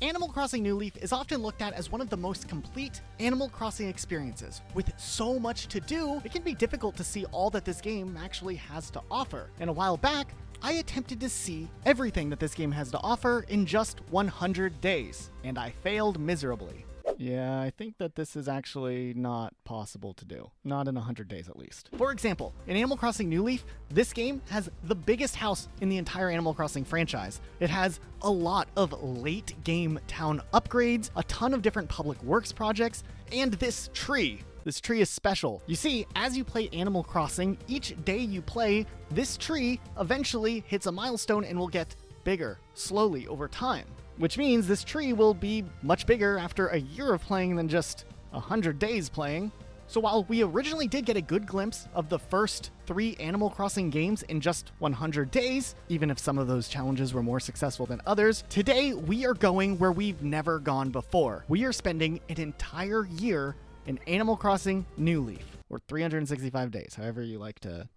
Animal Crossing New Leaf is often looked at as one of the most complete Animal Crossing experiences. With so much to do, it can be difficult to see all that this game actually has to offer. And a while back, I attempted to see everything that this game has to offer in just 100 days, and I failed miserably. Yeah, I think that this is actually not possible to do. Not in 100 days, at least. For example, in Animal Crossing New Leaf, this game has the biggest house in the entire Animal Crossing franchise. It has a lot of late-game town upgrades, a ton of different public works projects, and this tree. This tree is special. You see, as you play Animal Crossing, each day you play, this tree eventually hits a milestone and will get bigger, slowly, over time. Which means this tree will be much bigger after a year of playing than just 100 days playing. So while we originally did get a good glimpse of the first 3 Animal Crossing games in just 100 days, even if some of those challenges were more successful than others, today we are going where we've never gone before. We are spending an entire year in Animal Crossing New Leaf, or 365 days, however you like to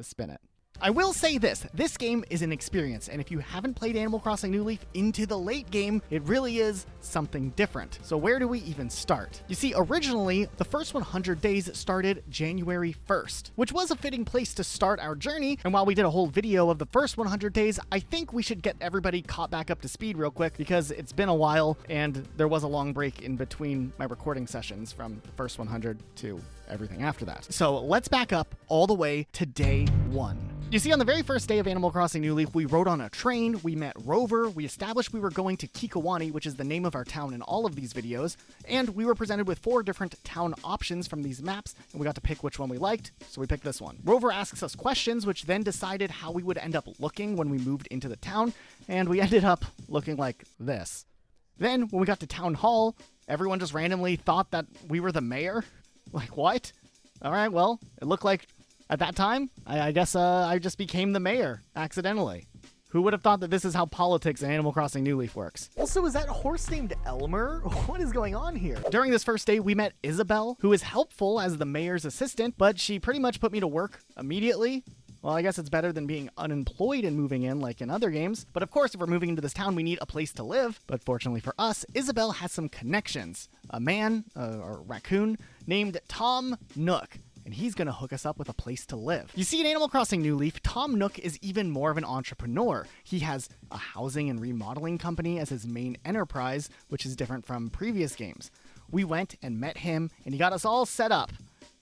spin it. I will say this game is an experience, and if you haven't played Animal Crossing New Leaf into the late game, it really is something different. So where do we even start? You see, originally, the first 100 days started January 1st, which was a fitting place to start our journey, and while we did a whole video of the first 100 days, I think we should get everybody caught back up to speed real quick, because it's been a while, and there was a long break in between my recording sessions from the first 100 to everything after that. So let's back up all the way to day 1. You see, on the very first day of Animal Crossing New Leaf, we rode on a train, we met Rover, we established we were going to Kikowani, which is the name of our town in all of these videos, and we were presented with 4 different town options from these maps, and we got to pick which one we liked, so we picked this one. Rover asks us questions, which then decided how we would end up looking when we moved into the town, and we ended up looking like this. Then, when we got to Town Hall, everyone just randomly thought that we were the mayor. Like, what? Alright, well, it looked like at that time, I guess I just became the mayor, accidentally. Who would have thought that this is how politics in Animal Crossing New Leaf works? Also, is that a horse named Elmer? What is going on here? During this first day, we met Isabelle, who is helpful as the mayor's assistant, but she pretty much put me to work immediately. Well, I guess it's better than being unemployed and moving in like in other games. But of course, if we're moving into this town, we need a place to live. But fortunately for us, Isabelle has some connections. A man, or raccoon, named Tom Nook. And he's gonna hook us up with a place to live. You see, in Animal Crossing New Leaf, Tom Nook is even more of an entrepreneur. He has a housing and remodeling company as his main enterprise, which is different from previous games. We went and met him, and he got us all set up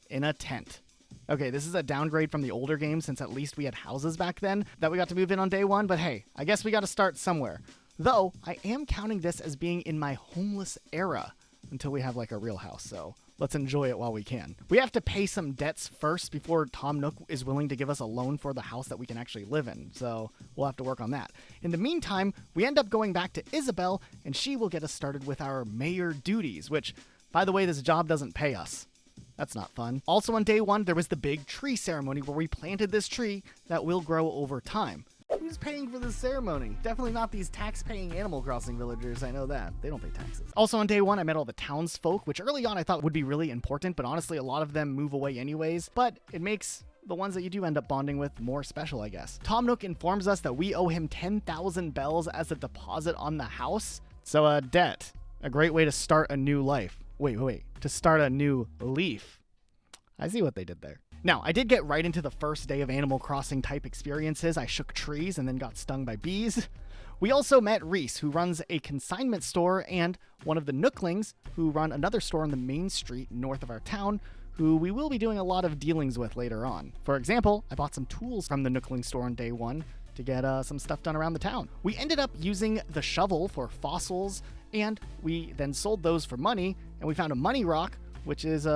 in a tent. Okay, this is a downgrade from the older games, since at least we had houses back then that we got to move in on day 1, but hey, I guess we gotta start somewhere. Though, I am counting this as being in my homeless era, until we have like a real house, so let's enjoy it while we can. We have to pay some debts first before Tom Nook is willing to give us a loan for the house that we can actually live in, so we'll have to work on that. In the meantime, we end up going back to Isabelle, and she will get us started with our mayor duties, which, by the way, this job doesn't pay us. That's not fun. Also on day 1, there was the big tree ceremony where we planted this tree that will grow over time. Who's paying for this ceremony? Definitely not these tax-paying Animal Crossing villagers, I know that. They don't pay taxes. Also on day 1, I met all the townsfolk, which early on I thought would be really important, but honestly a lot of them move away anyways, but it makes the ones that you do end up bonding with more special, I guess. Tom Nook informs us that we owe him 10,000 bells as a deposit on the house. So a debt. A great way to start a new life. Wait. To start a new leaf. I see what they did there. Now, I did get right into the first day of Animal Crossing type experiences. I shook trees and then got stung by bees. We also met Reese, who runs a consignment store, and one of the Nooklings, who run another store on the main street north of our town, who we will be doing a lot of dealings with later on. For example, I bought some tools from the Nookling store on day 1 to get some stuff done around the town. We ended up using the shovel for fossils, and we then sold those for money, and we found a money rock, which is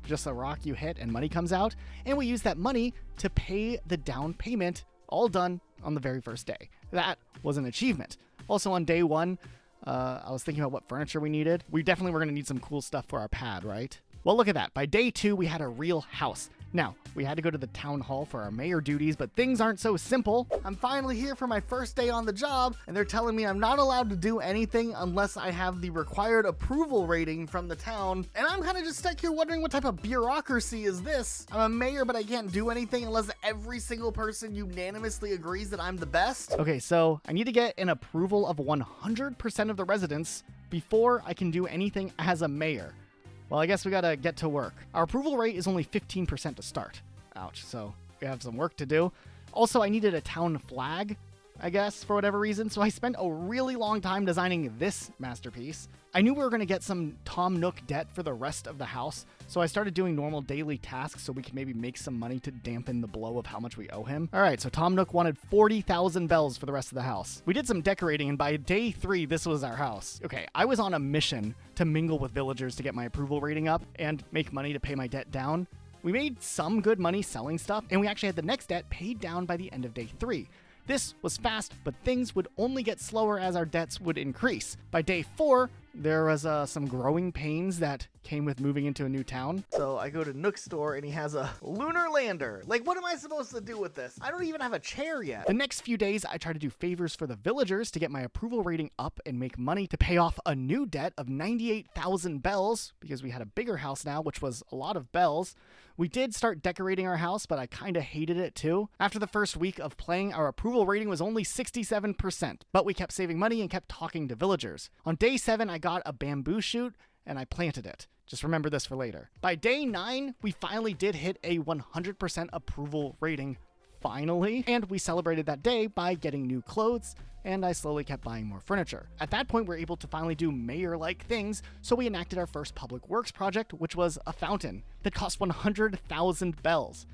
just a rock you hit and money comes out, and we used that money to pay the down payment, all done on the very first day. That was an achievement. Also on day 1, I was thinking about what furniture we needed. We definitely were gonna need some cool stuff for our pad, right? Well, look at that. By day 2, we had a real house. Now, we had to go to the town hall for our mayor duties, but things aren't so simple. I'm finally here for my first day on the job, and they're telling me I'm not allowed to do anything unless I have the required approval rating from the town. And I'm kind of just stuck here wondering what type of bureaucracy is this? I'm a mayor, but I can't do anything unless every single person unanimously agrees that I'm the best? Okay, so I need to get an approval of 100% of the residents before I can do anything as a mayor. Well, I guess we gotta get to work. Our approval rate is only 15% to start. Ouch, so we have some work to do. Also, I needed a town flag, I guess, for whatever reason, so I spent a really long time designing this masterpiece. I knew we were gonna get some Tom Nook debt for the rest of the house, so I started doing normal daily tasks so we could maybe make some money to dampen the blow of how much we owe him. All right, so Tom Nook wanted 40,000 bells for the rest of the house. We did some decorating, and by day 3, this was our house. Okay, I was on a mission to mingle with villagers to get my approval rating up and make money to pay my debt down. We made some good money selling stuff, and we actually had the next debt paid down by the end of day 3. This was fast, but things would only get slower as our debts would increase. By day 4, there was some growing pains that came with moving into a new town. So I go to Nook's store and he has a lunar lander. Like, what am I supposed to do with this? I don't even have a chair yet. The next few days, I try to do favors for the villagers to get my approval rating up and make money to pay off a new debt of 98,000 bells, because we had a bigger house now, which was a lot of bells. We did start decorating our house, but I kind of hated it too. After the first week of playing, our approval rating was only 67%, but we kept saving money and kept talking to villagers. On day 7, I got a bamboo shoot and I planted it. Just remember this for later. By day 9, we finally did hit a 100% approval rating. Finally. And we celebrated that day by getting new clothes, and I slowly kept buying more furniture. At that point, we were able to finally do mayor-like things, so we enacted our first public works project, which was a fountain that cost 100,000 bells.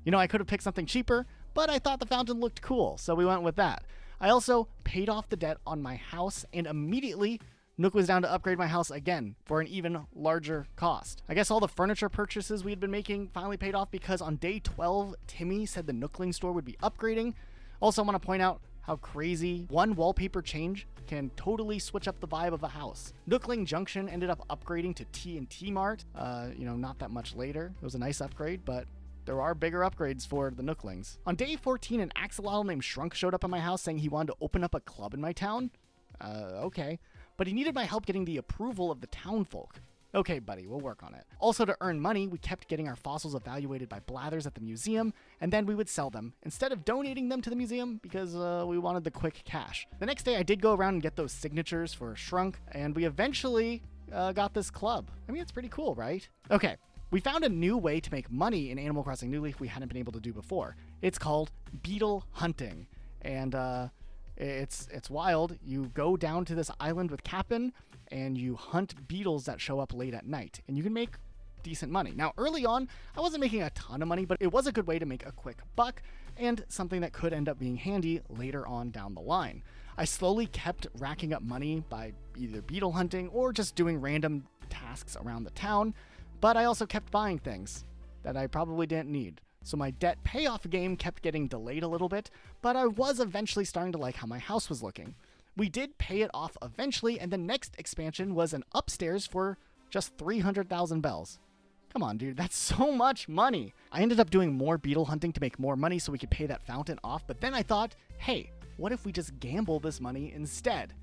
You know, I could have picked something cheaper, but I thought the fountain looked cool, so we went with that. I also paid off the debt on my house, and immediately Nook was down to upgrade my house again for an even larger cost. I guess all the furniture purchases we had been making finally paid off, because on day 12, Timmy said the Nookling store would be upgrading. Also, I want to point out how crazy one wallpaper change can totally switch up the vibe of a house. Nookling Junction ended up upgrading to T&T Mart, not that much later. It was a nice upgrade, but there are bigger upgrades for the Nooklings. On day 14, an axolotl named Shrunk showed up at my house saying he wanted to open up a club in my town. Okay. But he needed my help getting the approval of the townfolk. Okay, buddy, we'll work on it. Also, to earn money, we kept getting our fossils evaluated by Blathers at the museum, and then we would sell them instead of donating them to the museum, because we wanted the quick cash. The next day, I did go around and get those signatures for Shrunk, and we eventually got this club. I mean, it's pretty cool, right? Okay. We found a new way to make money in Animal Crossing New Leaf we hadn't been able to do before. It's called beetle hunting, and it's wild. You go down to this island with Cap'n, and you hunt beetles that show up late at night, and you can make decent money. Now, early on, I wasn't making a ton of money, but it was a good way to make a quick buck, and something that could end up being handy later on down the line. I slowly kept racking up money by either beetle hunting or just doing random tasks around the town, but I also kept buying things that I probably didn't need. So my debt payoff game kept getting delayed a little bit, but I was eventually starting to like how my house was looking. We did pay it off eventually, and the next expansion was an upstairs for just 300,000 bells. Come on, dude, that's so much money. I ended up doing more beetle hunting to make more money so we could pay that fountain off, but then I thought, hey, what if we just gamble this money instead?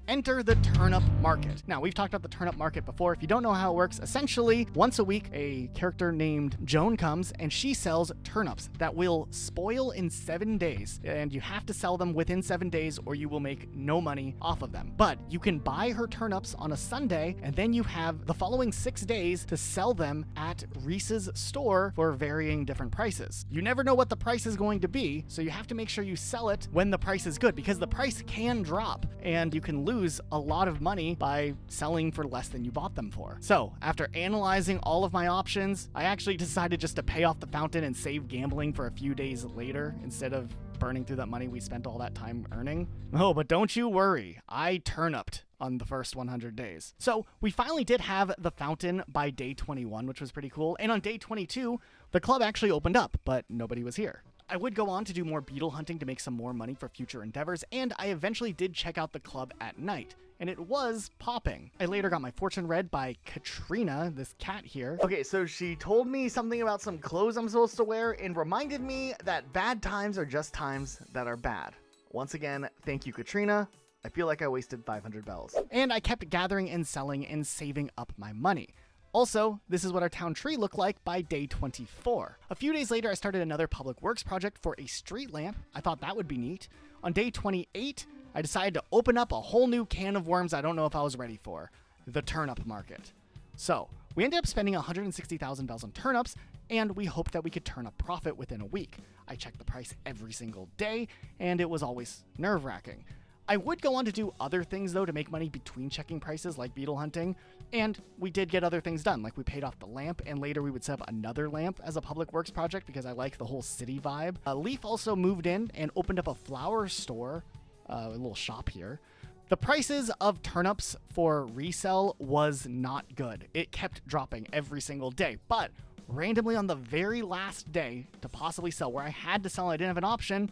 Enter the turnip market. Now, we've talked about the turnip market before. If you don't know how it works, essentially, once a week, a character named Joan comes and she sells turnips that will spoil in 7 days. And you have to sell them within 7 days or you will make no money off of them. But you can buy her turnips on a Sunday, and then you have the following 6 days to sell them at Reese's store for varying different prices. You never know what the price is going to be, so you have to make sure you sell it when the price is good, because the price can drop and you can lose a lot of money by selling for less than you bought them for. So, after analyzing all of my options, I actually decided just to pay off the fountain and save gambling for a few days later instead of burning through that money we spent all that time earning. Oh, but don't you worry, I turniped on the first 100 days. So, we finally did have the fountain by day 21, which was pretty cool, and on day 22, the club actually opened up, but nobody was here. I would go on to do more beetle hunting to make some more money for future endeavors, and I eventually did check out the club at night. and it was popping. I later got my fortune read by Katrina, this cat here. Okay, so she told me something about some clothes I'm supposed to wear and reminded me that bad times are just times that are bad. Once again, thank you, Katrina. I feel like I wasted 500 bells. And I kept gathering and selling and saving up my money. Also, this is what our town tree looked like by day 24. A few days later, I started another public works project for a street lamp. I thought that would be neat. On day 28, I decided to open up a whole new can of worms I don't know if I was ready for. The turnip market. So, we ended up spending 160,000 bells on turnips, and we hoped that we could turn a profit within a week. I checked the price every single day, and it was always nerve-wracking. I would go on to do other things, though, to make money between checking prices, like beetle hunting, and we did get other things done, like we paid off the lamp, and later we would set up another lamp as a public works project because I like the whole city vibe. Leaf also moved in and opened up a flower store, a little shop here. The prices of turnips for resale was not good. It kept dropping every single day, but randomly on the very last day to possibly sell, where I had to sell and I didn't have an option,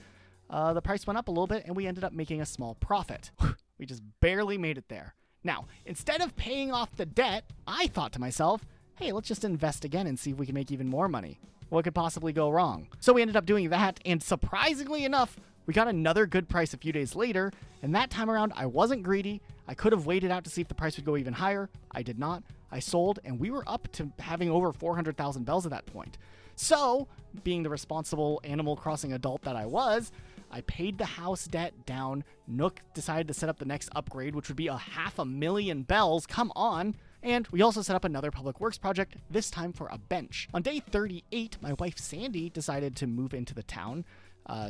the price went up a little bit and we ended up making a small profit. We just barely made it there. Now, instead of paying off the debt, I thought to myself, hey, let's just invest again and see if we can make even more money. What could possibly go wrong? So we ended up doing that, and surprisingly enough, we got another good price a few days later, and that time around, I wasn't greedy. I could have waited out to see if the price would go even higher. I did not. I sold, and we were up to having over 400,000 bells at that point. So, being the responsible Animal Crossing adult that I was, I paid the house debt down. Nook decided to set up the next upgrade, which would be 500,000 bells. Come on. And we also set up another public works project, this time for a bench. On day 38, my wife Sandy decided to move into the town.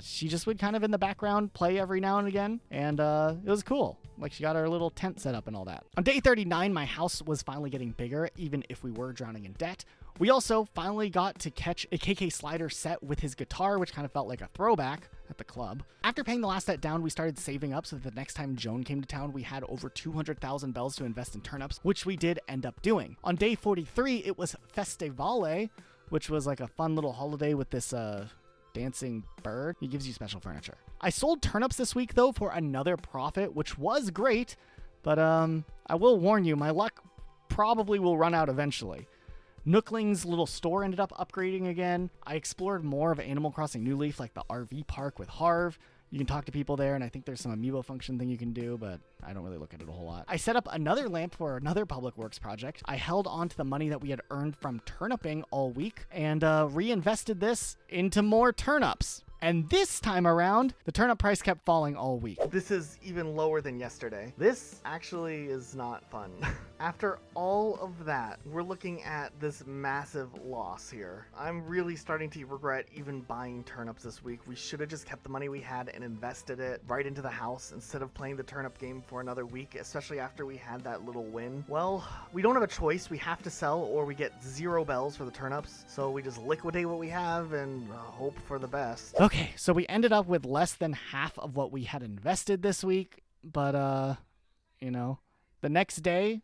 She just would kind of in the background play every now and again, and it was cool. Like, she got her little tent set up and all that. On day 39, my house was finally getting bigger, even if we were drowning in debt. We also finally got to catch a KK Slider set with his guitar, which kind of felt like a throwback at the club. After paying the last debt down, we started saving up so that the next time Joan came to town, we had over 200,000 bells to invest in turnips, which we did end up doing. On day 43, it was Festivale, which was like a fun little holiday with this dancing bird. He gives you special furniture. I sold turnips this week, though, for another profit, which was great, but I will warn you, my luck probably will run out eventually. Nookling's little store ended up upgrading again. I explored more of Animal Crossing New Leaf, like the RV park with Harv. You can talk to people there, and I think there's some amiibo function thing you can do, but I don't really look at it a whole lot. I set up another lamp for another public works project. I held on to the money that we had earned from turniping all week and reinvested this into more turnips. And this time around, the turnip price kept falling all week. This is even lower than yesterday. This actually is not fun. After all of that, we're looking at this massive loss here. I'm really starting to regret even buying turnips this week. We should have just kept the money we had and invested it right into the house instead of playing the turnip game for another week, especially after we had that little win. Well, we don't have a choice. We have to sell or we get 0 bells for the turnips. So we just liquidate what we have and hope for the best. Okay, so we ended up with less than half of what we had invested this week, but the next day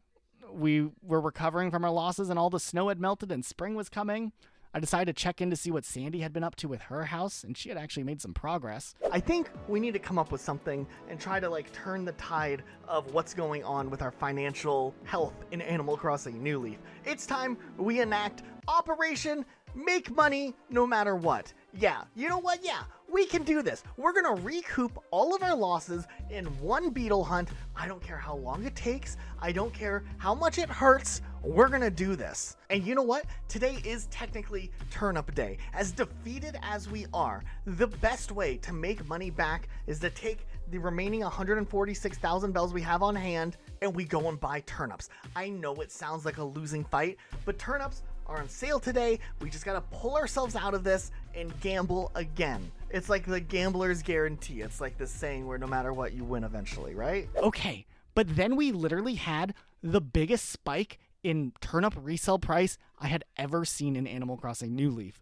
we were recovering from our losses and all the snow had melted and spring was coming. I decided to check in to see what Sandy had been up to with her house, and she had actually made some progress. I think we need to come up with something and try to turn the tide of what's going on with our financial health in Animal Crossing New Leaf. It's time we enact Operation Make Money No Matter What. Yeah, you know what? Yeah, we can do this. We're gonna recoup all of our losses in one beetle hunt. I don't care how long it takes. I don't care how much it hurts. We're gonna do this. And you know what? Today is technically turnip day. As defeated as we are, the best way to make money back is to take the remaining 146,000 bells we have on hand and we go and buy turnips. I know it sounds like a losing fight, but turnips are on sale today. We just gotta pull ourselves out of this and gamble again. It's like the gambler's guarantee. It's like this saying where no matter what, you win eventually, right? Okay, but then we literally had the biggest spike in turnip resale price I had ever seen in Animal Crossing New Leaf.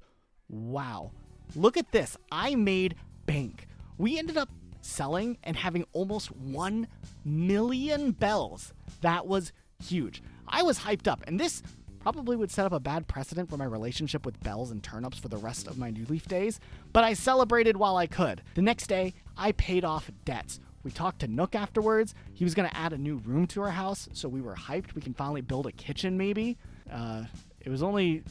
Wow. Look at this. I made bank. We ended up selling and having almost 1 million bells. That was huge. I was hyped up, and this probably would set up a bad precedent for my relationship with bells and turnips for the rest of my New Leaf days, but I celebrated while I could. The next day, I paid off debts. We talked to Nook afterwards. He was going to add a new room to our house, so we were hyped. We can finally build a kitchen, maybe. It was only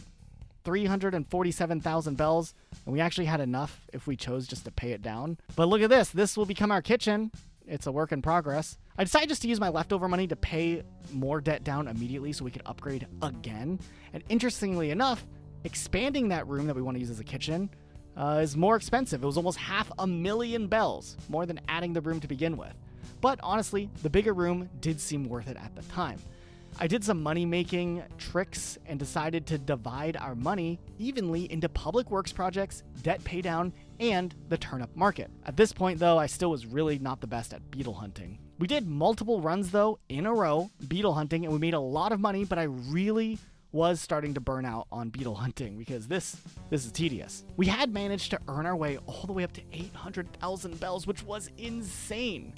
347,000 bells, and we actually had enough if we chose just to pay it down. But look at this. This will become our kitchen. It's a work in progress. I decided just to use my leftover money to pay more debt down immediately so we could upgrade again. And interestingly enough, expanding that room that we want to use as a kitchen is more expensive. It was almost 500,000 bells, more than adding the room to begin with. But honestly, the bigger room did seem worth it at the time. I did some money-making tricks and decided to divide our money evenly into public works projects, debt paydown, and the turnip market. At this point, though, I still was really not the best at beetle hunting. We did multiple runs, though, in a row, beetle hunting, and we made a lot of money, but I really was starting to burn out on beetle hunting because this is tedious. We had managed to earn our way all the way up to 800,000 bells, which was insane.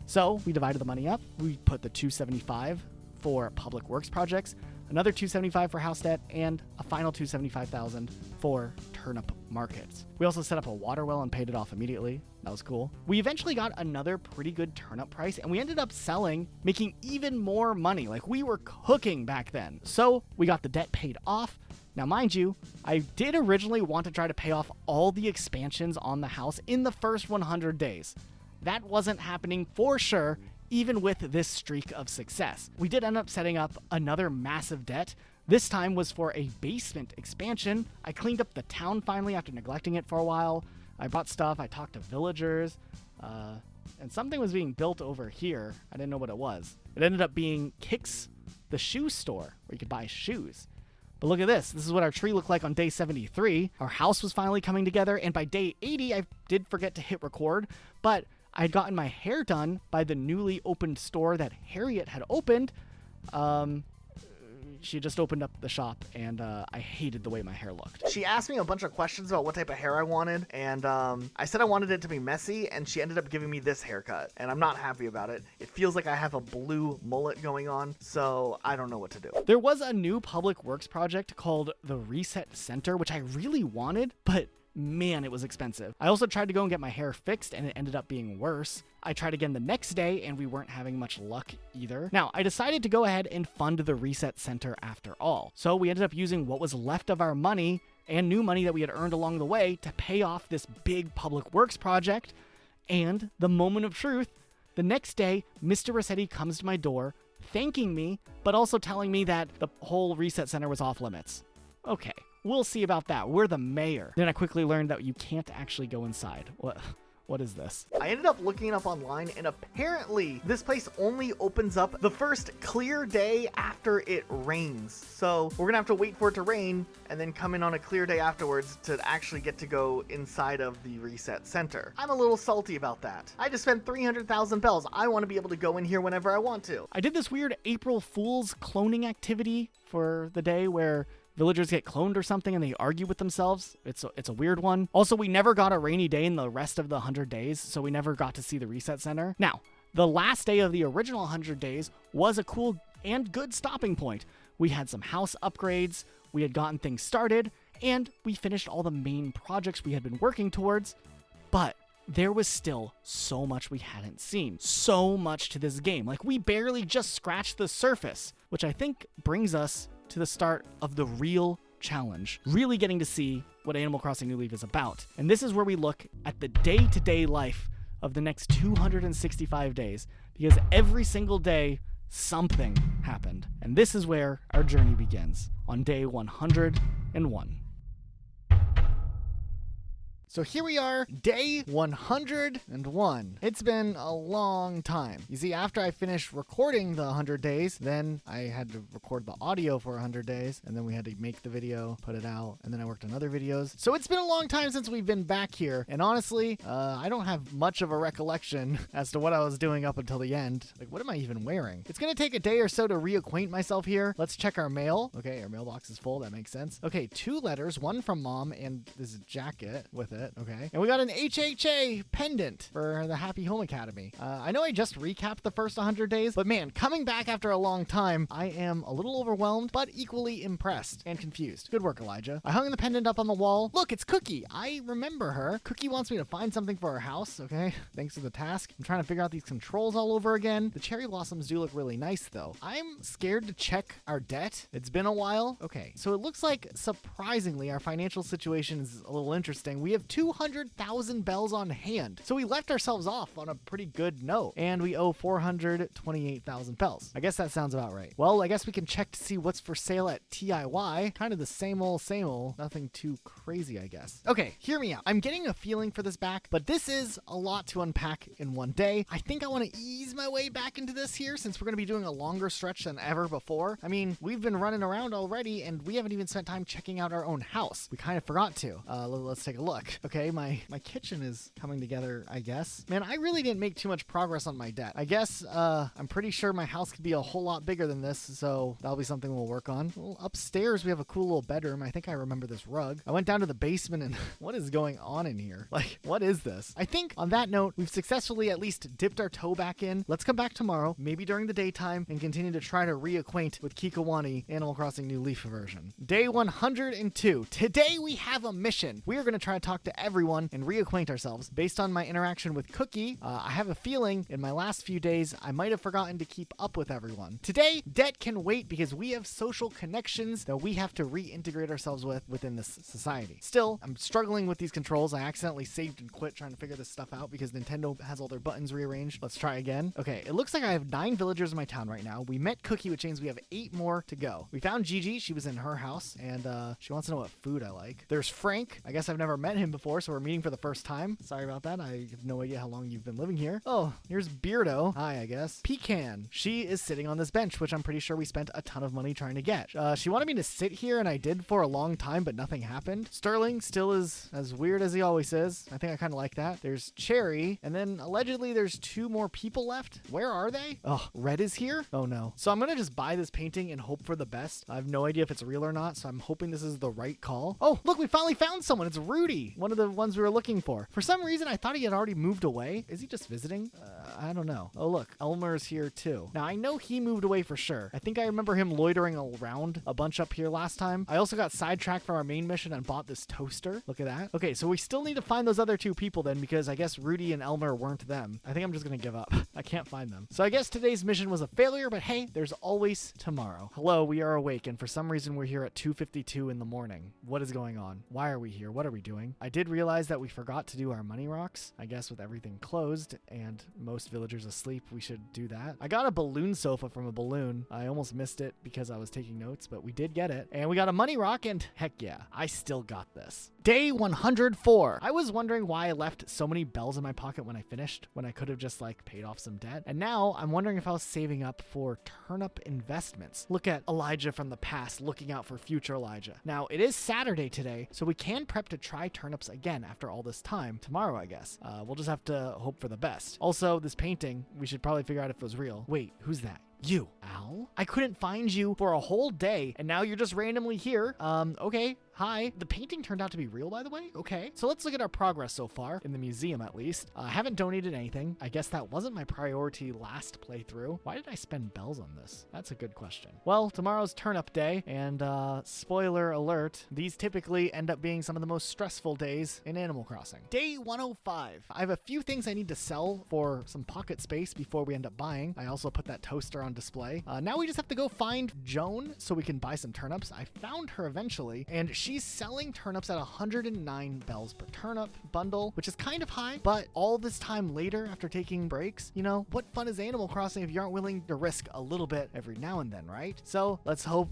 So we divided the money up. We put the 275 for public works projects, another 275 for house debt, and a final 275,000 for turnip markets. We also set up a water well and paid it off immediately. That was cool. We eventually got another pretty good turnip price, and we ended up selling, making even more money. Like, we were cooking back then. So we got the debt paid off. Now, mind you, I did originally want to try to pay off all the expansions on the house in the first 100 days. That wasn't happening for sure, even with this streak of success. We did end up setting up another massive debt. This time was for a basement expansion. I cleaned up the town finally after neglecting it for a while. I bought stuff, I talked to villagers, and something was being built over here. I didn't know what it was. It ended up being Kicks, the shoe store, where you could buy shoes. But look at this. This is what our tree looked like on day 73. Our house was finally coming together, and by day 80, I did forget to hit record, but I had gotten my hair done by the newly opened store that Harriet had opened. She just opened up the shop, and I hated the way my hair looked. She asked me a bunch of questions about what type of hair I wanted, and I said I wanted it to be messy, and she ended up giving me this haircut, and I'm not happy about it. It feels like I have a blue mullet going on, so I don't know what to do. There was a new public works project called the Reset Center, which I really wanted, but man, it was expensive. I also tried to go and get my hair fixed, and it ended up being worse. I tried again the next day, and we weren't having much luck either. Now, I decided to go ahead and fund the Reset Center after all. So we ended up using what was left of our money and new money that we had earned along the way to pay off this big public works project. And the moment of truth, the next day, Mr. Rossetti comes to my door, thanking me, but also telling me that the whole Reset Center was off limits. Okay. We'll see about that. We're the mayor. Then I quickly learned that you can't actually go inside. What is this? I ended up looking it up online, and apparently this place only opens up the first clear day after it rains. So we're gonna have to wait for it to rain and then come in on a clear day afterwards to actually get to go inside of the Reset Center. I'm a little salty about that. I just spent 300,000 bells. I want to be able to go in here whenever I want to. I did this weird April Fool's cloning activity for the day where villagers get cloned or something and they argue with themselves. It's a weird one. Also, we never got a rainy day in the rest of the 100 days, so we never got to see the Reset Center. Now, the last day of the original 100 days was a cool and good stopping point. We had some house upgrades, we had gotten things started, and we finished all the main projects we had been working towards, but there was still so much we hadn't seen. So much to this game. Like, we barely just scratched the surface, which I think brings us to the start of the real challenge, really getting to see what Animal Crossing New Leaf is about. And this is where we look at the day-to-day life of the next 265 days, because every single day, something happened. And this is where our journey begins, on day 101. So here we are, day 101. It's been a long time. You see, after I finished recording the 100 days, then I had to record the audio for 100 days, and then we had to make the video, put it out, and then I worked on other videos. So it's been a long time since we've been back here, and honestly, I don't have much of a recollection as to what I was doing up until the end. Like, what am I even wearing? It's gonna take a day or so to reacquaint myself here. Let's check our mail. Okay, our mailbox is full, that makes sense. Okay, 2 letters, one from Mom and this jacket with it. it. Okay. And we got an HHA pendant for the Happy Home Academy. I know I just recapped the first 100 days, but man, coming back after a long time, I am a little overwhelmed, but equally impressed and confused. Good work, Elijah. I hung the pendant up on the wall. Look, it's Cookie. I remember her. Cookie wants me to find something for her house, okay? Thanks for the task. I'm trying to figure out these controls all over again. The cherry blossoms do look really nice, though. I'm scared to check our debt. It's been a while. Okay, so it looks like, surprisingly, our financial situation is a little interesting. We have 200,000 bells on hand. So we left ourselves off on a pretty good note, and we owe 428,000 bells. I guess that sounds about right. Well, I guess we can check to see what's for sale at TIY. Kind of the same old, nothing too crazy, I guess. Okay, hear me out. I'm getting a feeling for this back, but this is a lot to unpack in one day. I think I want to ease my way back into this here since we're going to be doing a longer stretch than ever before. I mean, we've been running around already and we haven't even spent time checking out our own house. We kind of forgot to. Let's take a look. Okay, my kitchen is coming together, I guess. Man, I really didn't make too much progress on my debt. I guess I'm pretty sure my house could be a whole lot bigger than this, so that'll be something we'll work on. Well, upstairs we have a cool little bedroom. I think I remember this rug. I went down to the basement and what is going on in here? Like, what is this? I think on that note, we've successfully at least dipped our toe back in. Let's come back tomorrow, maybe during the daytime, and continue to try to reacquaint with Kikowani Animal Crossing New Leaf version. Day 102. Today we have a mission. We are going to try to talk to everyone and reacquaint ourselves. Based on my interaction with Cookie, I have a feeling in my last few days I might have forgotten to keep up with everyone. Today, debt can wait because we have social connections that we have to reintegrate ourselves with within this society. Still, I'm struggling with these controls. I accidentally saved and quit trying to figure this stuff out because Nintendo has all their buttons rearranged. Let's try again. Okay, it looks like I have 9 villagers in my town right now. We met Cookie, which means we have 8 more to go. We found Gigi. She was in her house, and she wants to know what food I like. There's Frank. I guess I've never met him before, so we're meeting for the first time. Sorry about that. I have no idea how long you've been living here. Oh, here's Beardo. Hi, I guess. Pecan. She is sitting on this bench, which I'm pretty sure we spent a ton of money trying to get. She wanted me to sit here, and I did for a long time, but nothing happened. Sterling still is as weird as he always is. I think I kind of like that. There's Cherry, and then allegedly there's 2 more people left. Where are they? Oh, Red is here? Oh no. So I'm gonna just buy this painting and hope for the best. I have no idea if it's real or not, so I'm hoping this is the right call. Oh, look, we finally found someone. It's Rudy, one of the ones we were looking for. For some reason, I thought he had already moved away. Is he just visiting? I don't know. Oh, look, Elmer's here too. Now, I know he moved away for sure. I think I remember him loitering around a bunch up here last time. I also got sidetracked from our main mission and bought this toaster. Look at that. Okay, so we still need to find those other 2 people then because I guess Rudy and Elmer weren't them. I think I'm just gonna give up. I can't find them. So I guess today's mission was a failure, but hey, there's always tomorrow. Hello, we are awake, and for some reason we're here at 2:52 in the morning. What is going on? Why are we here? What are we doing? I did realize that we forgot to do our money rocks. I guess with everything closed and most villagers asleep, we should do that. I got a balloon sofa from a balloon. I almost missed it because I was taking notes, but we did get it. And we got a money rock, and heck yeah, I still got this. Day 104. I was wondering why I left so many bells in my pocket when I finished, when I could have just like paid off some debt. And now I'm wondering if I was saving up for turnip investments. Look at Elijah from the past looking out for future Elijah. Now it is Saturday today, so we can prep to try turnips again after all this time. Tomorrow, I guess. We'll just have to hope for the best. Also, this painting, we should probably figure out if it was real. Wait, who's that? You, Al? I couldn't find you for a whole day, and now you're just randomly here. Okay. Hi. The painting turned out to be real, by the way? Okay. So let's look at our progress so far, in the museum at least. I haven't donated anything. I guess that wasn't my priority last playthrough. Why did I spend bells on this? That's a good question. Well, tomorrow's turnip day, and spoiler alert, these typically end up being some of the most stressful days in Animal Crossing. Day 105. I have a few things I need to sell for some pocket space before we end up buying. I also put that toaster on display. Now we just have to go find Joan so we can buy some turnips. I found her eventually, and she's selling turnips at 109 bells per turnip bundle, which is kind of high, but all this time later after taking breaks, you know, what fun is Animal Crossing if you aren't willing to risk a little bit every now and then, right? So let's hope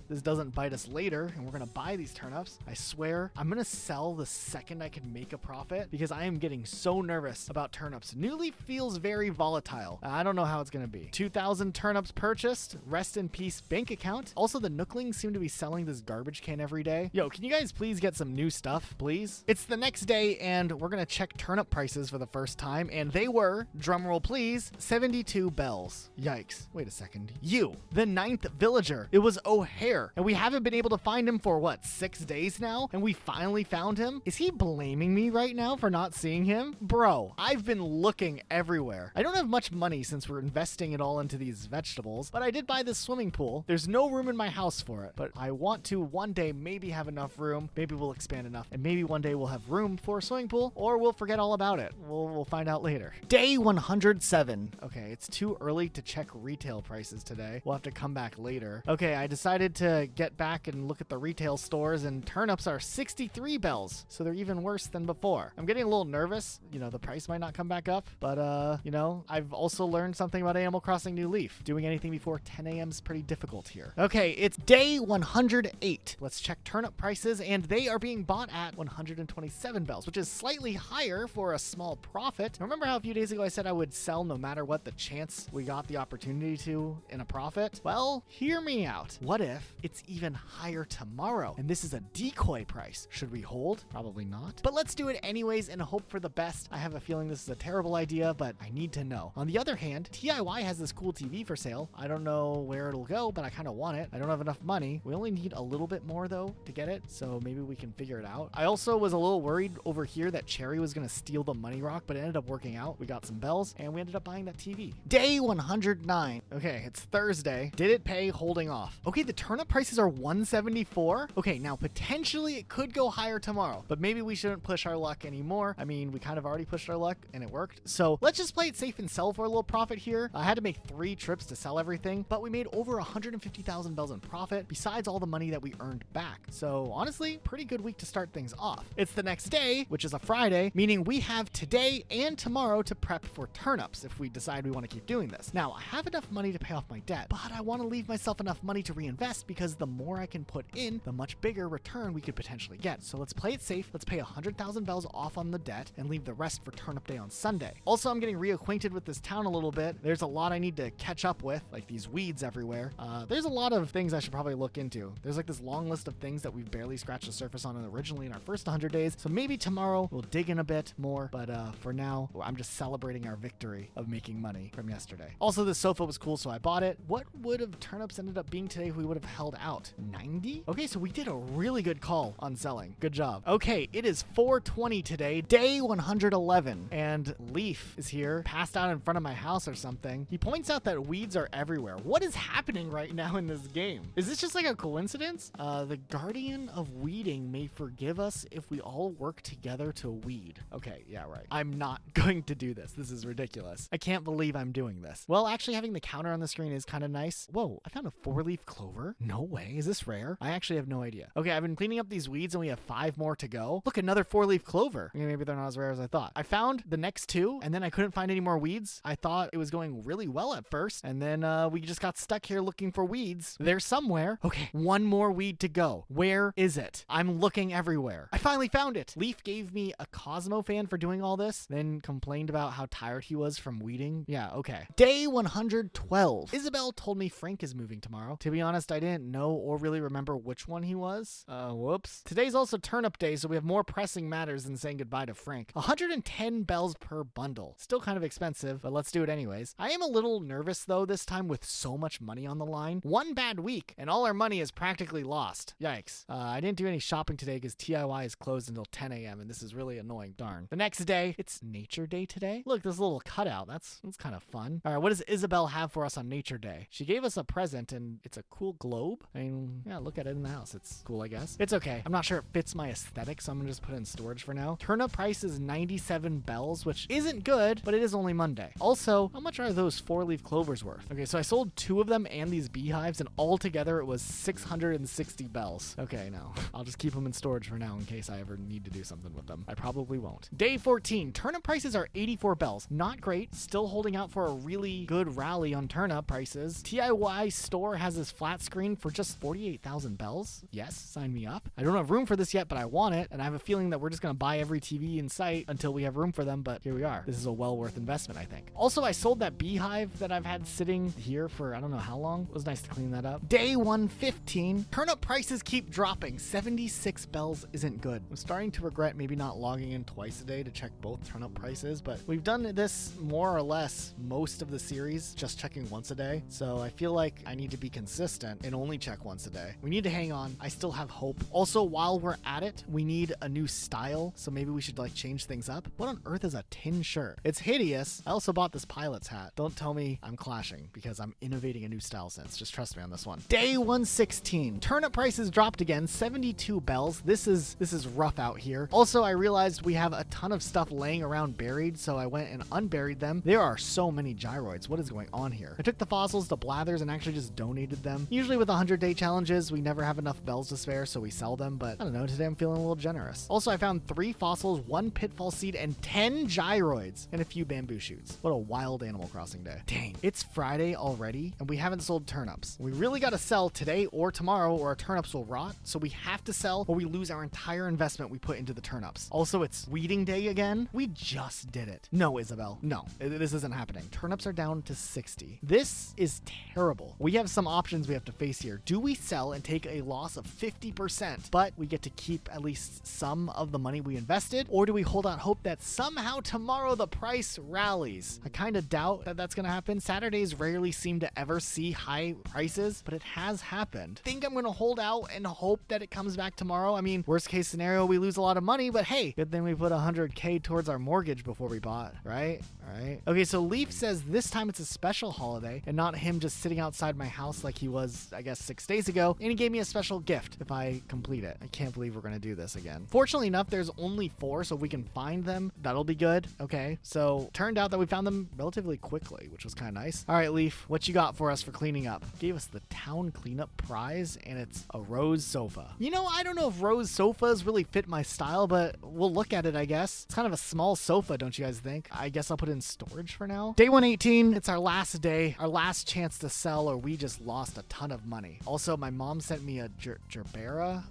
this doesn't bite us later and we're gonna buy these turnips. I swear I'm gonna sell the second I can make a profit because I am getting so nervous about turnips. New Leaf feels very volatile. I don't know how it's gonna be. 2,000 turnips purchased. Rest in peace bank account. Also, the Nooklings seem to be selling this garbage can every day. day. Yo, can you guys please get some new stuff, please? It's the next day, and we're gonna check turnip prices for the first time, and they were, drumroll please, 72 bells. Yikes. Wait a second. You, the 9th villager. It was O'Hare, and we haven't been able to find him for, what, 6 days now? And we finally found him? Is he blaming me right now for not seeing him? Bro, I've been looking everywhere. I don't have much money since we're investing it all into these vegetables, but I did buy this swimming pool. There's no room in my house for it, but I want to one day maybe have enough room. Maybe we'll expand enough, and maybe one day we'll have room for a swimming pool, or we'll forget all about it. We'll find out later. Day 107. Okay, it's too early to check retail prices today. We'll have to come back later. Okay, I decided to get back and look at the retail stores, and turnips are 63 bells, so they're even worse than before. I'm getting a little nervous. You know, the price might not come back up, but you know, I've also learned something about Animal Crossing New Leaf. Doing anything before 10 a.m. is pretty difficult here. Okay, it's day 108. Let's check turnip prices, and they are being bought at 127 bells, which is slightly higher for a small profit. Remember how a few days ago I said I would sell no matter what, the chance we got the opportunity to in a profit? Well, hear me out. What if it's even higher tomorrow, and this is a decoy price? Should we hold? Probably not. But let's do it anyways and hope for the best. I have a feeling this is a terrible idea, but I need to know. On the other hand, TIY has this cool TV for sale. I don't know where it'll go, but I kind of want it. I don't have enough money. We only need a little bit more though to get it, so maybe we can figure it out. I also was a little worried over here that Cherry was gonna steal the money rock, but it ended up working out. We got some bells, and we ended up buying that TV. Day 109. Okay, it's Thursday. Did it pay holding off? Okay, the turnip prices are 174. Okay, now potentially it could go higher tomorrow, but maybe we shouldn't push our luck anymore. I mean, we kind of already pushed our luck and it worked. So let's just play it safe and sell for a little profit here. I had to make 3 trips to sell everything, but we made over 150,000 bells in profit besides all the money that we earned back. So honestly, pretty good week to start things off. It's the next day, which is a Friday, meaning we have today and tomorrow to prep for turnips if we decide we want to keep doing this. Now, I have enough money to pay off my debt, but I want to leave myself enough money to reinvest because the more I can put in, the much bigger return we could potentially get. So let's play it safe. Let's pay 100,000 bells off on the debt and leave the rest for turnip day on Sunday. Also, I'm getting reacquainted with this town a little bit. There's a lot I need to catch up with, like these weeds everywhere. There's a lot of things I should probably look into. There's like this long list of things that we've barely scratched the surface on originally in our first 100 days. So maybe tomorrow we'll dig in a bit more, but for now, I'm just celebrating our victory of making money from yesterday. Also, this sofa was cool, so I bought it. What would have turnips ended up being today if we would have held out? 90? Okay, so we did a really good call on selling. Good job. Okay, it is 4:20 today, day 111, and Leaf is here, passed out in front of my house or something. He points out that weeds are everywhere. What is happening right now in this game? Is this just like a coincidence? The Guardian of Weeding may forgive us if we all work together to weed. Okay, yeah, right. I'm not going to do this. This is ridiculous. I can't believe I'm doing this. Well, actually having the counter on the screen is kind of nice. Whoa, I found a 4-leaf clover. No way. Is this rare? I actually have no idea. Okay, I've been cleaning up these weeds and we have 5 more to go. Look, another 4-leaf clover. Maybe they're not as rare as I thought. I found the next 2 and then I couldn't find any more weeds. I thought it was going really well at first, and then we just got stuck here looking for weeds. They're somewhere. Okay, 1 more weed to go. Where is it? I'm looking everywhere. I finally found it. Leaf gave me a Cosmo fan for doing all this, then complained about how tired he was from weeding. Yeah, okay. Day 112. Isabel told me Frank is moving tomorrow. To be honest, I didn't know or really remember which one he was. Whoops. Today's also turnip day, so we have more pressing matters than saying goodbye to Frank. 110 bells per bundle. Still kind of expensive, but let's do it anyways. I am a little nervous though this time with so much money on the line. 1 bad week and all our money is practically lost. Yikes. I didn't do any shopping today because TIY is closed until 10 a.m. and this is really annoying. Darn. The next day, it's Nature Day today. Look, this little cutout. That's kind of fun. All right, what does Isabel have for us on Nature Day? She gave us a present and it's a cool globe. I mean, yeah, look at it in the house. It's cool, I guess. It's okay. I'm not sure it fits my aesthetic, so I'm gonna just put it in storage for now. Turnip price is 97 bells, which isn't good, but it is only Monday. Also, how much are those 4-leaf clovers worth? Okay, so I sold 2 of them and these beehives, and altogether it was 660 bells. Okay, no. I'll just keep them in storage for now in case I ever need to do something with them. I probably won't. Day 14. Turnip prices are 84 bells. Not great. Still holding out for a really good rally on turnip prices. TIY store has this flat screen for just 48,000 bells. Yes, sign me up. I don't have room for this yet, but I want it, and I have a feeling that we're just gonna buy every TV in sight until we have room for them, but here we are. This is a well worth investment, I think. Also, I sold that beehive that I've had sitting here for I don't know how long. It was nice to clean that up. Day 115. Turnip prices keep dropping. 76 bells isn't good. I'm starting to regret maybe not logging in twice a day to check both turnip prices, but we've done this more or less most of the series, just checking once a day. So I feel like I need to be consistent and only check once a day. We need to hang on. I still have hope. Also, while we're at it, we need a new style. So maybe we should like change things up. What on earth is a tin shirt? It's hideous. I also bought this pilot's hat. Don't tell me I'm clashing because I'm innovating a new style since. Just trust me on this one. Day 116. Turnip prices dropped again. 72 bells. This is rough out here. Also, I realized we have a ton of stuff laying around buried, so I went and unburied them. There are so many gyroids. What is going on here? I took the fossils to Blathers and actually just donated them. Usually with 100-day challenges, we never have enough bells to spare, so we sell them, but I don't know, today I'm feeling a little generous. Also, I found 3 fossils, 1 pitfall seed, and 10 gyroids, and a few bamboo shoots. What a wild Animal Crossing day. Dang, it's Friday already, and we haven't sold turnips. We really gotta sell today or tomorrow, or our turnips will rot, so we have to sell or we lose our entire investment we put into the turnips. Also, it's weeding day again. We just did it. No, Isabel. No, this isn't happening. Turnips are down to 60. This is terrible. We have some options we have to face here. Do we sell and take a loss of 50%, but we get to keep at least some of the money we invested? Or do we hold out hope that somehow tomorrow the price rallies? I kind of doubt that that's going to happen. Saturdays rarely seem to ever see high prices, but it has happened. Think I'm going to hold out and hope that it comes back tomorrow? I mean, worst case scenario, we lose a lot of money, but hey, good thing we put 100K towards our mortgage before we bought, right? All right. Okay, so Leaf says this time it's a special holiday and not him just sitting outside my house like he was, I guess, 6 days ago, and he gave me a special gift if I complete it. I can't believe we're going to do this again. Fortunately enough, there's only 4, so if we can find them, that'll be good. Okay, so turned out that we found them relatively quickly, which was kind of nice. All right, Leaf, what you got for us for cleaning up? Gave us the town cleanup prize, and it's a rose sofa. You know, I don't know if rose sofas really fit my style, but we'll look at it, I guess. It's kind of a small sofa, don't you guys think? I guess I'll put it in storage for now. Day 118, it's our last day, our last chance to sell, or we just lost a ton of money. Also, my mom sent me a gerbera.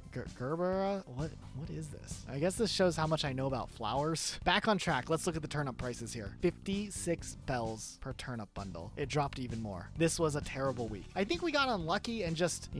What is this? I guess this shows how much I know about flowers. Back on track. Let's look at the turnip prices here. 56 bells per turnip bundle. It dropped even more. This was a terrible week. I think we got unlucky and just,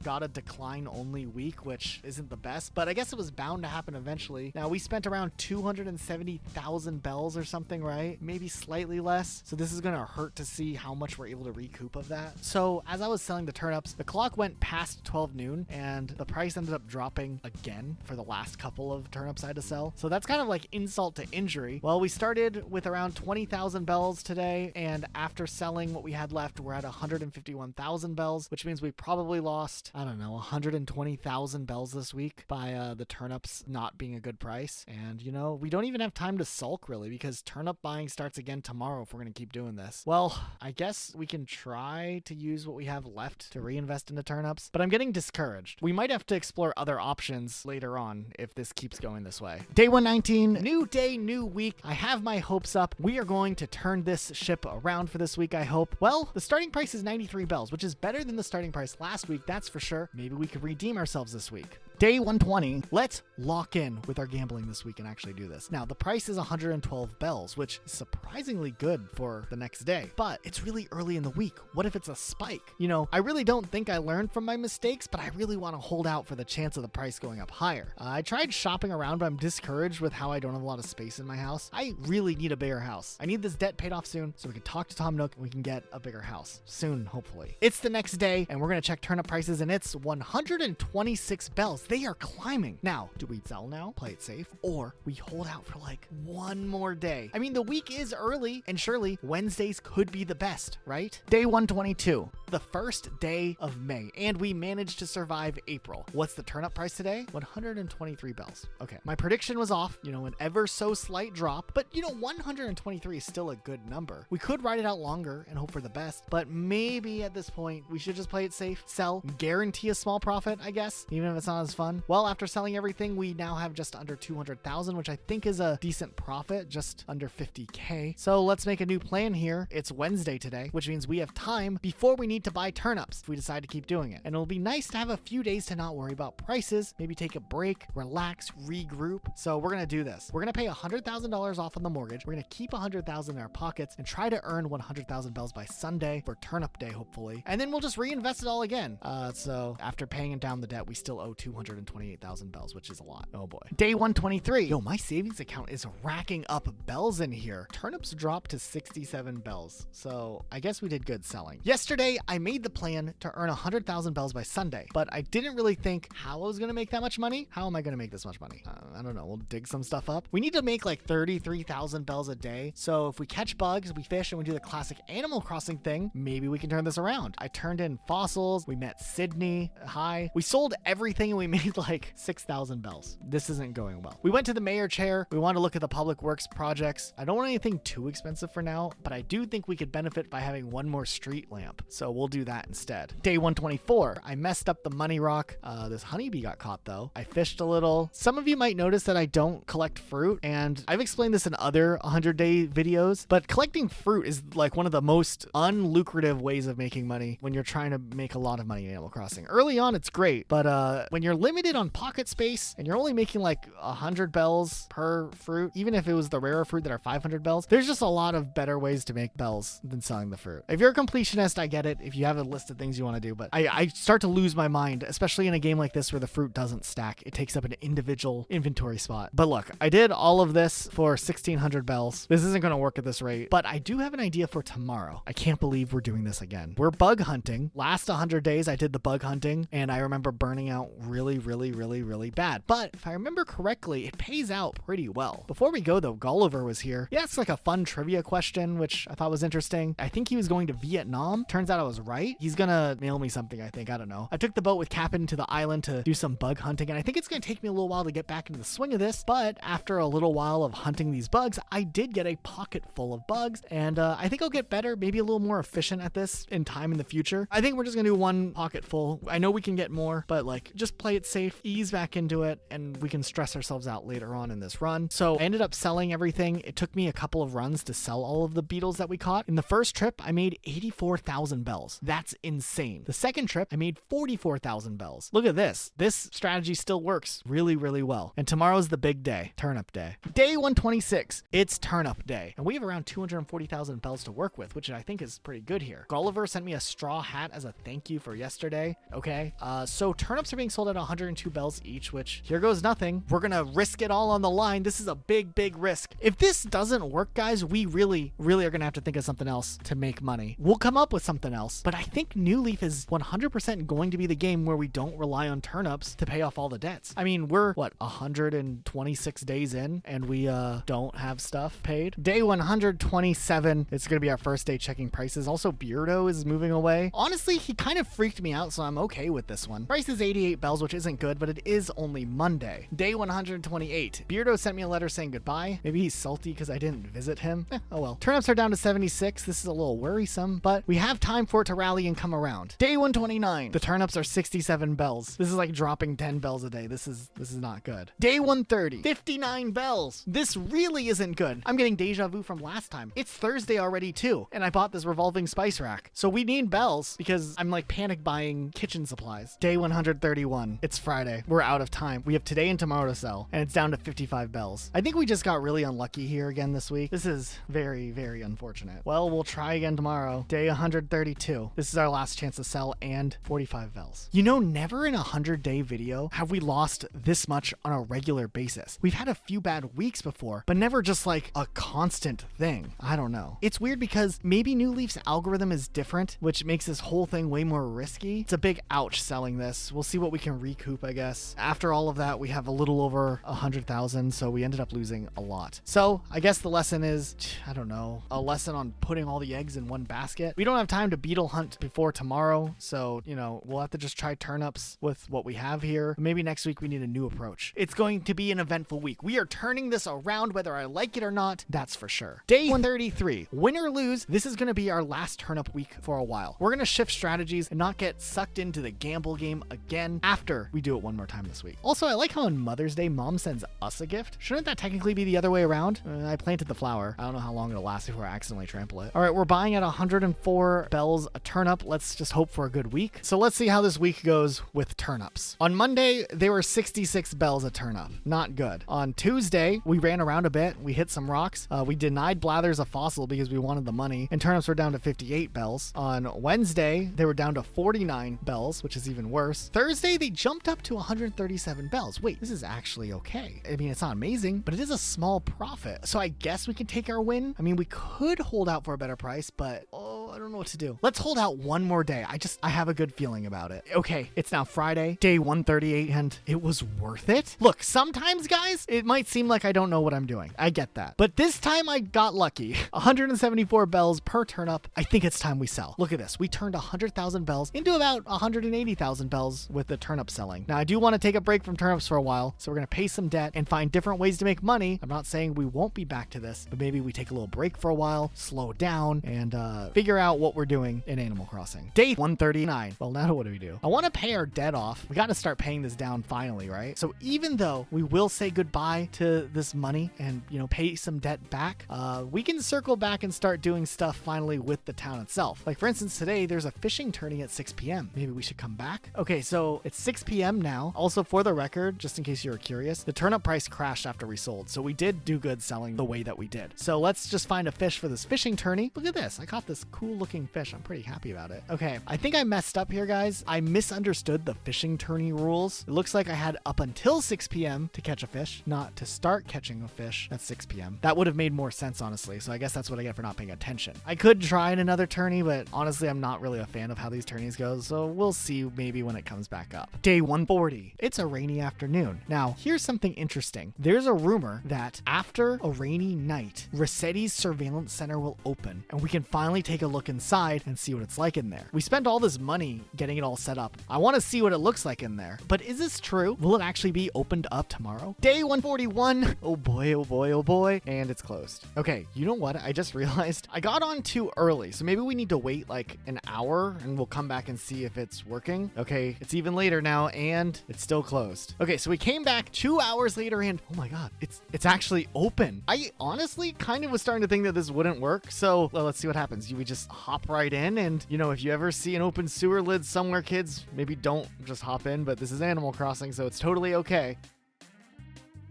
got a decline only week, which isn't the best, but I guess it was bound to happen eventually. Now, we spent around 270,000 bells or something, right? Maybe slightly less. So this is going to hurt to see how much we're able to recoup of that. So as I was selling the turnips, the clock went past 12 noon and the price ended up dropping again for the last couple of turnips I had to sell. So that's kind of like insult to injury. Well, we started with around 20,000 bells today, and after selling what we had left, we're at 151,000 bells, which means we probably lost, I don't know, 120,000 bells this week by the turnips not being a good price. And, we don't even have time to sulk really, because turnip buying starts again tomorrow if we're going to keep doing this. Well, I guess we can try to use what we have left to reinvest into turnips, but I'm getting discouraged. We might have to explore other options later on if this keeps going this way. Day 119, new day, new week. I have my hopes up. We are going to turn this ship around for this week, I hope. Well, the starting price is 93 bells, which is better than the starting price last week, that's for sure. Maybe we could redeem ourselves this week. Day 120, let's lock in with our gambling this week and actually do this. Now, the price is 112 bells, which is surprisingly good for the next day, but it's really early in the week. What if it's a spike? I really don't think I learned from my mistakes, but I really want to hold out for the chance of the price going up higher. I tried shopping around, but I'm discouraged with how I don't have a lot of space in my house. I really need a bigger house. I need this debt paid off soon so we can talk to Tom Nook and we can get a bigger house soon, hopefully. It's the next day and we're going to check turnip prices, and it's 126 bells. They are climbing. Now, do we sell now, play it safe, or we hold out for like one more day? I mean, the week is early, and surely Wednesdays could be the best, right? Day 122, the first day of May, and we managed to survive April. What's the turnip price today? 123 bells. Okay, my prediction was off, an ever so slight drop, but 123 is still a good number. We could ride it out longer and hope for the best, but maybe at this point, we should just play it safe, sell, guarantee a small profit, I guess, even if it's not as fun. Well, after selling everything, we now have just under 200,000, which I think is a decent profit, just under 50K. So let's make a new plan here. It's Wednesday today, which means we have time before we need need to buy turnips if we decide to keep doing it. And it'll be nice to have a few days to not worry about prices, maybe take a break, relax, regroup. So we're going to do this. We're going to pay $100,000 off on the mortgage. We're going to keep $100,000 in our pockets and try to earn 100,000 bells by Sunday for turnip day, hopefully. And then we'll just reinvest it all again. So after paying down the debt, we still owe 228,000 bells, which is a lot. Oh boy. Day 123. Yo, my savings account is racking up bells in here. Turnips dropped to 67 bells. So I guess we did good selling. Yesterday, I made the plan to earn 100,000 bells by Sunday, but I didn't really think how I was going to make that much money. How am I going to make this much money? I don't know. We'll dig some stuff up. We need to make like 33,000 bells a day. So if we catch bugs, we fish, and we do the classic Animal Crossing thing, maybe we can turn this around. I turned in fossils. We met Sydney. Hi. We sold everything and we made like 6,000 bells. This isn't going well. We went to the mayor chair. We wanted to look at the public works projects. I don't want anything too expensive for now, but I do think we could benefit by having one more street lamp. So we'll do that instead. Day 124. I messed up the money rock. This honeybee got caught though. I fished a little. Some of you might notice that I don't collect fruit, and I've explained this in other 100-day videos, but collecting fruit is like one of the most unlucrative ways of making money when you're trying to make a lot of money in Animal Crossing. Early on, it's great, but when you're limited on pocket space and you're only making like 100 bells per fruit, even if it was the rarer fruit that are 500 bells, there's just a lot of better ways to make bells than selling the fruit. If you're a completionist, I get it. If you have a list of things you want to do, but I start to lose my mind, especially in a game like this where the fruit doesn't stack. It takes up an individual inventory spot. But look, I did all of this for 1,600 bells. This isn't going to work at this rate, but I do have an idea for tomorrow. I can't believe we're doing this again. We're bug hunting. Last 100 days, I did the bug hunting, and I remember burning out really, really, really, really bad. But if I remember correctly, it pays out pretty well. Before we go though, Gulliver was here. He asked like a fun trivia question, which I thought was interesting. I think he was going to Vietnam. Turns out I was right. He's gonna mail me something, I think. I don't know. I took the boat with Captain to the island to do some bug hunting, and I think it's gonna take me a little while to get back into the swing of this, but after a little while of hunting these bugs, I did get a pocket full of bugs, and I think I'll get better, maybe a little more efficient at this in time in the future. I think we're just gonna do one pocket full. I know we can get more, but like just play it safe, ease back into it, and we can stress ourselves out later on in this run. So I ended up selling everything. It took me a couple of runs to sell all of the beetles that we caught. In the first trip, I made 84,000 bells. That's insane. The second trip, I made 44,000 bells. Look at this. This strategy still works really, really well. And tomorrow's the big day, turnip day. Day 126, it's turnip day. And we have around 240,000 bells to work with, which I think is pretty good here. Gulliver sent me a straw hat as a thank you for yesterday. Okay. So turnips are being sold at 102 bells each, which here goes nothing. We're gonna risk it all on the line. This is a big, big risk. If this doesn't work, guys, we really, really are gonna have to think of something else to make money. We'll come up with something else, but I think New Leaf is 100% going to be the game where we don't rely on turnips to pay off all the debts. I mean, we're what, 126 days in and we don't have stuff paid. Day 127, it's gonna be our first day checking prices. Also, Beardo is moving away. Honestly, he kind of freaked me out, so I'm okay with this one. Price is 88 bells, which isn't good, but it is only Monday. Day 128, Beardo sent me a letter saying goodbye. Maybe he's salty because I didn't visit him. Oh well. Turnips are down to 76. This is a little worrisome, but we have time for it to rally and come around. Day 129, the turnips are 67 bells. This is like dropping 10 bells a day. This is not good. Day 130, 59 bells. This really isn't good. I'm getting deja vu from last time. It's Thursday already too, and I bought this revolving spice rack. So we need bells because I'm like panic buying kitchen supplies. Day 131, it's Friday. We're out of time. We have today and tomorrow to sell, and it's down to 55 bells. I think we just got really unlucky here again this week. This is very, very unfortunate. Well, we'll try again tomorrow. Day 132. This is our last chance to sell and 45 bells. You know, never in a 100-day video have we lost this much on a regular basis. We've had a few bad weeks before, but never just like a constant thing. I don't know. It's weird because maybe New Leaf's algorithm is different, which makes this whole thing way more risky. It's a big ouch selling this. We'll see what we can recoup, I guess. After all of that, we have a little over 100,000, so we ended up losing a lot. So I guess the lesson is, I don't know, a lesson on putting all the eggs in one basket. We don't have time to beetle hunt before tomorrow, so, you know, we'll have to just try turnips with what we have here. Maybe next week we need a new approach. It's going to be an eventful week. We are turning this around whether I like it or not, that's for sure. Day 133, win or lose, this is going to be our last turnip week for a while. We're going to shift strategies and not get sucked into the gamble game again after we do it one more time this week. Also, I like how on Mother's Day, Mom sends us a gift. Shouldn't that technically be the other way around? I planted the flower. I don't know how long it'll last before I accidentally trample it. All right, we're buying at 104 bells a turnip. Let's just hope for a good week. So let's see how this week goes with turnips. On Monday, they were 66 bells a turnip. Not good. On Tuesday, we ran around a bit. We hit some rocks. We denied Blathers a fossil because we wanted the money, and turnips were down to 58 bells. On Wednesday, they were down to 49 bells, which is even worse. Thursday, they jumped up to 137 bells. Wait, this is actually okay. I mean, it's not amazing, but it is a small profit. So I guess we can take our win. I mean, we could hold out for a better price, but I don't know what to do. Let's hold out one more day. I have a good feeling about it. Okay, it's now Friday, day 138, and it was worth it. Look, sometimes, guys, it might seem like I don't know what I'm doing. I get that. But this time I got lucky. 174 bells per turnip. I think it's time we sell. Look at this. We turned 100,000 bells into about 180,000 bells with the turnip selling. Now, I do want to take a break from turnips for a while, so we're going to pay some debt and find different ways to make money. I'm not saying we won't be back to this, but maybe we take a little break for a while, slow down, and figure out what we're doing in Animal Crossing. Day 139. Well, now what do we do? I want to pay our debt off. We got to start paying this down finally, right? So even though we will say goodbye to this money and, pay some debt back, we can circle back and start doing stuff finally with the town itself. Like, for instance, today there's a fishing tourney at 6 p.m. Maybe we should come back. Okay, so it's 6 p.m. now. Also, for the record, just in case you were curious, the turnip price crashed after we sold. So we did do good selling the way that we did. So let's just find a fish for this fishing tourney. Look at this. I caught this cool looking fish. I'm pretty happy about it. Okay, I think I messed up here, guys. I misunderstood the fishing tourney rules. It looks like I had up until 6 p.m. to catch a fish, not to start catching a fish at 6 p.m. That would have made more sense, honestly. So I guess that's what I get for not paying attention. I could try in another tourney, but honestly, I'm not really a fan of how these tourneys go. So we'll see maybe when it comes back up. Day 140. It's a rainy afternoon. Now, here's something interesting. There's a rumor that after a rainy night, Resetti's surveillance center will open, and we can finally take a look inside and see what it's like in there. We spent all this money getting it all set up. I want to see what it looks like in there. But is this true? Will it actually be opened up tomorrow? Day 141. Oh boy, oh boy, oh boy. And it's closed. Okay, you know what? I just realized I got on too early, so maybe we need to wait like an hour and we'll come back and see if it's working. Okay, it's even later now and it's still closed. Okay, so we came back 2 hours later and oh my god, it's actually open. I honestly kind of was starting to think that this wouldn't work, so let's see what happens. We just hop right in, and if you ever see an open sewer lid somewhere, kids, maybe don't just hop in, but this is Animal Crossing, so it's totally okay.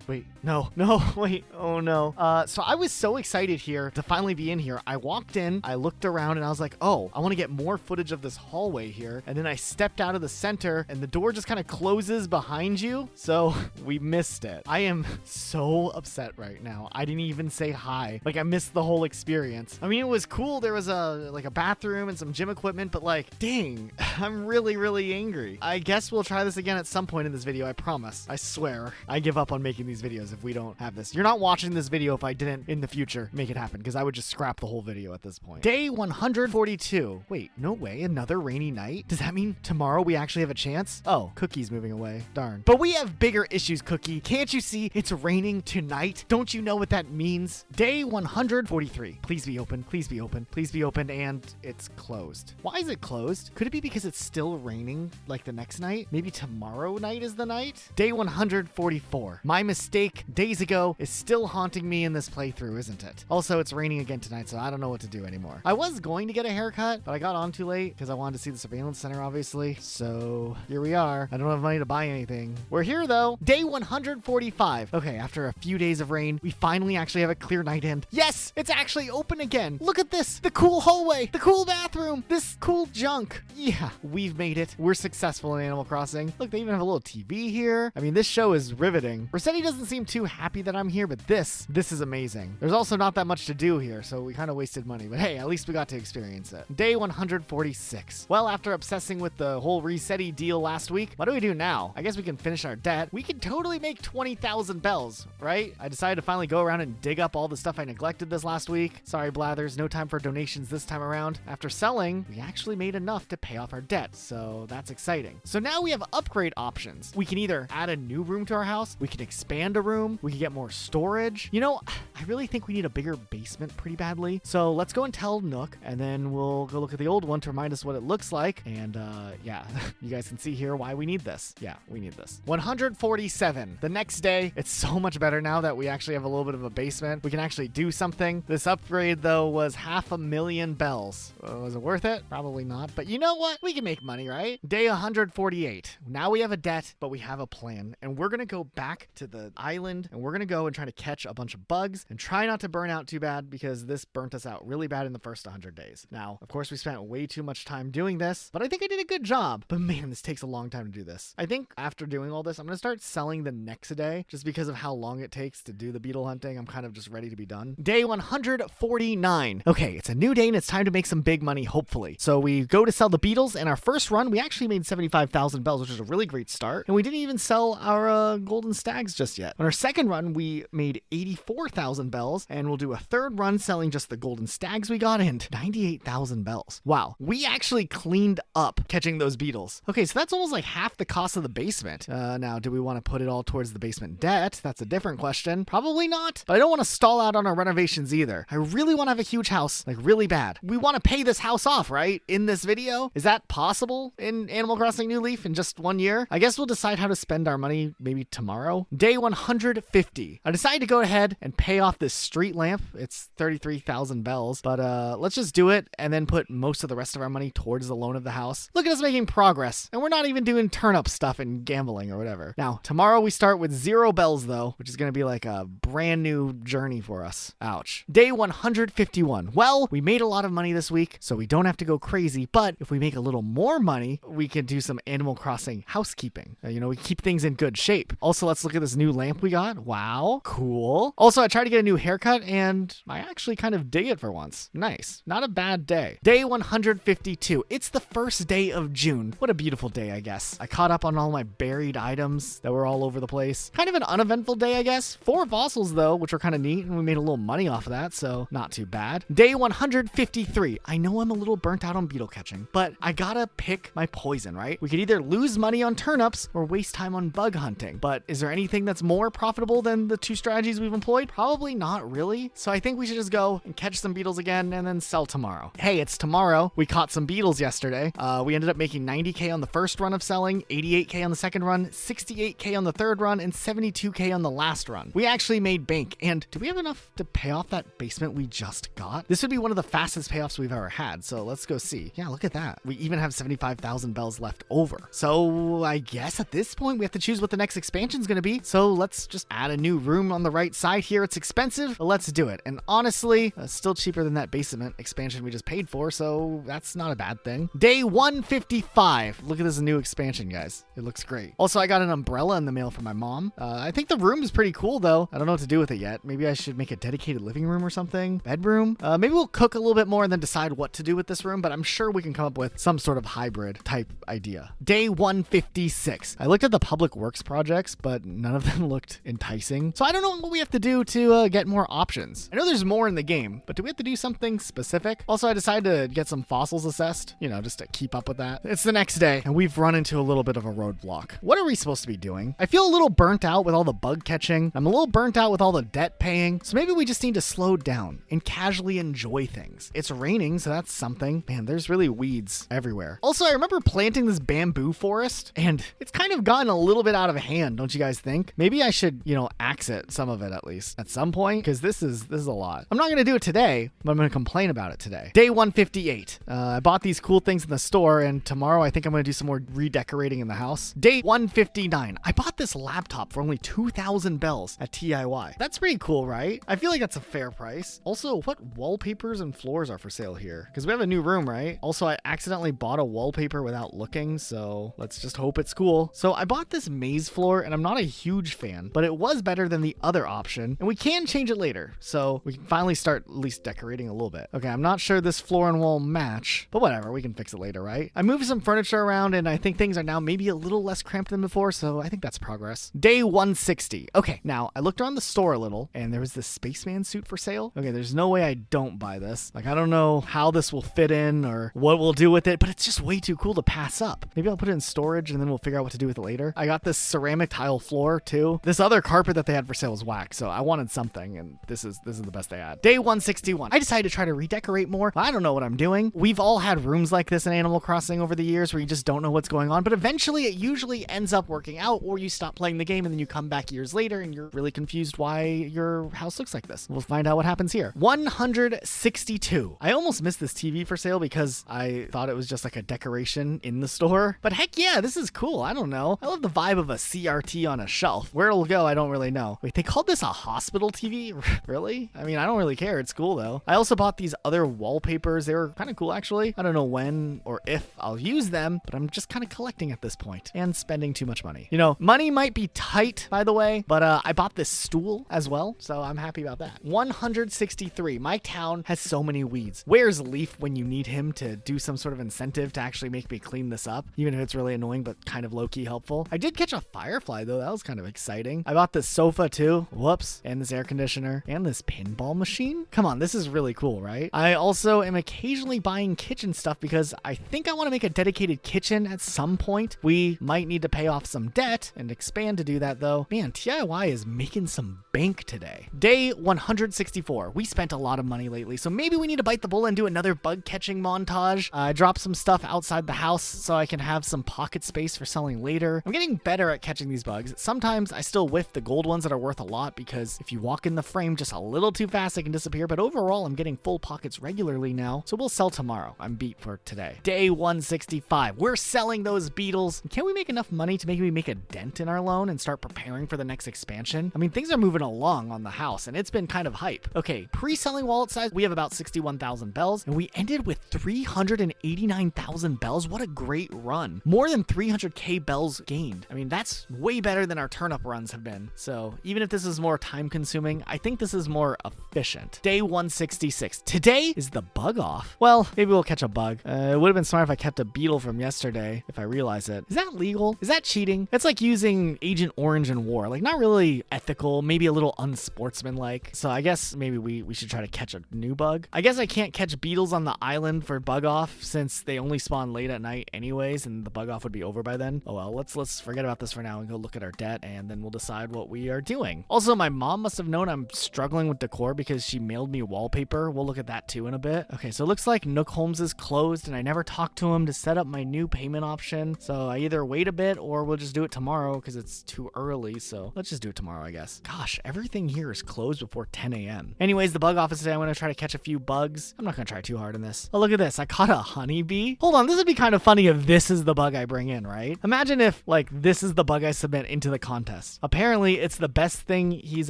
Wait, no, wait, oh no. So I was so excited here to finally be in here. I walked in, I looked around, and I was like, oh, I want to get more footage of this hallway here. And then I stepped out of the center, and the door just kind of closes behind you. So we missed it. I am so upset right now. I didn't even say hi. Like, I missed the whole experience. I mean, it was cool. There was a bathroom and some gym equipment, but like, dang, I'm really, really angry. I guess we'll try this again at some point in this video. I promise. I swear. I give up on making these videos if we don't have this. You're not watching this video if I didn't in the future make it happen, because I would just scrap the whole video at this point. Day 142. Wait, no way. Another rainy night? Does that mean tomorrow we actually have a chance? Oh, Cookie's moving away. Darn. But we have bigger issues, Cookie. Can't you see it's raining tonight? Don't you know what that means? Day 143. Please be open. Please be open. Please be open. And it's closed. Why is it closed? Could it be because it's still raining like the next night? Maybe tomorrow night is the night? Day 144. My mistake days ago is still haunting me in this playthrough, isn't it? Also, it's raining again tonight, so I don't know what to do anymore. I was going to get a haircut, but I got on too late because I wanted to see the surveillance center, obviously. So here we are. I don't have money to buy anything. We're here, though. Day 145. Okay, after a few days of rain, we finally actually have a clear night end. Yes, it's actually open again. Look at this. The cool hallway, the cool bathroom, this cool junk. Yeah, we've made it. We're successful in Animal Crossing. Look, they even have a little TV here. I mean, this show is riveting. Resetti doesn't seem too happy that I'm here, but this is amazing. There's also not that much to do here, so we kind of wasted money, but hey, at least we got to experience it. Day 146. Well, after obsessing with the whole Resetti deal last week, what do we do now? I guess we can finish our debt. We can totally make 20,000 bells, right? I decided to finally go around and dig up all the stuff I neglected this last week. Sorry, Blathers, no time for donations this time around. After selling, we actually made enough to pay off our debt, so that's exciting. So now we have upgrade options. We can either add a new room to our house, we can expand expand a room. We could get more storage. You know, I really think we need a bigger basement pretty badly. So let's go and tell Nook, and then we'll go look at the old one to remind us what it looks like. And yeah, you guys can see here why we need this. Yeah, we need this. 147. The next day, it's so much better now that we actually have a little bit of a basement. We can actually do something. This upgrade, though, was 500,000 bells. Was it worth it? Probably not. But you know what? We can make money, right? Day 148. Now we have a debt, but we have a plan. And we're going to go back to the island, and we're going to go and try to catch a bunch of bugs and try not to burn out too bad, because this burnt us out really bad in the first 100 days. Now, of course, we spent way too much time doing this, but I think I did a good job. But man, this takes a long time to do this. I think after doing all this, I'm going to start selling the Nexidae just because of how long it takes to do the beetle hunting. I'm kind of just ready to be done. Day 149. Okay, it's a new day and it's time to make some big money, hopefully. So we go to sell the beetles, and our first run, we actually made 75,000 bells, which is a really great start. And we didn't even sell our golden stags just yet. On our second run, we made 84,000 bells, and we'll do a third run selling just the golden stags we got, and 98,000 bells. Wow, we actually cleaned up catching those beetles. Okay, so that's almost like half the cost of the basement. Now, do we want to put it all towards the basement debt? That's a different question. Probably not, but I don't want to stall out on our renovations either. I really want to have a huge house, like really bad. We want to pay this house off, right? In this video? Is that possible in Animal Crossing New Leaf in just 1 year? I guess we'll decide how to spend our money maybe tomorrow. Day 150. I decided to go ahead and pay off this street lamp. It's 33,000 bells, but let's just do it and then put most of the rest of our money towards the loan of the house. Look at us making progress, and we're not even doing turnip stuff and gambling or whatever. Now, tomorrow we start with 0 bells though, which is going to be like a brand new journey for us. Ouch. Day 151. Well, we made a lot of money this week, so we don't have to go crazy, but if we make a little more money, we can do some Animal Crossing housekeeping. You know, we keep things in good shape. Also, let's look at this new lamp we got. Wow, cool. Also, I tried to get a new haircut, and I actually kind of dig it for once. Nice. Not a bad day. Day 152. It's the first day of June. What a beautiful day, I guess. I caught up on all my buried items that were all over the place. Kind of an uneventful day, I guess. 4 fossils, though, which were kind of neat, and we made a little money off of that, so not too bad. Day 153. I know I'm a little burnt out on beetle catching, but I gotta pick my poison, right? We could either lose money on turnips or waste time on bug hunting, but is there anything that's more profitable than the 2 strategies we've employed? Probably not really. So I think we should just go and catch some beetles again and then sell tomorrow. Hey, it's tomorrow. We caught some beetles yesterday. We ended up making 90K on the first run of selling, 88K on the second run, 68K on the third run, and 72K on the last run. We actually made bank. And do we have enough to pay off that basement we just got? This would be one of the fastest payoffs we've ever had. So let's go see. Yeah, look at that. We even have 75,000 bells left over. So I guess at this point we have to choose what the next expansion is going to be. So let's just add a new room on the right side here. It's expensive, but let's do it. And honestly, still cheaper than that basement expansion we just paid for. So that's not a bad thing. Day 155. Look at this new expansion, guys. It looks great. Also, I got an umbrella in the mail from my mom. I think the room is pretty cool though. I don't know what to do with it yet. Maybe I should make a dedicated living room or something. Bedroom. Maybe we'll cook a little bit more and then decide what to do with this room, but I'm sure we can come up with some sort of hybrid type idea. Day 156. I looked at the public works projects, but none of them looked enticing. So I don't know what we have to do to get more options. I know there's more in the game, but do we have to do something specific? Also, I decided to get some fossils assessed, you know, just to keep up with that. It's the next day, and we've run into a little bit of a roadblock. What are we supposed to be doing? I feel a little burnt out with all the bug catching. I'm a little burnt out with all the debt paying. So maybe we just need to slow down and casually enjoy things. It's raining, so that's something. Man, there's really weeds everywhere. Also, I remember planting this bamboo forest, and it's kind of gotten a little bit out of hand, don't you guys think? Maybe I should, you know, axe it, some of it at least, at some point, because this is a lot. I'm not going to do it today, but I'm going to complain about it today. Day 158. I bought these cool things in the store, and tomorrow I think I'm going to do some more redecorating in the house. Day 159. I bought this laptop for only 2,000 bells at TIY. That's pretty cool, right? I feel like that's a fair price. Also, what wallpapers and floors are for sale here? Because we have a new room, right? Also, I accidentally bought a wallpaper without looking, so let's just hope it's cool. So I bought this maze floor, and I'm not a huge fan, but it was better than the other option, and we can change it later, so we can finally start at least decorating a little bit. Okay, I'm not sure this floor and wall match, but whatever, we can fix it later, right? I moved some furniture around, and I think things are now maybe a little less cramped than before, so I think that's progress. Day 160. Okay, now I looked around the store a little, and there was this spaceman suit for sale. Okay, there's no way I don't buy this. Like, I don't know how this will fit in or what we'll do with it, but it's just way too cool to pass up. Maybe I'll put it in storage, and then we'll figure out what to do with it later. I got this ceramic tile floor, too. too. This other carpet that they had for sale was whack, so I wanted something, and this is the best they had. Day 161. I decided to try to redecorate more. I don't know what I'm doing. We've all had rooms like this in Animal Crossing over the years where you just don't know what's going on, but eventually it usually ends up working out, or you stop playing the game and then you come back years later and you're really confused why your house looks like this. We'll find out what happens here. 162. I almost missed this TV for sale because I thought it was just like a decoration in the store, but heck yeah, this is cool. I don't know. I love the vibe of a CRT on a shelf. Where it'll go, I don't really know. Wait, they called this a hospital TV? Really? I mean, I don't really care. It's cool though. I also bought these other wallpapers. They were kind of cool actually. I don't know when or if I'll use them, but I'm just kind of collecting at this point and spending too much money. You know, money might be tight, by the way, but I bought this stool as well, so I'm happy about that. 163. My town has so many weeds. Where's Leaf when you need him to do some sort of incentive to actually make me clean this up, even if it's really annoying but kind of low-key helpful? I did catch a firefly though. That was kind of exciting. I bought this sofa too. Whoops. And this air conditioner and this pinball machine. Come on, this is really cool, right? I also am occasionally buying kitchen stuff because I think I want to make a dedicated kitchen at some point. We might need to pay off some debt and expand to do that though. Man, TIY is making some bank today. Day 164. We spent a lot of money lately, so maybe we need to bite the bullet and do another bug catching montage. I dropped some stuff outside the house so I can have some pocket space for selling later. I'm getting better at catching these bugs. Sometimes I still whiff the gold ones that are worth a lot because if you walk in the frame just a little too fast, they can disappear, but overall I'm getting full pockets regularly now, so we'll sell tomorrow. I'm beat for today. Day 165. We're selling those beetles. Can we make enough money to maybe make a dent in our loan and start preparing for the next expansion? I mean, things are moving along on the house and it's been kind of hype. Okay, pre-selling wallet size, we have about 61,000 bells and we ended with 389,000 bells. What a great run. More than 300k bells gained. I mean, that's way better than our turnip runs have been. So even if this is more time consuming, I think this is more efficient. Day 166. Today is the bug off. Well, maybe we'll catch a bug. It would have been smart if I kept a beetle from yesterday, if I realize it. Is that legal? Is that cheating? It's like using Agent Orange in war. Like, not really ethical, maybe a little unsportsmanlike. So I guess maybe we should try to catch a new bug. I guess I can't catch beetles on the island for bug off since they only spawn late at night anyways, and the bug off would be over by then. Oh well, let's forget about this for now and go look at our debt, and then we'll decide what we are doing. Also, my mom must have known I'm struggling with decor because she mailed me wallpaper. We'll look at that too in a bit. Okay, so it looks like Nook Holmes is closed and I never talked to him to set up my new payment option. So I either wait a bit or we'll just do it tomorrow because it's too early. So let's just do it tomorrow, I guess. Gosh, everything here is closed before 10 a.m. Anyways, the bug office today, I'm going to try to catch a few bugs. I'm not going to try too hard on this. Oh, look at this. I caught a honeybee. Hold on, this would be kind of funny if this is the bug I bring in, right? Imagine if, like, this is the bug I submit into the contest. Apparently, it's the best thing he's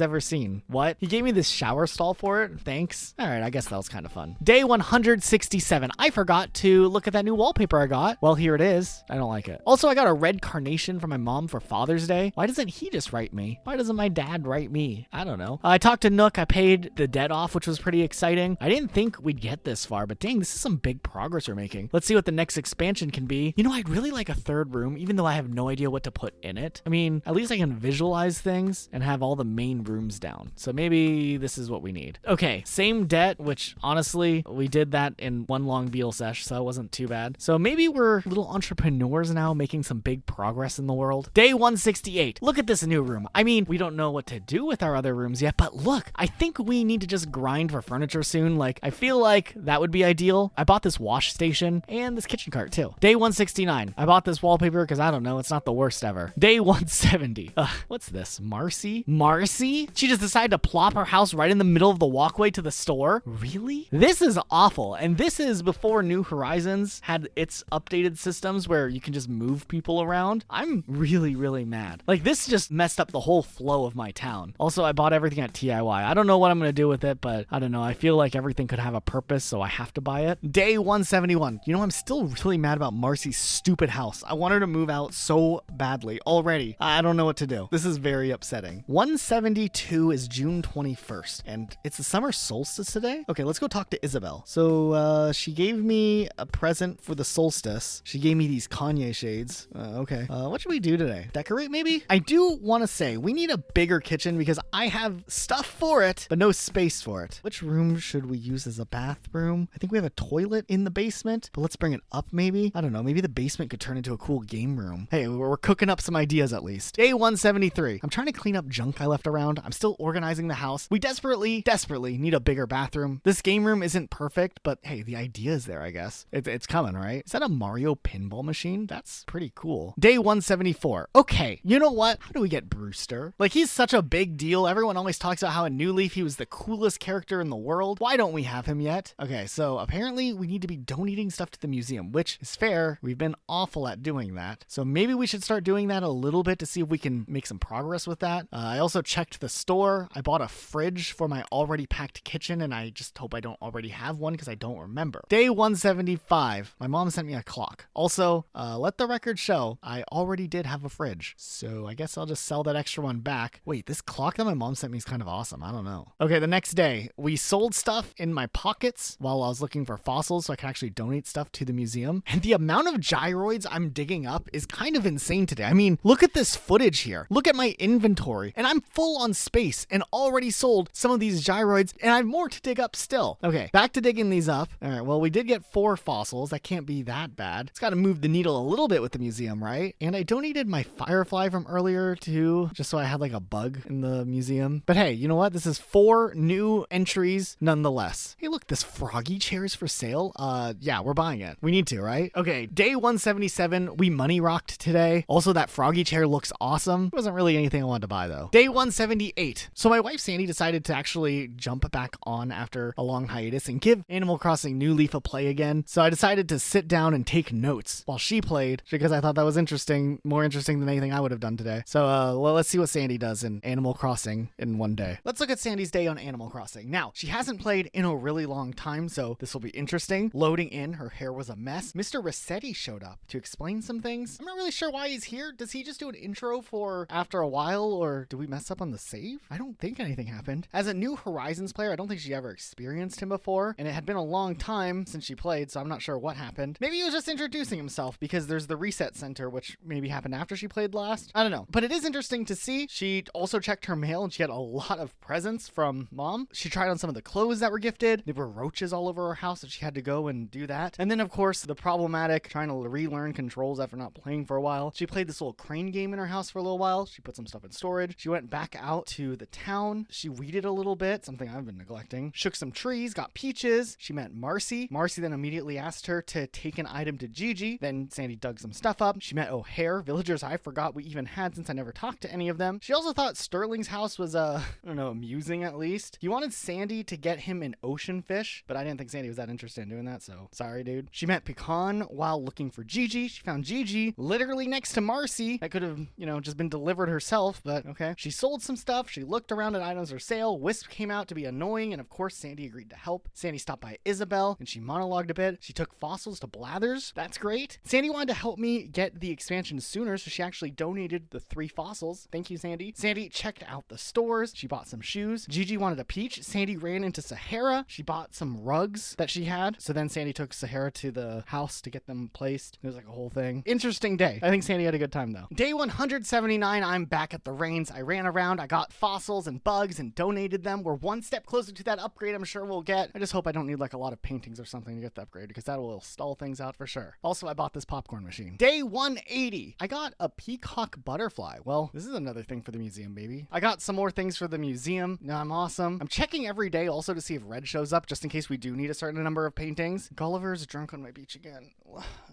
ever seen. What? He gave me this shower stall for it? Thanks. All right, I guess that was kind of fun. Day 167. I forgot to look at that new wallpaper I got. Well, here it is. I don't like it. Also, I got a red carnation from my mom for Father's Day. Why doesn't he just write me? Why doesn't my dad write me? I don't know. I talked to Nook. I paid the debt off, which was pretty exciting. I didn't think we'd get this far, but dang, this is some big progress we're making. Let's see what the next expansion can be. You know, I'd really like a third room, even though I have no idea what to put in it. I mean, at least I can visualize things and have all the main rooms down. So maybe this is what we need. Okay, same debt, which honestly, we did that in one long Beetle sesh, so it wasn't too bad. So maybe we're little entrepreneurs now making some big progress in the world. Day 168. Look at this new room. I mean, we don't know what to do with our other rooms yet, but look, I think we need to just grind for furniture soon. Like, I feel like that would be ideal. I bought this wash station and this kitchen cart too. Day 169. I bought this wallpaper because I don't know, it's not the worst ever. Day 170. What's this? Marcy? Marcy? She just decided to plop her house right in the middle of the walkway to the store? Really? This is awful. And this is before New Horizons had its updated systems where you can just move people around. I'm really, really mad. Like, this just messed up the whole flow of my town. Also, I bought everything at TIY. I don't know what I'm going to do with it, but I don't know. I feel like everything could have a purpose, so I have to buy it. Day 171. You know, I'm still really mad about Marcy's stupid house. I want her to move out so badly already. I don't know what to do. This is very upsetting. 172 is June 21st, and it's the summer solstice today. Okay, let's go talk to Isabel. So, she gave me a present for the solstice. She gave me these Kanye shades. Okay. What should we do today? Decorate, maybe? I do want to say, we need a bigger kitchen because I have stuff for it, but no space for it. Which room should we use as a bathroom? I think we have a toilet in the basement, but let's bring it up maybe. I don't know. Maybe the basement could turn into a cool game room. Hey, we're cooking up some ideas at least. Day 172. 173. I'm trying to clean up junk I left around. I'm still organizing the house. We desperately need a bigger bathroom. This game room isn't perfect, but hey, the idea is there, I guess. It's coming, right? Is that a Mario pinball machine? That's pretty cool. Day 174. Okay, you know what? How do we get Brewster? Like, he's such a big deal. Everyone always talks about how in New Leaf he was the coolest character in the world. Why don't we have him yet? Okay, so apparently we need to be donating stuff to the museum, which is fair. We've been awful at doing that. So maybe we should start doing that a little bit to see if we can make some progress with that. I also checked the store. I bought a fridge for my already packed kitchen, and I just hope I don't already have one because I don't remember. Day 175. My mom sent me a clock. Also, let the record show I already did have a fridge, so I guess I'll just sell that extra one back. Wait, this clock that my mom sent me is kind of awesome. I don't know. Okay, the next day, we sold stuff in my pockets while I was looking for fossils so I could actually donate stuff to the museum. And the amount of gyroids I'm digging up is kind of insane today. I mean, look at this footage here. Look at my inventory, and I'm full on space and already sold some of these gyroids, and I have more to dig up still. Okay, back to digging these up. All right, well, we did get 4 fossils. That can't be that bad. It's got to move the needle a little bit with the museum, right? And I donated my firefly from earlier too, just so I had like a bug in the museum. But hey, you know what? This is 4 new entries nonetheless. Hey, look, this froggy chair is for sale. Yeah, we're buying it. We need to, right? Okay, day 177, we money rocked today. Also, that froggy chair looks awesome. It wasn't really anything I wanted to buy though. Day 178. So my wife Sandy decided to actually jump back on after a long hiatus and give Animal Crossing New Leaf a play again. So I decided to sit down and take notes while she played because I thought that was interesting, more interesting than anything I would have done today. So well, let's see what Sandy does in Animal Crossing in one day. Let's look at Sandy's day on Animal Crossing. Now, she hasn't played in a really long time, so this will be interesting. Loading in, her hair was a mess. Mr. Rossetti showed up to explain some things. I'm not really sure why he's here. Does he just do an intro for after a while, or do we mess up on the save? I don't think anything happened. As a new Horizons player, I don't think she ever experienced him before, and it had been a long time since she played, so I'm not sure what happened. Maybe he was just introducing himself because there's the reset center, which maybe happened after she played last. I don't know, but it is interesting to see. She also checked her mail, and she had a lot of presents from Mom. She tried on some of the clothes that were gifted. There were roaches all over her house, so she had to go and do that. And then, of course, the problematic trying to relearn controls after not playing for a while. She played this little crane game in her house for a little while. She put some stuff in storage. She went back out to the town. She weeded a little bit, something I've been neglecting. Shook some trees, got peaches. She met Marcy. Marcy then immediately asked her to take an item to Gigi. Then Sandy dug some stuff up. She met O'Hare, villagers I forgot we even had since I never talked to any of them. She also thought Sterling's house was, I don't know, amusing at least. He wanted Sandy to get him an ocean fish, but I didn't think Sandy was that interested in doing that, so sorry, dude. She met Pecan while looking for Gigi. She found Gigi literally next to Marcy. That could have, just been delivered herself, but okay. She sold some stuff. She looked around at items for sale. Wisp came out to be annoying, and of course, Sandy agreed to help. Sandy stopped by Isabel, and she monologued a bit. She took fossils to Blathers. That's great. Sandy wanted to help me get the expansion sooner, so she actually donated the 3 fossils. Thank you, Sandy. Sandy checked out the stores. She bought some shoes. Gigi wanted a peach. Sandy ran into Sahara. She bought some rugs that she had. So then Sandy took Sahara to the house to get them placed. It was like a whole thing. Interesting day. I think Sandy had a good time though. Day 179, I'm back at the reins. I ran around. I got fossils and bugs and donated them. We're one step closer to that upgrade I'm sure we'll get. I just hope I don't need like a lot of paintings or something to get the upgrade because that will stall things out for sure. Also, I bought this popcorn machine. Day 180, I got a peacock butterfly. Well, this is another thing for the museum, baby. I got some more things for the museum. Now I'm awesome. I'm checking every day also to see if Red shows up just in case we do need a certain number of paintings. Gulliver's drunk on my beach again.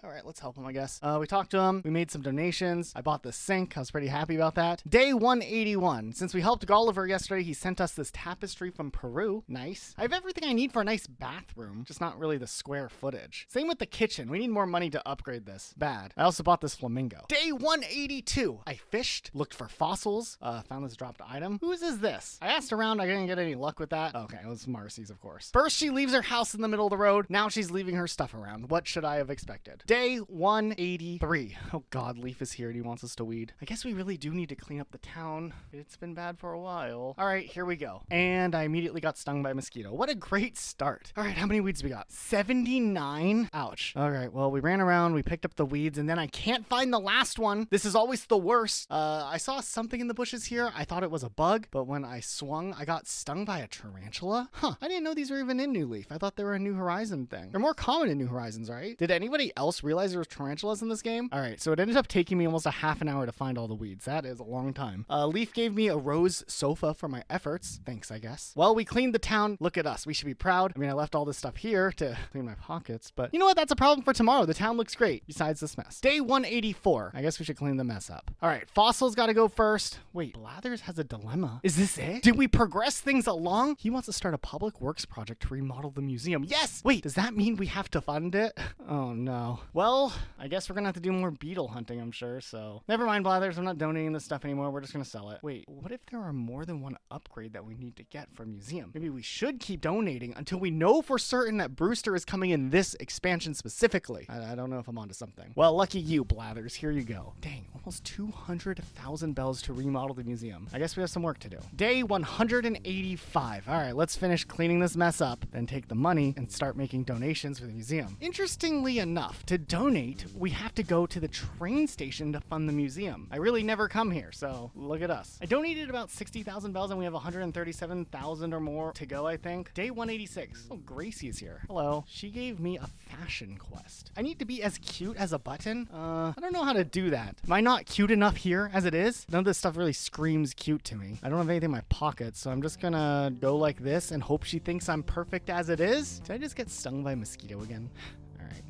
All right, let's help him, I guess. We talked to him. We made some donations. I bought this sink. I was pretty happy about that. Day 181. Since we helped Gulliver yesterday, he sent us this tapestry from Peru. Nice. I have everything I need for a nice bathroom, just not really the square footage. Same with the kitchen. We need more money to upgrade this. Bad. I also bought this flamingo. Day 182. I fished, looked for fossils, found this dropped item. Whose is this? I asked around. I didn't get any luck with that. Okay, it was Marcy's, of course. First, she leaves her house in the middle of the road. Now she's leaving her stuff around. What should I have expected? Day 183. Oh God, Leaf is here and he wants us to weed. I guess we really do need to clean up the town. It's been bad for a while. All right, here we go. And I immediately got stung by a mosquito. What a great start. All right, how many weeds we got? 79. Ouch. All right, well, we ran around, we picked up the weeds, and then I can't find the last one. This is always the worst. I saw something in the bushes here. I thought it was a bug, but when I swung, I got stung by a tarantula. Huh, I didn't know these were even in New Leaf. I thought they were a New Horizon thing. They're more common in New Horizons, right? Did anybody else realize there was tarantulas in this game? All right, so it ended up taking me almost a half an hour to find all the weeds. That is a long time. Leaf gave me a rose sofa for my efforts. Thanks, I guess. Well, we cleaned the town. Look at us. We should be proud. I mean, I left all this stuff here to clean my pockets, but you know what? That's a problem for tomorrow. The town looks great, besides this mess. Day 184. I guess we should clean the mess up. All right, Fossil's got to go first. Wait, Blathers has a dilemma. Is this it? Did we progress things along? He wants to start a public works project to remodel the museum. Yes! Wait, does that mean we have to fund it? Oh, no. Well, I guess we're gonna have to do more beetle hunting, I'm sure, so. Never mind, Blathers. I'm not donating this stuff anymore. We're just gonna sell it. Wait, what if there are more than one upgrade that we need to get for a museum? Maybe we should keep donating until we know for certain that Brewster is coming in this expansion specifically. I don't know if I'm onto something. Well, lucky you, Blathers. Here you go. Dang, almost 200,000 bells to remodel the museum. I guess we have some work to do. Day 185. All right, let's finish cleaning this mess up, then take the money and start making donations for the museum. Interestingly enough, to donate, we have to go to the train station to fund the museum. I really never come here, so look at us. I donated about 60,000 bells and we have 137,000 or more to go, I think. Day 186. Oh, Gracie's here. Hello. She gave me a fashion quest. I need to be as cute as a button. I don't know how to do that. Am I not cute enough here as it is? None of this stuff really screams cute to me. I don't have anything in my pockets, so I'm just gonna go like this and hope she thinks I'm perfect as it is. Did I just get stung by a mosquito again?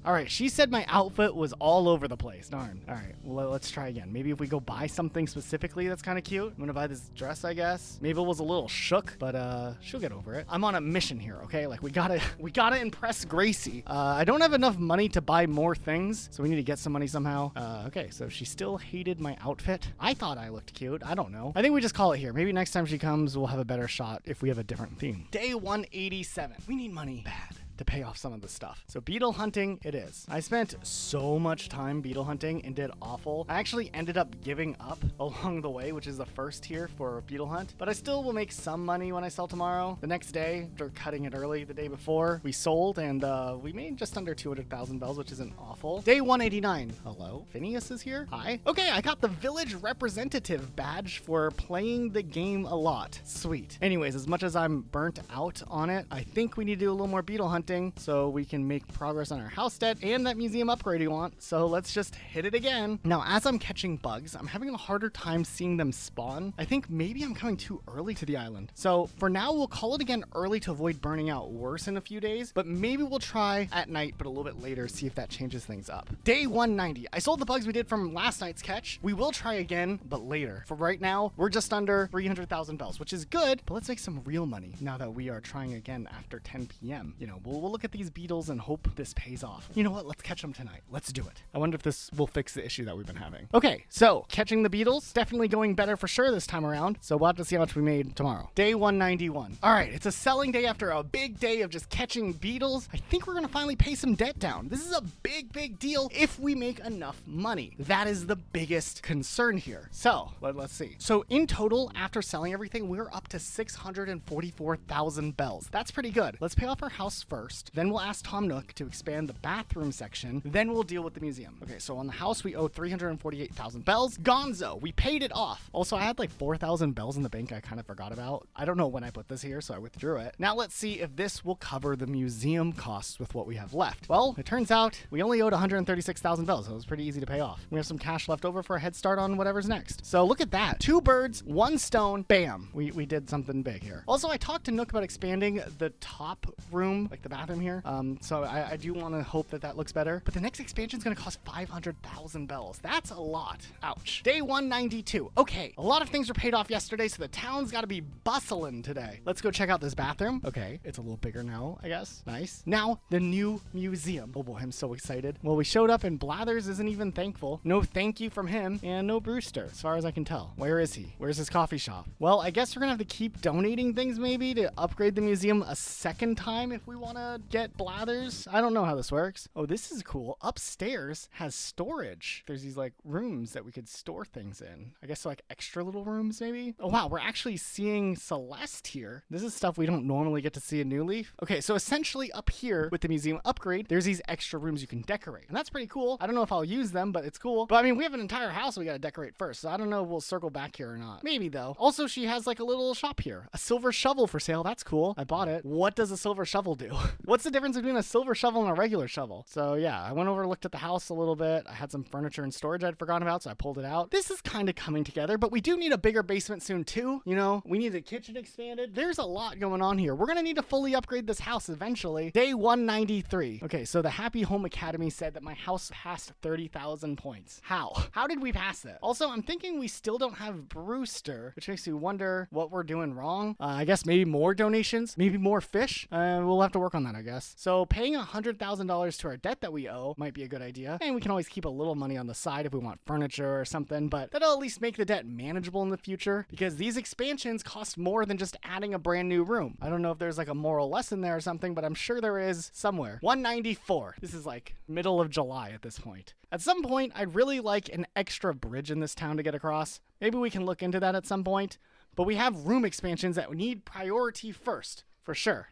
All right, she said my outfit was all over the place. Darn. All right, well, let's try again. Maybe if we go buy something specifically that's kind of cute. I'm gonna buy this dress, I guess. Mabel was a little shook, but she'll get over it. I'm on a mission here, okay? Like we gotta impress Gracie. I don't have enough money to buy more things, so we need to get some money somehow. Okay, so she still hated my outfit. I thought I looked cute. I don't know. I think we just call it here. Maybe next time she comes, we'll have a better shot if we have a different theme. Day 187. We need money bad to pay off some of the stuff. So beetle hunting it is. I spent so much time beetle hunting and did awful. I actually ended up giving up along the way, which is the first tier for beetle hunt, but I still will make some money when I sell tomorrow. The next day, after cutting it early the day before, we sold and we made just under 200,000 bells, which isn't awful. Day 189. Hello? Phineas is here? Hi. Okay, I got the village representative badge for playing the game a lot. Sweet. Anyways, as much as I'm burnt out on it, I think we need to do a little more beetle hunting so we can make progress on our house debt and that museum upgrade we want. So let's just hit it again. Now, as I'm catching bugs, I'm having a harder time seeing them spawn. I think maybe I'm coming too early to the island. So for now, we'll call it again early to avoid burning out worse in a few days, but maybe we'll try at night, but a little bit later, see if that changes things up. Day 190. I sold the bugs we did from last night's catch. We will try again, but later. For right now, we're just under 300,000 bells, which is good, but let's make some real money now that we are trying again after 10 p.m. You know, we'll look at these beetles and hope this pays off. You know what? Let's catch them tonight. Let's do it. I wonder if this will fix the issue that we've been having. Okay, so catching the beetles, definitely going better for sure this time around. So we'll have to see how much we made tomorrow. Day 191. All right, it's a selling day after a big day of just catching beetles. I think we're gonna finally pay some debt down. This is a big deal if we make enough money. That is the biggest concern here. So let's see. So in total, after selling everything, we're up to 644,000 bells. That's pretty good. Let's pay off our house first. Then we'll ask Tom Nook to expand the bathroom section. Then we'll deal with the museum. Okay, so on the house, we owe 348,000 bells. Gonzo, we paid it off. Also, I had like 4,000 bells in the bank I kind of forgot about. I don't know when I put this here, so I withdrew it. Now let's see if this will cover the museum costs with what we have left. Well, it turns out we only owed 136,000 bells, so it was pretty easy to pay off. We have some cash left over for a head start on whatever's next. So look at that. 2 birds, 1 stone, bam. We did something big here. Also, I talked to Nook about expanding the top room, like the bathroom here. So I do want to hope that looks better. But the next expansion is going to cost 500,000 bells. That's a lot. Ouch. Day 192. Okay, a lot of things were paid off yesterday, so the town's got to be bustling today. Let's go check out this bathroom. Okay, it's a little bigger now, I guess. Nice. Now, the new museum. Oh boy, I'm so excited. Well, we showed up and Blathers isn't even thankful. No thank you from him and no Brewster, as far as I can tell. Where is he? Where's his coffee shop? Well, I guess we're going to have to keep donating things maybe to upgrade the museum a second time if we want to get Blathers. I don't know how this works. Oh, this is cool. Upstairs has storage. There's these like rooms that we could store things in. I guess like extra little rooms maybe. Oh wow, we're actually seeing Celeste here. This is stuff we don't normally get to see in New Leaf. Okay, so essentially up here with the museum upgrade, there's these extra rooms you can decorate. And that's pretty cool. I don't know if I'll use them, but it's cool. But I mean, we have an entire house we gotta decorate first, so I don't know if we'll circle back here or not. Maybe though. Also, she has like a little shop here. A silver shovel for sale. That's cool. I bought it. What does a silver shovel do? What's the difference between a silver shovel and a regular shovel? So yeah, I went over and looked at the house a little bit. I had some furniture and storage I'd forgotten about, so I pulled it out. This is kind of coming together, but we do need a bigger basement soon too. You know, we need the kitchen expanded. There's a lot going on here. We're gonna need to fully upgrade this house eventually. Day 193. Okay, so the Happy Home Academy said that my house passed 30,000 points. How did we pass that? Also, I'm thinking we still don't have Brewster, which makes me wonder what we're doing wrong. I guess maybe more donations, maybe more fish. We'll have to work on that, I guess. So paying $100,000 to our debt that we owe might be a good idea. And we can always keep a little money on the side if we want furniture or something, but that'll at least make the debt manageable in the future because these expansions cost more than just adding a brand new room. I don't know if there's like a moral lesson there or something, but I'm sure there is somewhere. 194. This is like middle of July at this point. At some point, I'd really like an extra bridge in this town to get across. Maybe we can look into that at some point, but we have room expansions that need priority first, for sure.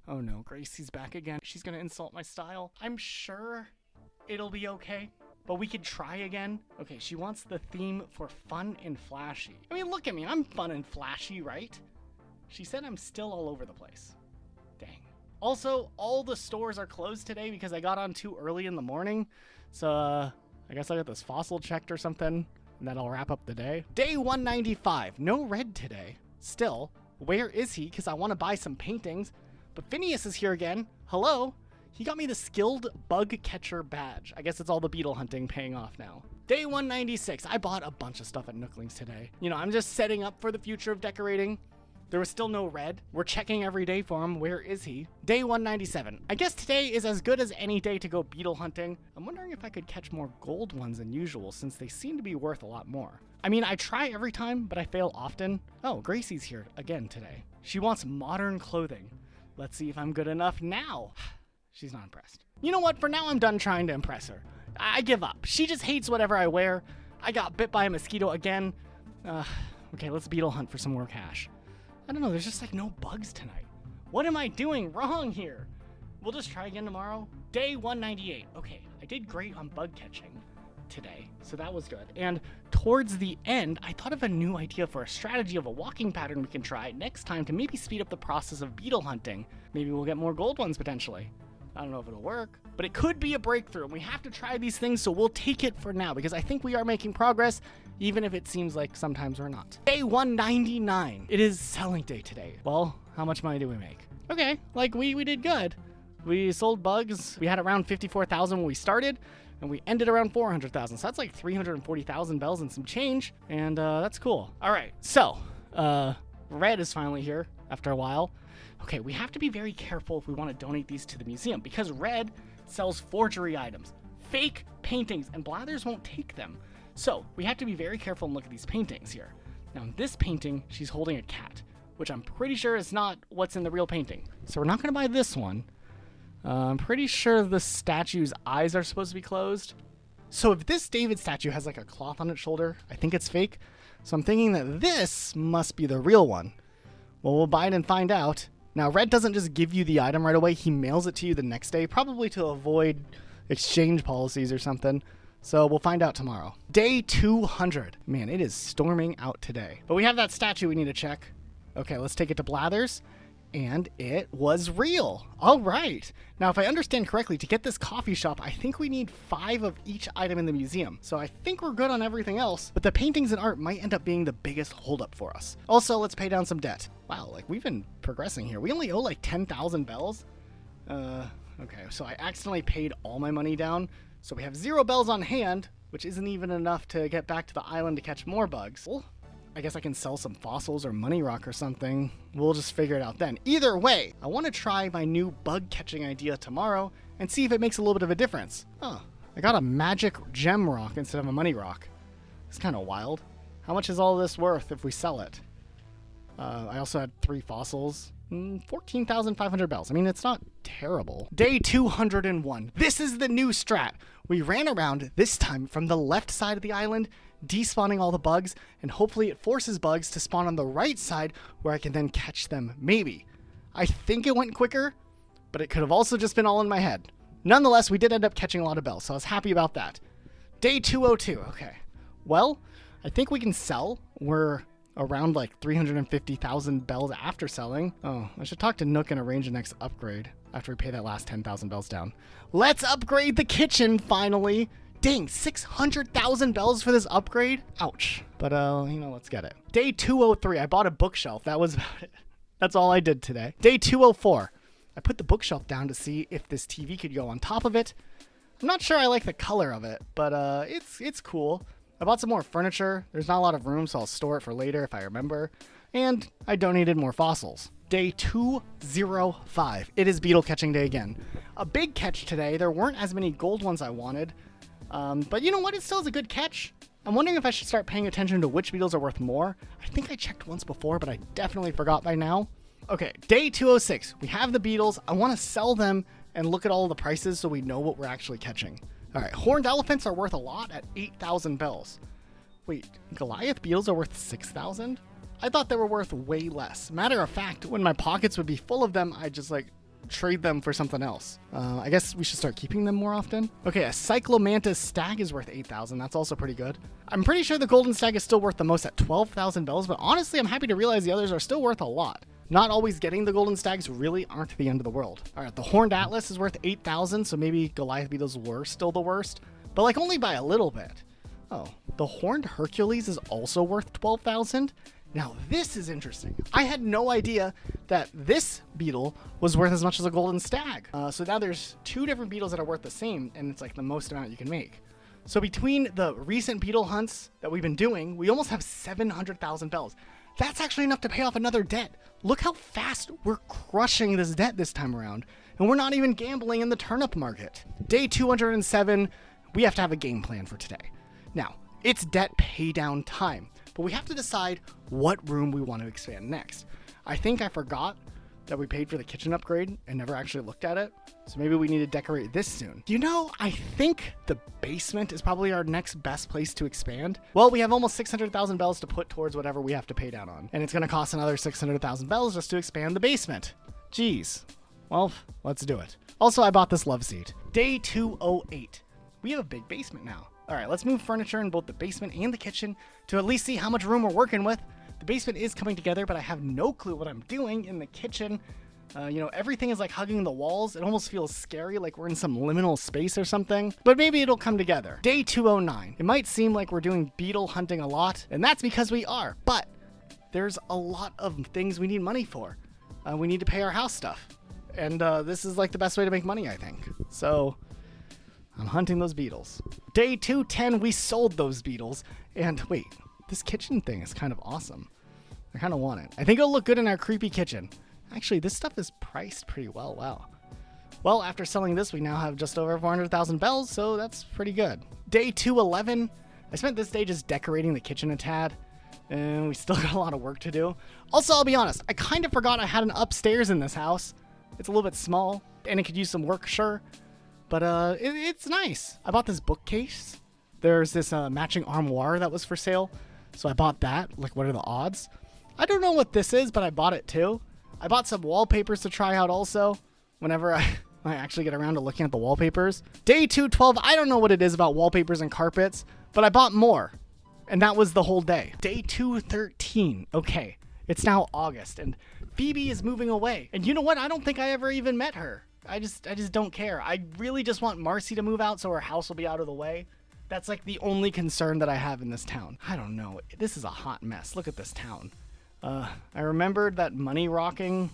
Oh no, Gracie's back again. She's gonna insult my style. I'm sure it'll be okay, but we could try again. Okay, she wants the theme for fun and flashy. I mean, look at me, I'm fun and flashy, right? She said I'm still all over the place. Dang. Also, all the stores are closed today because I got on too early in the morning. So, I guess I got this fossil checked or something, and that'll wrap up the day. Day 195. No red today. Still, where is he? Because I want to buy some paintings. But Phineas is here again. Hello? He got me the Skilled Bug Catcher badge. I guess it's all the beetle hunting paying off now. Day 196. I bought a bunch of stuff at Nooklings today. You know, I'm just setting up for the future of decorating. There was still no red. We're checking every day for him. Where is he? Day 197. I guess today is as good as any day to go beetle hunting. I'm wondering if I could catch more gold ones than usual since they seem to be worth a lot more. I mean, I try every time, but I fail often. Oh, Gracie's here again today. She wants modern clothing. Let's see if I'm good enough now. She's not impressed. You know what? For now, I'm done trying to impress her. I give up. She just hates whatever I wear. I got bit by a mosquito again. Okay, let's beetle hunt for some more cash. I don't know, there's just like no bugs tonight. What am I doing wrong here? We'll just try again tomorrow. Day 198. Okay, I did great on bug catching today, so that was good. And towards the end, I thought of a new idea for a strategy of a walking pattern we can try next time to maybe speed up the process of beetle hunting. Maybe we'll get more gold ones potentially. I don't know if it'll work, but it could be a breakthrough, and we have to try these things, so we'll take it for now, because I think we are making progress, even if it seems like sometimes we're not. Day 199. It is selling day today. Well, how much money do we make? Okay, like, we did good. We sold bugs. We had around 54,000 when we started, and we ended around 400,000, so that's like 340,000 bells and some change, and that's cool. All right, so, Red is finally here after a while. Okay, we have to be very careful if we want to donate these to the museum because Red sells forgery items, fake paintings, and Blathers won't take them. So we have to be very careful and look at these paintings here. Now in this painting, she's holding a cat, which I'm pretty sure is not what's in the real painting. So we're not going to buy this one. I'm pretty sure the statue's eyes are supposed to be closed. So if this David statue has like a cloth on its shoulder, I think it's fake. So I'm thinking that this must be the real one. Well, we'll buy it and find out. Now, Red doesn't just give you the item right away. He mails it to you the next day, probably to avoid exchange policies or something. So we'll find out tomorrow. Day 200. Man, it is storming out today. But we have that statue we need to check. Okay, let's take it to Blathers. And it was real. All right. Now, if I understand correctly, to get this coffee shop, I think we need 5 of each item in the museum. So I think we're good on everything else, but the paintings and art might end up being the biggest holdup for us. Also, let's pay down some debt. Wow, like we've been progressing here. We only owe like 10,000 bells. Okay, so I accidentally paid all my money down. So we have 0 bells on hand, which isn't even enough to get back to the island to catch more bugs. Well, I guess I can sell some fossils or money rock or something. We'll just figure it out then. Either way, I want to try my new bug catching idea tomorrow and see if it makes a little bit of a difference. Oh, I got a magic gem rock instead of a money rock. It's kind of wild. How much is all this worth if we sell it? I also had 3 fossils. 14,500 bells. I mean, it's not terrible. Day 201. This is the new strat. We ran around, this time from the left side of the island, despawning all the bugs, and hopefully it forces bugs to spawn on the right side where I can then catch them, maybe. I think it went quicker, but it could have also just been all in my head. Nonetheless, we did end up catching a lot of bells, so I was happy about that. Day 202. Okay. Well, I think we can sell. We're around like 350,000 bells after selling. Oh, I should talk to Nook and arrange the next upgrade. after we pay that last 10,000 bells down. Let's upgrade the kitchen finally. Dang, 600,000 bells for this upgrade? Ouch. But, let's get it. Day 203, I bought a bookshelf. That was about it. That's all I did today. Day 204, I put the bookshelf down to see if this TV could go on top of it. I'm not sure I like the color of it, but it's cool. I bought some more furniture. There's not a lot of room, so I'll store it for later if I remember. And I donated more fossils. Day 205. It is beetle catching day again. A big catch today. There weren't as many gold ones I wanted. But you know what? It still is a good catch. I'm wondering if I should start paying attention to which beetles are worth more. I think I checked once before, but I definitely forgot by now. Okay, day 206. We have the beetles. I want to sell them and look at all the prices so we know what we're actually catching. All right, horned elephants are worth a lot at 8,000 bells. Wait, Goliath beetles are worth 6,000? I thought they were worth way less. Matter of fact, when my pockets would be full of them, I'd just trade them for something else. I guess we should start keeping them more often. Okay, a Cyclomantis stag is worth 8,000. That's also pretty good. I'm pretty sure the golden stag is still worth the most at 12,000 bells, but honestly, I'm happy to realize the others are still worth a lot. Not always getting the golden stags really aren't the end of the world. All right, the horned atlas is worth 8,000, so maybe Goliath beetles were still the worst, but only by a little bit. Oh, the horned Hercules is also worth 12,000. Now, this is interesting. I had no idea that this beetle was worth as much as a golden stag. So now there's two different beetles that are worth the same, and it's the most amount you can make. So between the recent beetle hunts that we've been doing, we almost have 700,000 bells. That's actually enough to pay off another debt. Look how fast we're crushing this debt this time around. And we're not even gambling in the turnip market. Day 207, we have to have a game plan for today. Now, it's debt pay down time. But we have to decide what room we want to expand next. I think I forgot that we paid for the kitchen upgrade and never actually looked at it. So maybe we need to decorate this soon. I think the basement is probably our next best place to expand. Well, we have almost 600,000 bells to put towards whatever we have to pay down on. And it's going to cost another 600,000 bells just to expand the basement. Jeez. Well, let's do it. Also, I bought this love seat. Day 208. We have a big basement now. All right, let's move furniture in both the basement and the kitchen to at least see how much room we're working with. The basement is coming together, but I have no clue what I'm doing in the kitchen. Everything is hugging the walls. It almost feels scary, like we're in some liminal space or something, but maybe it'll come together. Day 209. It might seem like we're doing beetle hunting a lot, and that's because we are, but there's a lot of things we need money for. We need to pay our house stuff, and this is the best way to make money, I think. So I'm hunting those beetles. Day 210, we sold those beetles. And wait, this kitchen thing is kind of awesome. I kind of want it. I think it'll look good in our creepy kitchen. Actually, this stuff is priced pretty well. Wow. Well, after selling this, we now have just over 400,000 bells, so that's pretty good. Day 211, I spent this day just decorating the kitchen a tad, and we still got a lot of work to do. Also, I'll be honest, I kind of forgot I had an upstairs in this house. It's a little bit small, and it could use some work, sure. But it's nice. I bought this bookcase. There's this matching armoire that was for sale. So I bought that. What are the odds? I don't know what this is, but I bought it too. I bought some wallpapers to try out also. Whenever I actually get around to looking at the wallpapers. Day 212, I don't know what it is about wallpapers and carpets, but I bought more. And that was the whole day. Day 213. Okay, it's now August, and Phoebe is moving away. And you know what? I don't think I ever even met her. I just don't care. I really just want Marcy to move out so her house will be out of the way. That's the only concern that I have in this town. I don't know. This is a hot mess. Look at this town. I remembered that money rocking,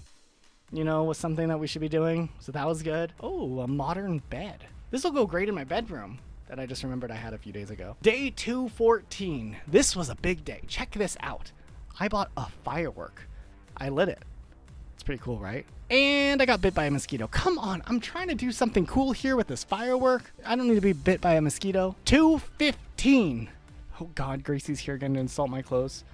was something that we should be doing. So that was good. Oh, a modern bed. This will go great in my bedroom that I just remembered I had a few days ago. Day 214. This was a big day. Check this out. I bought a firework. I lit it. It's pretty cool, right? And I got bit by a mosquito. Come on, I'm trying to do something cool here with this firework. I don't need to be bit by a mosquito. 215. Oh God, Gracie's here again to insult my clothes.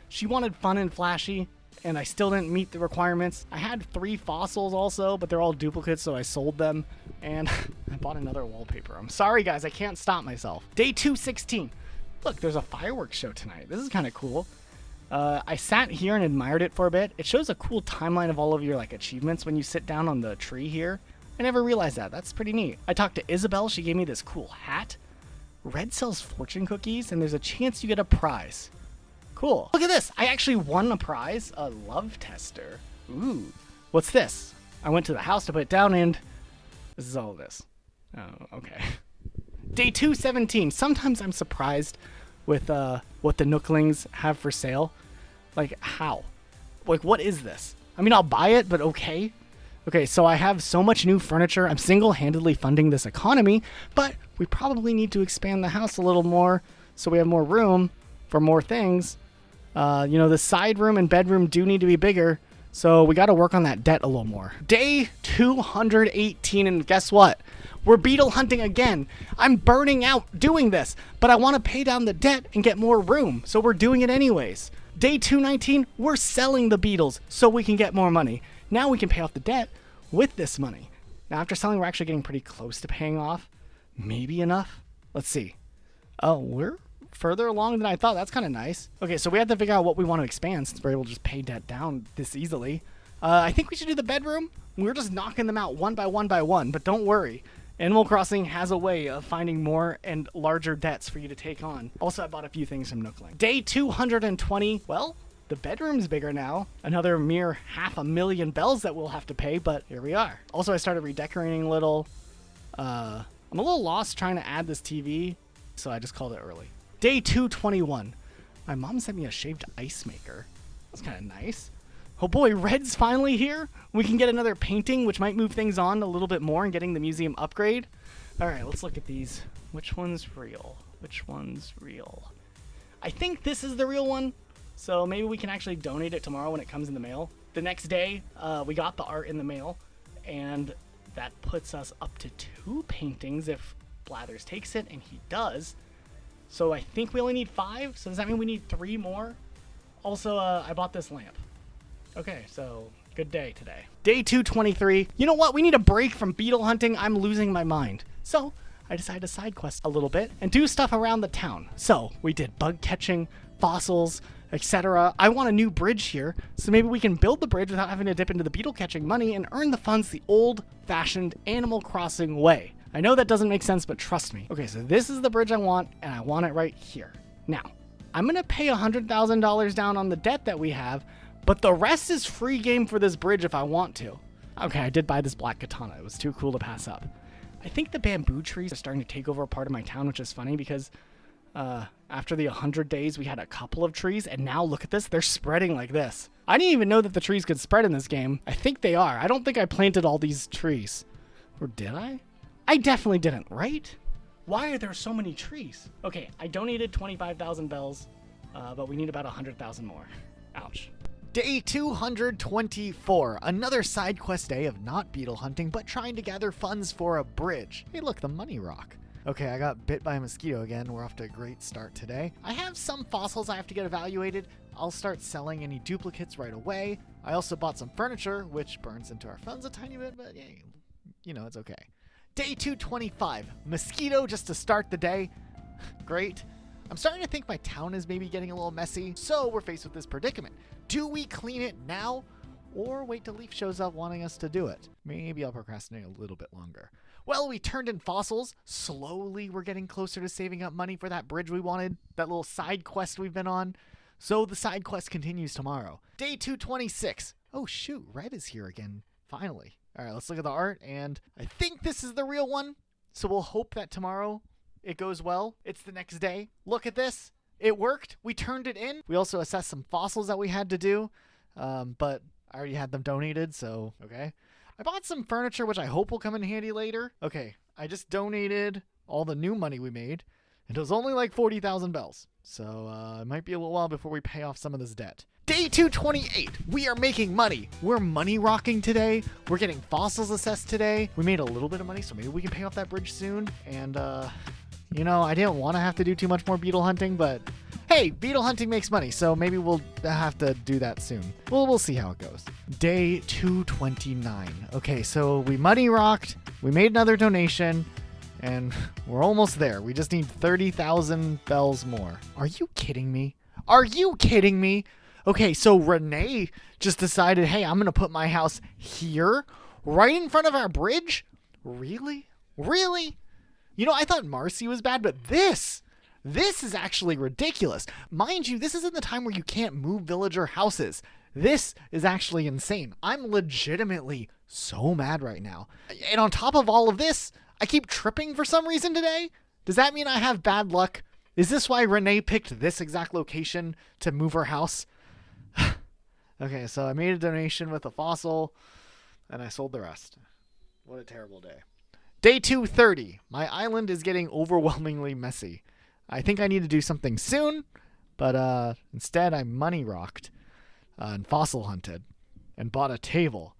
She wanted fun and flashy, and I still didn't meet the requirements. I had 3 fossils also, but they're all duplicates, so I sold them. And I bought another wallpaper. I'm sorry, guys, I can't stop myself. Day 216. Look, there's a fireworks show tonight. This is kind of cool. I sat here and admired it for a bit. It shows a cool timeline of all of your achievements when you sit down on the tree here. I never realized that. That's pretty neat. I talked to Isabel. She gave me this cool hat. Red sells fortune cookies, and there's a chance you get a prize. Cool. Look at this. I actually won a prize. A love tester. Ooh. What's this? I went to the house to put it down, and this is all of this. Oh, okay. Day 217. Sometimes I'm surprised with what the Nooklings have for sale. Like, how? Like, what is this? I mean, I'll buy it, but okay. Okay, so I have so much new furniture. I'm single-handedly funding this economy, but we probably need to expand the house a little more so we have more room for more things. The side room and bedroom do need to be bigger, so we got to work on that debt a little more. Day 218, and guess what? We're beetle hunting again. I'm burning out doing this, but I want to pay down the debt and get more room, so we're doing it anyways. Day 219, we're selling the beetles so we can get more money. Now we can pay off the debt with this money. Now, after selling, we're actually getting pretty close to paying off. Maybe enough? Let's see. Oh, we're further along than I thought. That's kind of nice. Okay, so we have to figure out what we want to expand since we're able to just pay debt down this easily. I think we should do the bedroom. We're just knocking them out one by one, but don't worry. Animal Crossing has a way of finding more and larger debts for you to take on. Also, I bought a few things from Nookling. Day 220, well, the bedroom's bigger now. Another mere 500,000 bells that we'll have to pay, but here we are. Also, I started redecorating a little. I'm a little lost trying to add this TV, so I just called it early. Day 221. My mom sent me a shaved ice maker. That's kind of nice. Oh boy, Red's finally here. We can get another painting, which might move things on a little bit more and getting the museum upgrade. All right, let's look at these. Which one's real? Which one's real? I think this is the real one, so maybe we can actually donate it tomorrow when it comes in the mail. The next day, we got the art in the mail, and that puts us up to 2 paintings if Blathers takes it, and he does. So I think we only need 5, so does that mean we need 3 more? Also, I bought this lamp. Okay, so good day today. Day 223. You know what? We need a break from beetle hunting. I'm losing my mind. So I decided to side quest a little bit and do stuff around the town. So we did bug catching, fossils, etc. I want a new bridge here, so maybe we can build the bridge without having to dip into the beetle catching money and earn the funds the old-fashioned Animal Crossing way. I know that doesn't make sense, but trust me. Okay, so this is the bridge I want, and I want it right here. Now, I'm going to pay $100,000 down on the debt that we have, but the rest is free game for this bridge if I want to. Okay, I did buy this black katana. It was too cool to pass up. I think the bamboo trees are starting to take over a part of my town, which is funny because after the 100 days, we had a couple of trees, and now look at this. They're spreading like this. I didn't even know that the trees could spread in this game. I think they are. I don't think I planted all these trees. Or did I? I definitely didn't, right? Why are there so many trees? Okay, I donated 25,000 bells, but we need about 100,000 more. Ouch. Day 224, another side quest day of not beetle hunting, but trying to gather funds for a bridge. Hey look, the money rock. Okay, I got bit by a mosquito again. We're off to a great start today. I have some fossils I have to get evaluated. I'll start selling any duplicates right away. I also bought some furniture, which burns into our funds a tiny bit, but yeah, you know, it's okay. Day 225, mosquito just to start the day. Great. I'm starting to think my town is maybe getting a little messy, so we're faced with this predicament. Do we clean it now, or wait till Leaf shows up wanting us to do it? Maybe I'll procrastinate a little bit longer. Well, we turned in fossils. Slowly, we're getting closer to saving up money for that bridge we wanted, that little side quest we've been on. So the side quest continues tomorrow. Day 226. Oh shoot, Red is here again, finally. All right, let's look at the art, and I think this is the real one. So we'll hope that tomorrow it goes well. It's the next day. Look at this. It worked. We turned it in. We also assessed some fossils that we had to do, but I already had them donated, so okay. I bought some furniture, which I hope will come in handy later. Okay, I just donated all the new money we made, and it was only like 40,000 bells. So it might be a little while before we pay off some of this debt. Day 228, we are making money. We're money rocking today. We're getting fossils assessed today. We made a little bit of money, so maybe we can pay off that bridge soon. And, you know, I didn't want to have to do too much more beetle hunting, but hey, beetle hunting makes money, so maybe we'll have to do that soon. We'll see how it goes. Day 229. Okay, so we money rocked, we made another donation, and we're almost there. We just need 30,000 bells more. Are you kidding me? Are you kidding me? Okay, so Renee just decided, hey, I'm going to put my house here, right in front of our bridge? Really? Really? You know, I thought Marcy was bad, but this This is actually ridiculous. Mind you, this isn't the time where you can't move villager houses. This is actually insane. I'm legitimately so mad right now. And on top of all of this, I keep tripping for some reason today. Does that mean I have bad luck? Is this why Renee picked this exact location to move her house? Okay, so I made a donation with a fossil, and I sold the rest. What a terrible day. Day 230. My island is getting overwhelmingly messy. I think I need to do something soon, but instead I money rocked and fossil hunted and bought a table.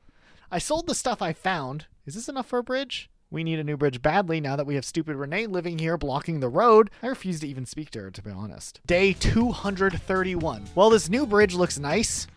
I sold the stuff I found. Is this enough for a bridge? We need a new bridge badly now that we have stupid Renee living here blocking the road. I refuse to even speak to her, to be honest. Day 231. Well, this new bridge looks nice.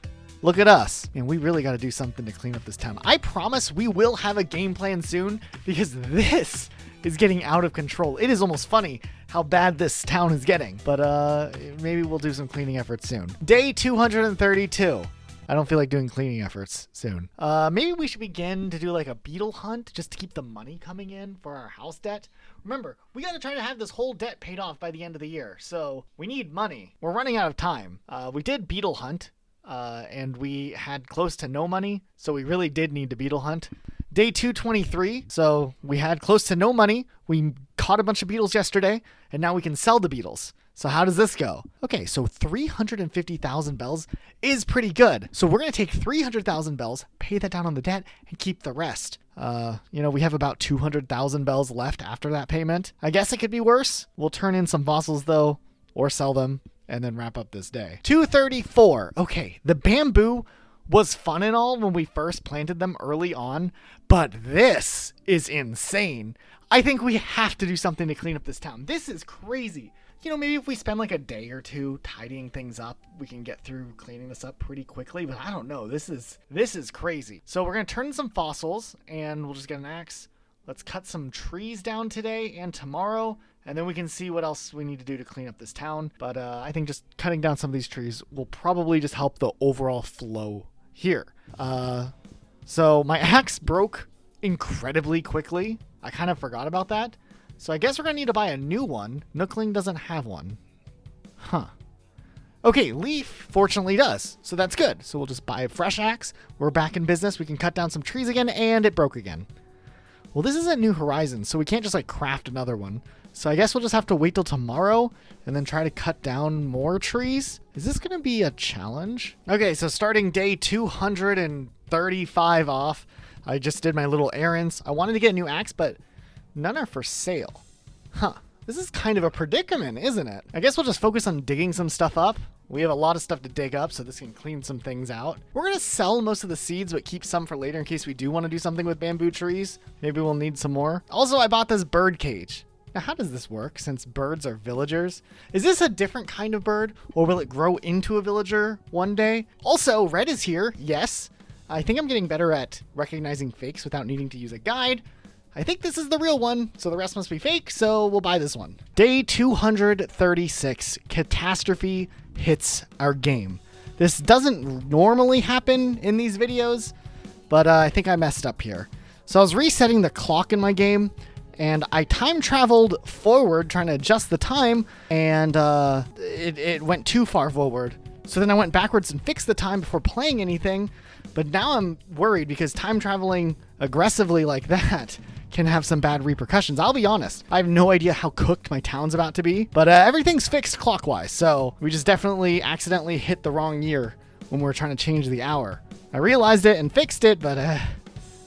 Look at us. And we really got to do something to clean up this town. I promise we will have a game plan soon because this is getting out of control. It is almost funny how bad this town is getting. But maybe we'll do some cleaning efforts soon. Day 232. I don't feel like doing cleaning efforts soon. Maybe we should begin to do like a beetle hunt just to keep the money coming in for our house debt. Remember, we got to try to have this whole debt paid off by the end of the year. So we need money. We're running out of time. We did beetle hunt and we had close to no money. So we really did need to beetle hunt. Day 223. So we had close to no money. We caught a bunch of beetles yesterday and now we can sell the beetles. So how does this go? Okay, so 350,000 bells is pretty good. So we're going to take 300,000 bells, pay that down on the debt, and keep the rest. We have about 200,000 bells left after that payment. I guess it could be worse. We'll turn in some fossils, though, or sell them, and then wrap up this day. 234. Okay, the bamboo was fun and all when we first planted them early on, but this is insane. I think we have to do something to clean up this town. This is crazy. Maybe if we spend like a day or two tidying things up, we can get through cleaning this up pretty quickly, but I don't know. This is crazy. So we're going to turn in some fossils and we'll just get an axe. Let's cut some trees down today and tomorrow, and then we can see what else we need to do to clean up this town. But I think just cutting down some of these trees will probably just help the overall flow here. So my axe broke incredibly quickly. I kind of forgot about that. So I guess we're going to need to buy a new one. Nookling doesn't have one. Huh. Okay, Leaf fortunately does. So that's good. So we'll just buy a fresh axe. We're back in business. We can cut down some trees again, and it broke again. Well, this isn't New Horizons, so we can't just like craft another one. So I guess we'll just have to wait till tomorrow and then try to cut down more trees. Is this going to be a challenge? Okay, so starting day 235 off, I just did my little errands. I wanted to get a new axe, but none are for sale. Huh. This is kind of a predicament, isn't it? I guess we'll just focus on digging some stuff up. We have a lot of stuff to dig up, so this can clean some things out. We're going to sell most of the seeds, but keep some for later in case we do want to do something with bamboo trees. Maybe we'll need some more. Also, I bought this bird cage. Now, how does this work since birds are villagers? Is this a different kind of bird, or will it grow into a villager one day? Also, Red is here. Yes. I think I'm getting better at recognizing fakes without needing to use a guide. I think this is the real one, so the rest must be fake, so we'll buy this one. Day 236, catastrophe hits our game. This doesn't normally happen in these videos, but I think I messed up here. So I was resetting the clock in my game, and I time traveled forward trying to adjust the time, and it went too far forward. So then I went backwards and fixed the time before playing anything, but now I'm worried because time traveling aggressively like that can have some bad repercussions. I'll be honest, I have no idea how cooked my town's about to be, but everything's fixed clockwise, so we just definitely accidentally hit the wrong year when we were trying to change the hour. I realized it and fixed it, but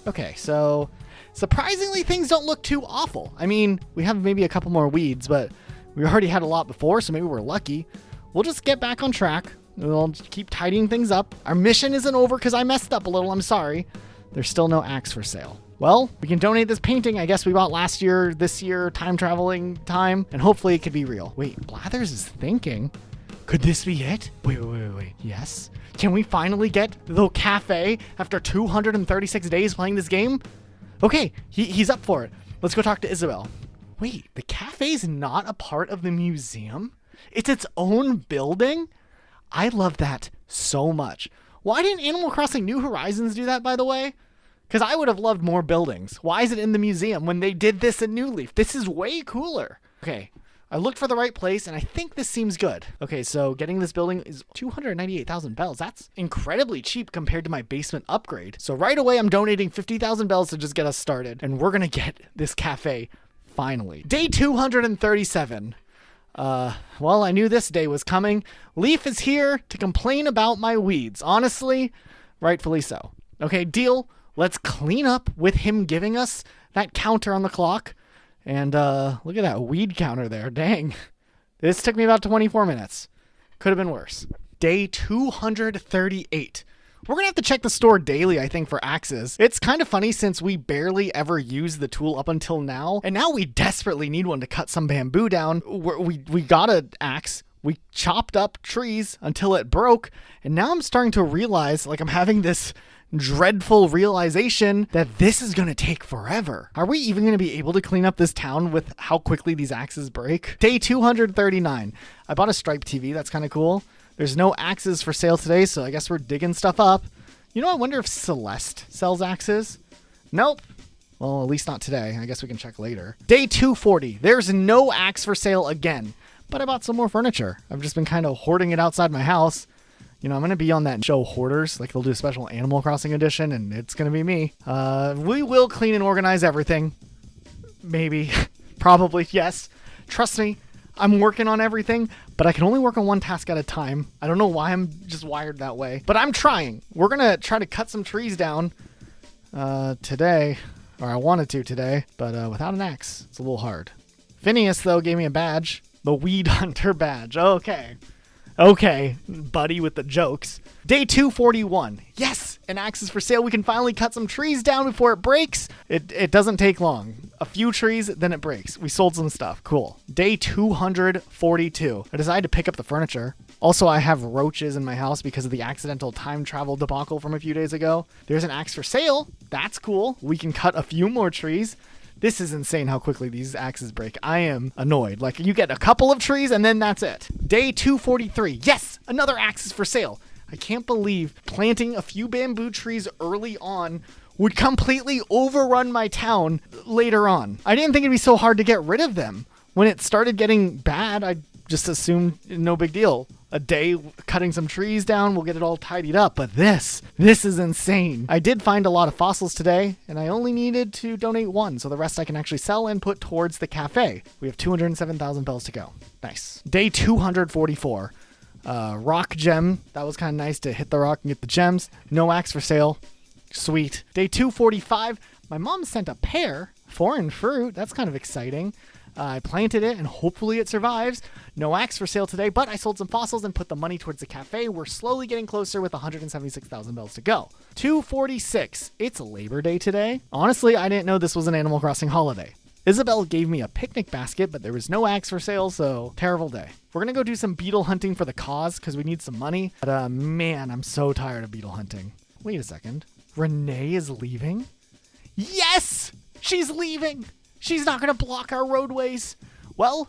okay, so surprisingly things don't look too awful. I mean, we have maybe a couple more weeds, but we already had a lot before, so maybe we're lucky. We'll just get back on track. We'll just keep tidying things up. Our mission isn't over because I messed up a little, I'm sorry. There's still no axe for sale. Well, we can donate this painting I guess we bought last year, this year, time traveling time, and hopefully it could be real. Wait, Blathers is thinking. Could this be it? Wait. Yes? Can we finally get the cafe after 236 days playing this game? Okay, he's up for it. Let's go talk to Isabelle. Wait, the cafe's not a part of the museum? It's its own building? I love that so much. Why didn't Animal Crossing New Horizons do that, by the way? Because I would have loved more buildings. Why is it in the museum when they did this in New Leaf? This is way cooler. Okay, I looked for the right place, and I think this seems good. Okay, so getting this building is 298,000 bells. That's incredibly cheap compared to my basement upgrade. So right away, I'm donating 50,000 bells to just get us started, and we're gonna get this cafe finally. Day 237. Well, I knew this day was coming. Leaf is here to complain about my weeds. Honestly, rightfully so. Okay, deal. Let's clean up with him giving us that counter on the clock. And look at that weed counter there. Dang. This took me about 24 minutes. Could have been worse. Day 238. We're going to have to check the store daily, I think, for axes. It's kind of funny since we barely ever used the tool up until now. And now we desperately need one to cut some bamboo down. We got an axe. We chopped up trees until it broke. And now I'm starting to realize, like, I'm having this dreadful realization that this is going to take forever. Are we even going to be able to clean up this town with how quickly these axes break? Day 239. I bought a Stripe TV. That's kind of cool. There's no axes for sale today, so I guess we're digging stuff up. You know, I wonder if Celeste sells axes. Nope. Well, at least not today. I guess we can check later. Day 240. There's no axe for sale again, but I bought some more furniture. I've just been kind of hoarding it outside my house. You know, I'm going to be on that show Hoarders. Like, they'll do a special Animal Crossing edition, and it's going to be me. We will clean and organize everything. Maybe. Probably, yes. Trust me, I'm working on everything, but I can only work on one task at a time. I don't know why I'm just wired that way, but I'm trying. We're going to try to cut some trees down today, or I wanted to today, but without an axe, it's a little hard. Phineas, though, gave me a badge. The Weed Hunter badge. Okay, buddy with the jokes. Day 241. Yes, an axe is for sale. We can finally cut some trees down before it breaks. It doesn't take long. A few trees, then it breaks. We sold some stuff. Cool. Day 242. I decided to pick up the furniture. Also, I have roaches in my house because of the accidental time travel debacle from a few days ago. There's an axe for sale. That's cool. We can cut a few more trees. This is insane how quickly these axes break. I am annoyed. Like, you get a couple of trees and then that's it. Day 243. Yes, another axe is for sale. I can't believe planting a few bamboo trees early on would completely overrun my town later on. I didn't think it'd be so hard to get rid of them. When it started getting bad, I just assumed no big deal. A day cutting some trees down, we'll get it all tidied up. But this is insane. I did find a lot of fossils today, and I only needed to donate one, so the rest I can actually sell and put towards the cafe. We have 207,000 bells to go. Nice. Day 244. Rock gem. That was kind of nice to hit the rock and get the gems. No axe for sale. Sweet. Day 245. My mom sent a pear. Foreign fruit. That's kind of exciting. I planted it and hopefully it survives. No axe for sale today, but I sold some fossils and put the money towards the cafe. We're slowly getting closer with 176,000 bells to go. 246. It's Labor Day today. Honestly, I didn't know this was an Animal Crossing holiday. Isabel gave me a picnic basket, but there was no axe for sale, so terrible day. We're going to go do some beetle hunting for the cause because we need some money. But man, I'm so tired of beetle hunting. Wait a second. Renee is leaving? Yes! She's leaving! She's not going to block our roadways. Well,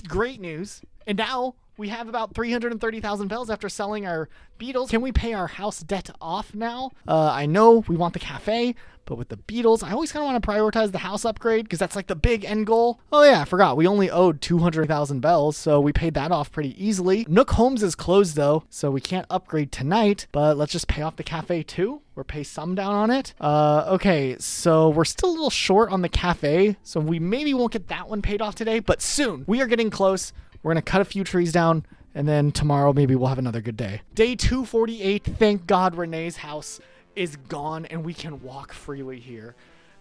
great news. And now we have about 330,000 bells after selling our beetles. Can we pay our house debt off now? I know we want the cafe, but with the beetles, I always kind of want to prioritize the house upgrade because that's like the big end goal. Oh yeah, I forgot. We only owed 200,000 bells, so we paid that off pretty easily. Nook Homes is closed though, so we can't upgrade tonight, but let's just pay off the cafe too, or pay some down on it. Okay, so we're still a little short on the cafe, so we maybe won't get that one paid off today, but soon. We are getting close. We're going to cut a few trees down, and then tomorrow maybe we'll have another good day. Day 248. Thank God Renee's house is gone and we can walk freely here.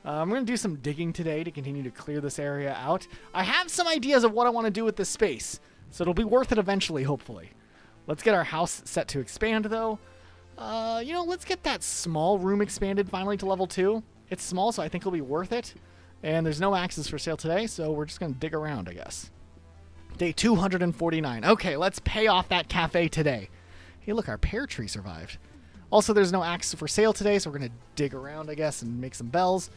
I'm going to do some digging today to continue to clear this area out. I have some ideas of what I want to do with this space, so it'll be worth it eventually, hopefully. Let's get our house set to expand, though. Let's get that small room expanded finally to level 2. It's small, so I think it'll be worth it. And there's no axes for sale today, so we're just going to dig around, I guess. Day 249. Okay, let's pay off that cafe today. Hey, look, our pear tree survived. Also, there's no axe for sale today, so we're going to dig around, I guess, and make some bells.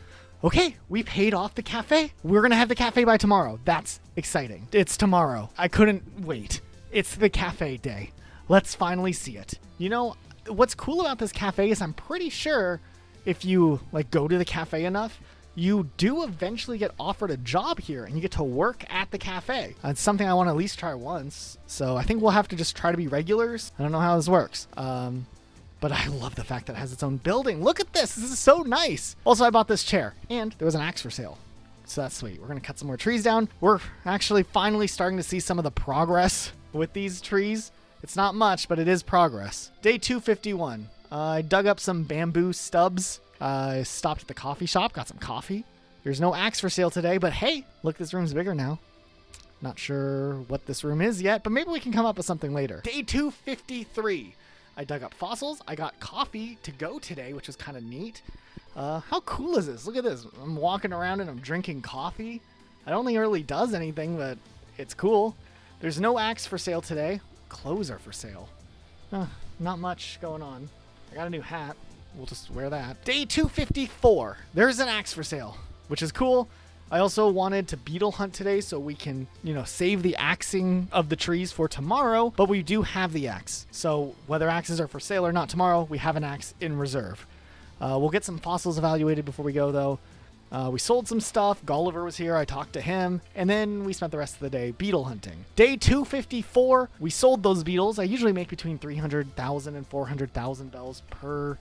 Okay, we paid off the cafe. We're going to have the cafe by tomorrow. That's exciting. It's tomorrow. I couldn't wait. It's the cafe day. Let's finally see it. You know, what's cool about this cafe is I'm pretty sure if you, go to the cafe enough, you do eventually get offered a job here and you get to work at the cafe. It's something I want to at least try once. So I think we'll have to just try to be regulars. I don't know how this works. But I love the fact that it has its own building. Look at this. This is so nice. Also, I bought this chair and there was an axe for sale. So that's sweet. We're going to cut some more trees down. We're actually finally starting to see some of the progress with these trees. It's not much, but it is progress. Day 251. I dug up some bamboo stubs. I stopped at the coffee shop, got some coffee. There's no axe for sale today, but hey, look, this room's bigger now. Not sure what this room is yet, but maybe we can come up with something later. Day 253. I dug up fossils. I got coffee to go today, which was kind of neat. How cool is this? Look at this. I'm walking around and I'm drinking coffee. I don't think it really does anything, but it's cool. There's no axe for sale today. Clothes are for sale. Not much going on. I got a new hat. We'll just wear that. Day 254. There's an axe for sale, which is cool. I also wanted to beetle hunt today so we can, save the axing of the trees for tomorrow, but we do have the axe. So whether axes are for sale or not tomorrow, we have an axe in reserve. We'll get some fossils evaluated before we go, though. We sold some stuff. Gulliver was here. I talked to him. And then we spent the rest of the day beetle hunting. Day 254, we sold those beetles. I usually make between $300,000 and $400,000 per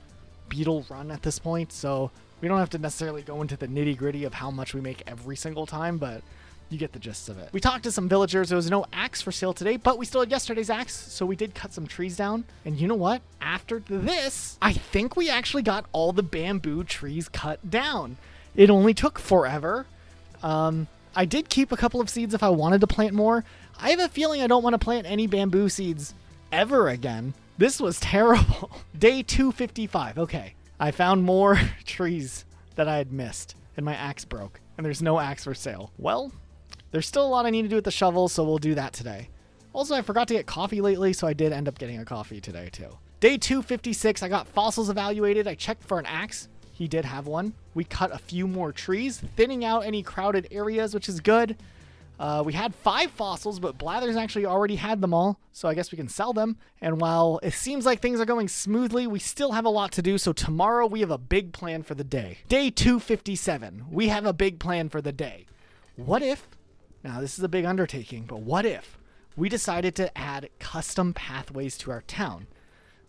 beetle run at this point. So we don't have to necessarily go into the nitty gritty of how much we make every single time, but you get the gist of it. We talked to some villagers. There was no axe for sale today, but we still had yesterday's axe, so we did cut some trees down. And you know what? After this, I think we actually got all the bamboo trees cut down. It only took forever. I did keep a couple of seeds if I wanted to plant more. I have a feeling I don't want to plant any bamboo seeds ever again. This was terrible. Day 255. Okay. I found more trees that I had missed, and my axe broke, and there's no axe for sale. Well, there's still a lot I need to do with the shovel, so we'll do that today. Also, I forgot to get coffee lately, so I did end up getting a coffee today, too. Day 256, I got fossils evaluated. I checked for an axe. He did have one. We cut a few more trees, thinning out any crowded areas, which is good. We had 5 fossils, but Blathers actually already had them all, so I guess we can sell them. And while it seems like things are going smoothly, we still have a lot to do, so tomorrow we have a big plan for the day. Day 257, we have a big plan for the day. What if, now this is a big undertaking, but what if we decided to add custom pathways to our town?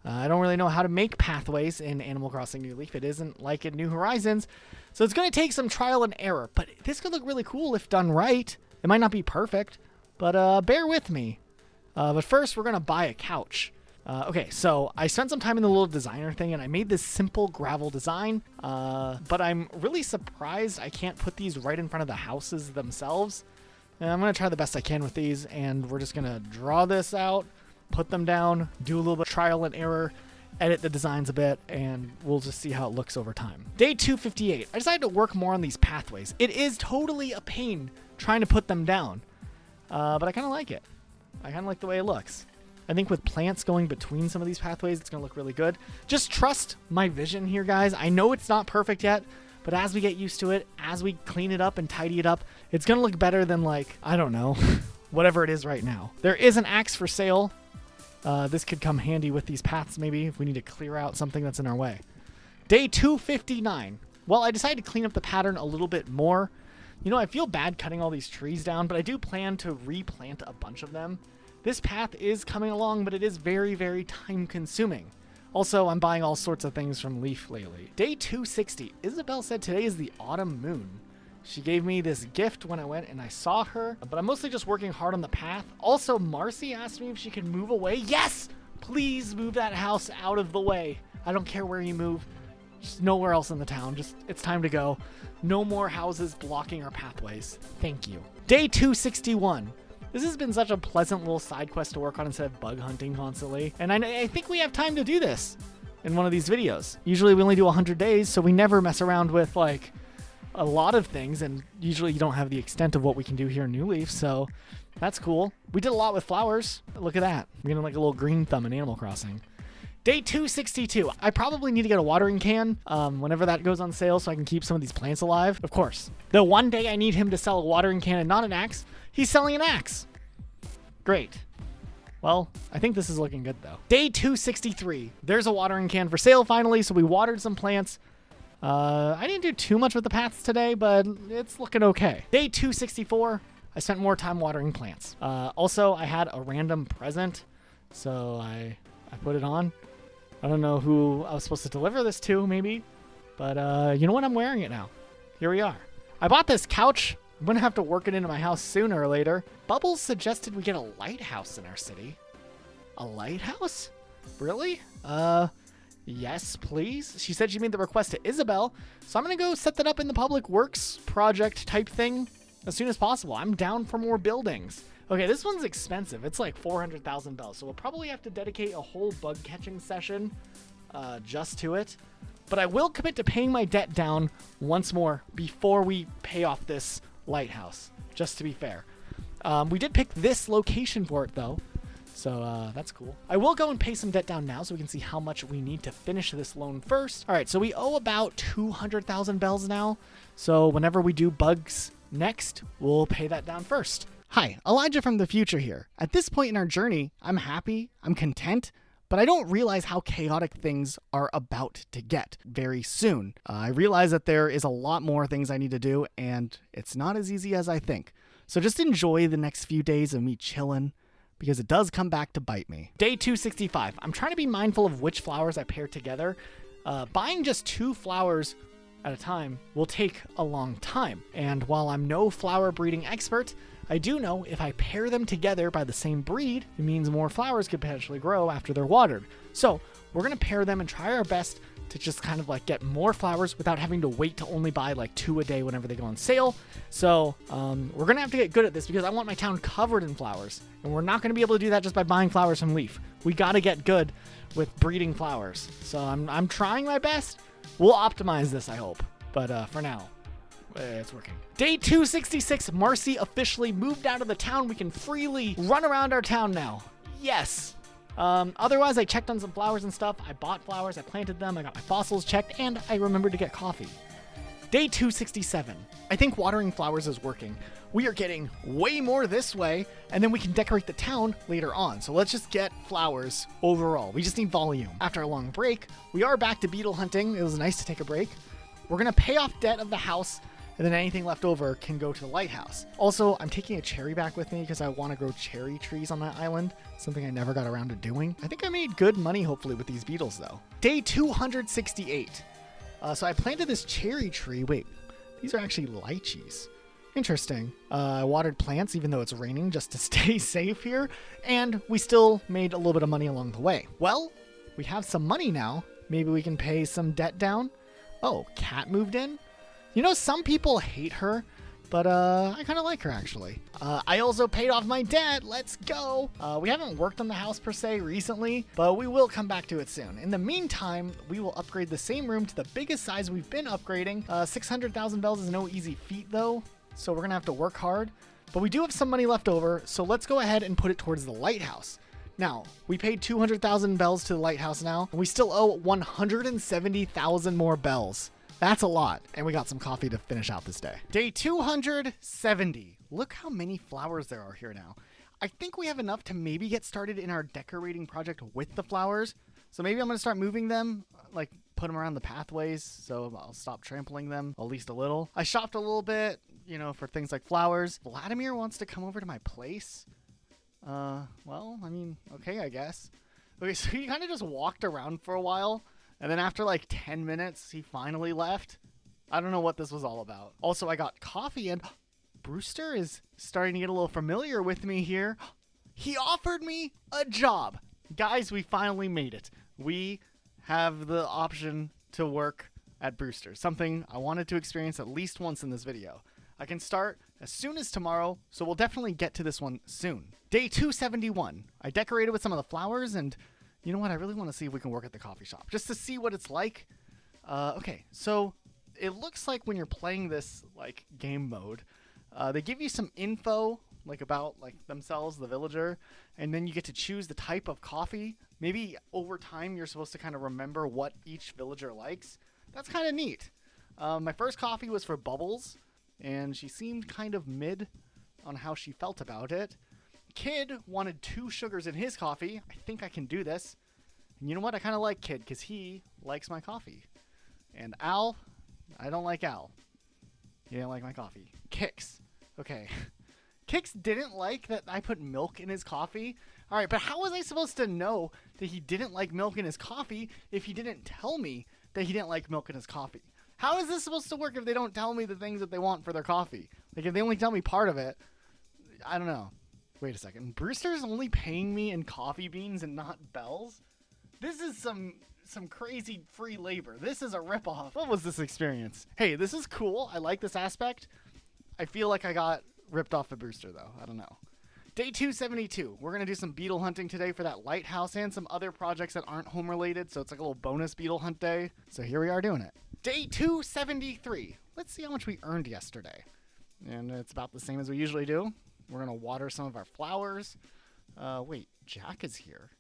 I don't really know how to make pathways in Animal Crossing New Leaf. It isn't like in New Horizons, so it's going to take some trial and error, but this could look really cool if done right. It might not be perfect, but bear with me. But first, we're going to buy a couch. Okay, so I spent some time in the little designer thing, and I made this simple gravel design, but I'm really surprised I can't put these right in front of the houses themselves. And I'm going to try the best I can with these, and we're just going to draw this out, put them down, do a little bit of trial and error, edit the designs a bit, and we'll just see how it looks over time. Day 258. I decided to work more on these pathways. It is totally a pain trying to put them down, but I kind of like it. I kind of like the way it looks. I think with plants going between some of these pathways, it's going to look really good. Just trust my vision here, guys. I know it's not perfect yet, but as we get used to it, as we clean it up and tidy it up, it's going to look better than, like, I don't know, whatever it is right now. There is an axe for sale. This could come handy with these paths, maybe, if we need to clear out something that's in our way. Day 259. Well, I decided to clean up the pattern a little bit more. I feel bad cutting all these trees down, but I do plan to replant a bunch of them. This path is coming along, but it is very, very time-consuming. Also, I'm buying all sorts of things from Leaf lately. Day 260. Isabelle said today is the autumn moon. She gave me this gift when I went and I saw her, but I'm mostly just working hard on the path. Also, Marcy asked me if she could move away. Yes! Please move that house out of the way. I don't care where you move. Just nowhere else in the town. It's time to go. No more houses blocking our pathways. Thank you. Day 261. This has been such a pleasant little side quest to work on instead of bug hunting constantly. And I think we have time to do this in one of these videos. Usually we only do 100 days, so we never mess around with, like, a lot of things, and usually you don't have the extent of what we can do here in New Leaf, so that's cool. We did a lot with flowers. Look at that. We're getting like a little green thumb in Animal Crossing. Day 262. I probably need to get a watering can whenever that goes on sale so I can keep some of these plants alive. Of course. Though one day I need him to sell a watering can and not an axe. He's selling an axe. Great. Well, I think this is looking good, though. Day 263. There's a watering can for sale finally, so we watered some plants. I didn't do too much with the paths today, but it's looking okay. Day 264, I spent more time watering plants. Also, I had a random present, so I put it on. I don't know who I was supposed to deliver this to, maybe, but you know what? I'm wearing it now. Here we are. I bought this couch. I'm going to have to work it into my house sooner or later. Bubbles suggested we get a lighthouse in our city. A lighthouse? Really? Yes, please. She said she made the request to Isabel, so I'm going to go set that up in the public works project type thing as soon as possible. I'm down for more buildings. Okay, this one's expensive. It's like 400,000 bells, so we'll probably have to dedicate a whole bug catching session just to it. But I will commit to paying my debt down once more before we pay off this lighthouse, just to be fair. We did pick this location for it, though, so that's cool. I will go and pay some debt down now so we can see how much we need to finish this loan first. All right, so we owe about 200,000 bells now, so whenever we do bugs next, we'll pay that down first. Hi, Elijah from the future here. At this point in our journey, I'm happy, I'm content, but I don't realize how chaotic things are about to get very soon. I realize that there is a lot more things I need to do, and it's not as easy as I think. So just enjoy the next few days of me chilling, because it does come back to bite me. Day 265. I'm trying to be mindful of which flowers I pair together. Buying just 2 flowers at a time will take a long time, and while I'm no flower breeding expert, I do know if I pair them together by the same breed, it means more flowers could potentially grow after they're watered. So we're going to pair them and try our best to just kind of like get more flowers without having to wait to only buy like 2 a day whenever they go on sale. So we're going to have to get good at this because I want my town covered in flowers. And we're not going to be able to do that just by buying flowers from Leaf. We got to get good with breeding flowers. So I'm trying my best. We'll optimize this, I hope. But for now, it's working. Day 266, Marcy officially moved out of the town. We can freely run around our town now. Yes. Otherwise, I checked on some flowers and stuff. I bought flowers, I planted them, I got my fossils checked, and I remembered to get coffee. Day 267. I think watering flowers is working. We are getting way more this way, and then we can decorate the town later on. So let's just get flowers overall. We just need volume. After a long break, we are back to beetle hunting. It was nice to take a break. We're going to pay off debt of the house, and then anything left over can go to the lighthouse. Also, I'm taking a cherry back with me because I want to grow cherry trees on that island, something I never got around to doing. I think I made good money, hopefully, with these beetles, though. Day 268. So I planted this cherry tree. Wait, these are actually lychees. Interesting. I watered plants even though it's raining just to stay safe here, and we still made a little bit of money along the way. Well, we have some money now. Maybe we can pay some debt down. Oh, Cat moved in? You know, some people hate her, but I kind of like her, actually. I also paid off my debt. Let's go. We haven't worked on the house, per se, recently, but we will come back to it soon. In the meantime, we will upgrade the same room to the biggest size we've been upgrading. 600,000 bells is no easy feat, though, so we're going to have to work hard. But we do have some money left over, so let's go ahead and put it towards the lighthouse. Now, we paid 200,000 bells to the lighthouse now, and we still owe 170,000 more bells. That's a lot, and we got some coffee to finish out this day. Day 270. Look how many flowers there are here now. I think we have enough to maybe get started in our decorating project with the flowers. So maybe I'm going to start moving them, like put them around the pathways, so I'll stop trampling them at least a little. I shopped a little bit, you know, for things like flowers. Vladimir wants to come over to my place. Well, I mean, okay, I guess. Okay, so he kind of just walked around for a while, and then after like 10 minutes, he finally left. I don't know what this was all about. Also, I got coffee, and Brewster is starting to get a little familiar with me here. He offered me a job. Guys, we finally made it. We have the option to work at Brewster, something I wanted to experience at least once in this video. I can start as soon as tomorrow, so we'll definitely get to this one soon. Day 271. I decorated with some of the flowers, and you know what? I really want to see if we can work at the coffee shop, just to see what it's like. Okay, so it looks like when you're playing this like game mode, they give you some info like about like themselves, the villager, and then you get to choose the type of coffee. Maybe over time you're supposed to kind of remember what each villager likes. That's kind of neat. My first coffee was for Bubbles, and she seemed kind of mid on how she felt about it. Kid wanted 2 sugars in his coffee. I think I can do this. And you know what? I kind of like Kid because he likes my coffee. And Al, I don't like Al. He didn't like my coffee. Kix. Okay. Kix didn't like that I put milk in his coffee. All right, but how was I supposed to know that he didn't like milk in his coffee if he didn't tell me that he didn't like milk in his coffee? How is this supposed to work if they don't tell me the things that they want for their coffee? Like, if they only tell me part of it, I don't know. Wait a second. Brewster's only paying me in coffee beans and not bells? This is some crazy free labor. This is a ripoff. What was this experience? Hey, this is cool. I like this aspect. I feel like I got ripped off of Brewster, though. I don't know. Day 272. We're going to do some beetle hunting today for that lighthouse and some other projects that aren't home related, so it's like a little bonus beetle hunt day. So here we are doing it. Day 273. Let's see how much we earned yesterday. And it's about the same as we usually do. We're going to water some of our flowers. Wait, Jack is here.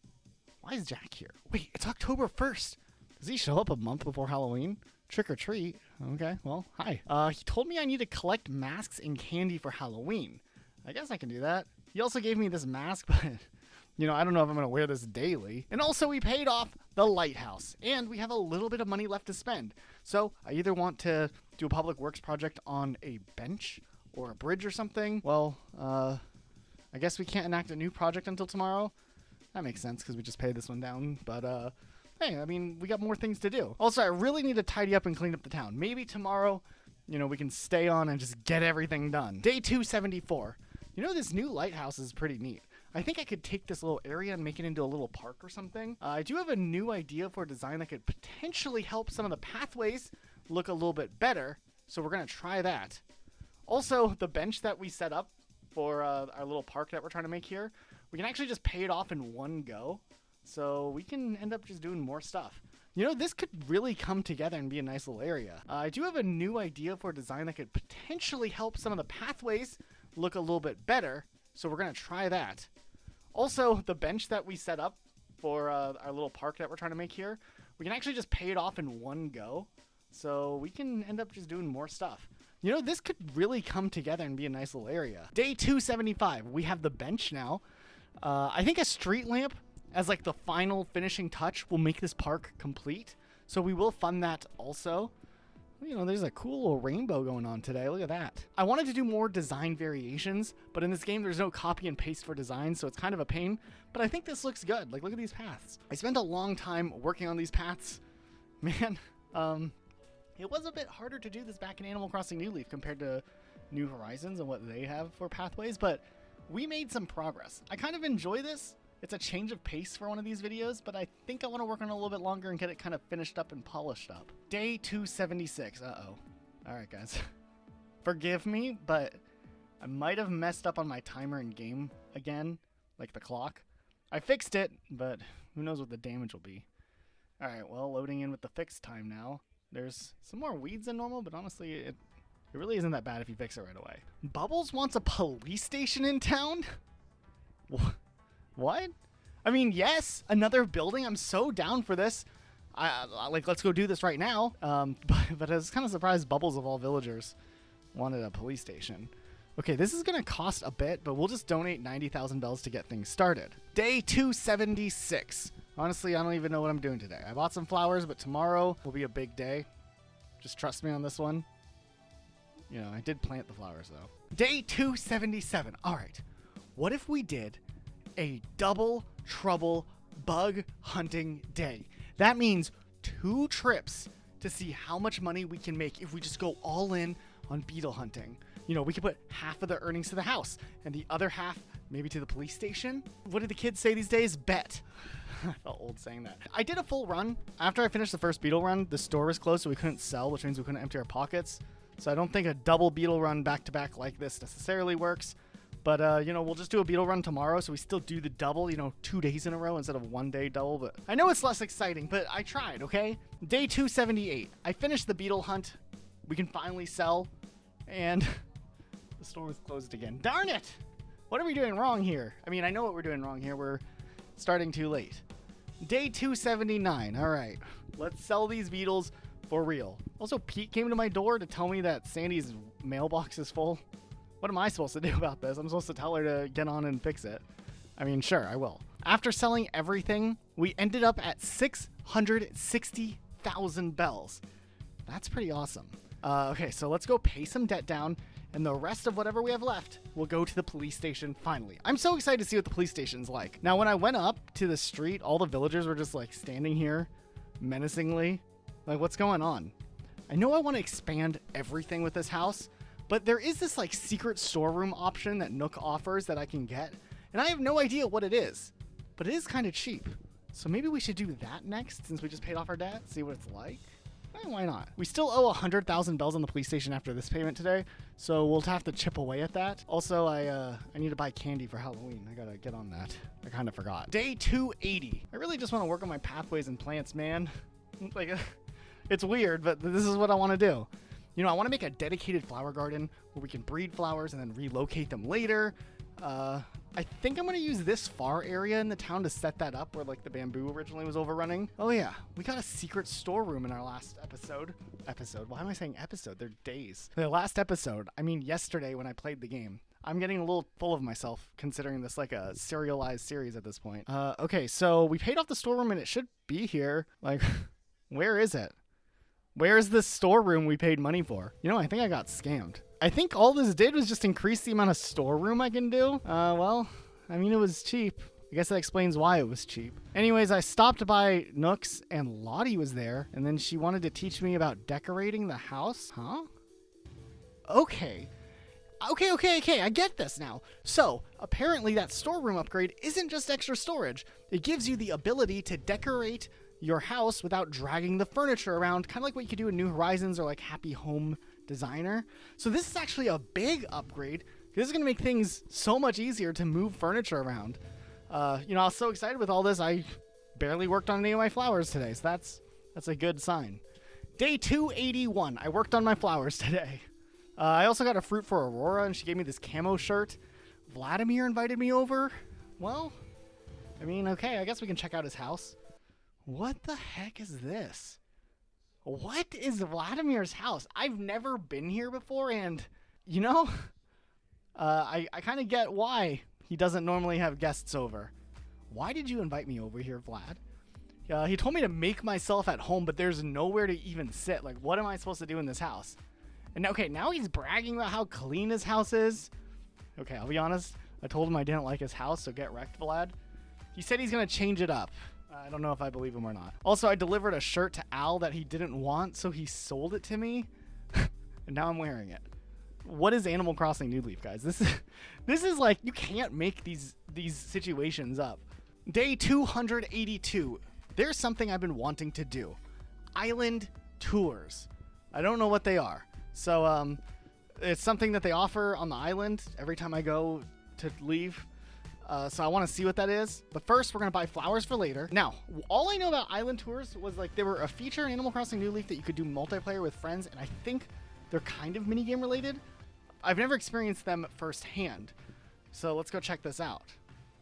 Why is Jack here? Wait, it's October 1st. Does he show up a month before Halloween? Trick or treat. Okay, well, hi. He told me I need to collect masks and candy for Halloween. I guess I can do that. He also gave me this mask, but, you know, I don't know if I'm going to wear this daily. And also, we paid off the lighthouse, and we have a little bit of money left to spend. So, I either want to do a public works project on a bench or a bridge or something. Well, I guess we can't enact a new project until tomorrow. That makes sense because we just paid this one down. But, hey, I mean, we got more things to do. Also, I really need to tidy up and clean up the town. Maybe tomorrow, you know, we can stay on and just get everything done. Day 274. You know, this new lighthouse is pretty neat. I think I could take this little area and make it into a little park or something. I do have a new idea for a design that could potentially help some of the pathways look a little bit better. So we're going to try that. Also, the bench that we set up for our little park that we're trying to make here, we can actually just pay it off in one go. So we can end up just doing more stuff. You know, this could really come together and be a nice little area. I do have a new idea for a design that could potentially help some of the pathways look a little bit better. So we're going to try that. Also, the bench that we set up for our little park that we're trying to make here, we can actually just pay it off in one go. So we can end up just doing more stuff. You know, this could really come together and be a nice little area. Day 275. We have the bench now. I think a street lamp as like the final finishing touch will make this park complete. So we will fund that also. You know, there's a cool little rainbow going on today. Look at that. I wanted to do more design variations, but in this game, there's no copy and paste for design, so it's kind of a pain. But I think this looks good. Like, look at these paths. I spent a long time working on these paths. Man, it was a bit harder to do this back in Animal Crossing New Leaf compared to New Horizons and what they have for pathways, but we made some progress. I kind of enjoy this. It's a change of pace for one of these videos, but I think I want to work on it a little bit longer and get it kind of finished up and polished up. Day 276. Uh-oh. All right, guys. Forgive me, but I might have messed up on my timer in game again, like the clock. I fixed it, but who knows what the damage will be. All right, well, loading in with the fixed time now. There's some more weeds than normal, but honestly, it really isn't that bad if you fix it right away. Bubbles wants a police station in town? What? I mean, yes, another building. I'm so down for this. Like, let's go do this right now. But I was kind of surprised Bubbles of all villagers wanted a police station. Okay, this is going to cost a bit, but we'll just donate 90,000 bells to get things started. Day 276. Honestly, I don't even know what I'm doing today. I bought some flowers, but tomorrow will be a big day. Just trust me on this one. You know, I did plant the flowers, though. Day 277. All right. What if we did a double trouble bug hunting day? That means 2 trips to see how much money we can make if we just go all in on beetle hunting. You know, we could put half of the earnings to the house and the other half maybe to the police station. What do the kids say these days? Bet. I felt old saying that. I did a full run. After I finished the first beetle run, the store was closed, so we couldn't sell, which means we couldn't empty our pockets. So I don't think a double beetle run back-to-back like this necessarily works. But, you know, we'll just do a beetle run tomorrow, so we still do the double, you know, 2 days in a row instead of 1 day double. But I know it's less exciting, but I tried, okay? Day 278. I finished the beetle hunt. We can finally sell. And the store was closed again. Darn it! What are we doing wrong here? I mean, I know what we're doing wrong here. We're starting too late. Day 279. All right. Let's sell these beetles for real. Also, Pete came to my door to tell me that Sandy's mailbox is full. What am I supposed to do about this? I'm supposed to tell her to get on and fix it. I mean, sure, I will. After selling everything, we ended up at 660,000 bells. That's pretty awesome. Okay, so let's go pay some debt down, and the rest of whatever we have left will go to the police station finally. I'm so excited to see what the police station's like. Now, when I went up to the street, all the villagers were just like standing here menacingly. Like, what's going on? I know I want to expand everything with this house, but there is this like secret storeroom option that Nook offers that I can get, and I have no idea what it is, but it is kind of cheap. So maybe we should do that next since we just paid off our debt, see what it's like. Why not? We still owe 100,000 bells on the police station after this payment today, so we'll have to chip away at that. Also, I need to buy candy for Halloween. I gotta get on that. I kind of forgot. Day 280. I really just want to work on my pathways and plants, man. Like, it's weird, but this is what I want to do. You know, I want to make a dedicated flower garden where we can breed flowers and then relocate them later. I think I'm going to use this far area in the town to set that up where like the bamboo originally was overrunning. Oh yeah, we got a secret storeroom in our last episode. Why am I saying episode? They're days. The last episode, I mean yesterday when I played the game. I'm getting a little full of myself considering this like a serialized series at this point. Okay, so we paid off the storeroom and it should be here. Like, where is it? Where's the storeroom we paid money for? You know, I think I got scammed. I think all this did was just increase the amount of storeroom I can do. Well, I mean, it was cheap. I guess that explains why it was cheap. Anyways, I stopped by Nook's and Lottie was there, and then she wanted to teach me about decorating the house. Huh? Okay, I get this now. So, apparently that storeroom upgrade isn't just extra storage. It gives you the ability to decorate your house without dragging the furniture around, kind of like what you could do in New Horizons or like Happy Home Designer. So this is actually a big upgrade. This is going to make things so much easier to move furniture around. You know, I was so excited with all this, I barely worked on any of my flowers today, so that's a good sign. Day 281, I worked on my flowers today. I also got a fruit for Aurora, and she gave me this camo shirt. Vladimir invited me over. Well, I mean, okay, I guess we can check out his house. What the heck is this? What is Vladimir's house? I've never been here before, and, you know, I kind of get why he doesn't normally have guests over. Why did you invite me over here, Vlad? He told me to make myself at home, but there's nowhere to even sit. Like, what am I supposed to do in this house? And, okay, now he's bragging about how clean his house is. Okay, I'll be honest. I told him I didn't like his house, so get wrecked, Vlad. He said he's going to change it up. I don't know if I believe him or not. Also, I delivered a shirt to Al that he didn't want, so he sold it to me. And now I'm wearing it. What is Animal Crossing New Leaf, guys? This is like, you can't make these situations up. Day 282. There's something I've been wanting to do. Island tours. I don't know what they are. So, it's something that they offer on the island every time I go to leave. So I want to see what that is. But first, we're going to buy flowers for later. Now, all I know about island tours was like they were a feature in Animal Crossing New Leaf that you could do multiplayer with friends, and I think they're kind of minigame related. I've never experienced them firsthand. So let's go check this out.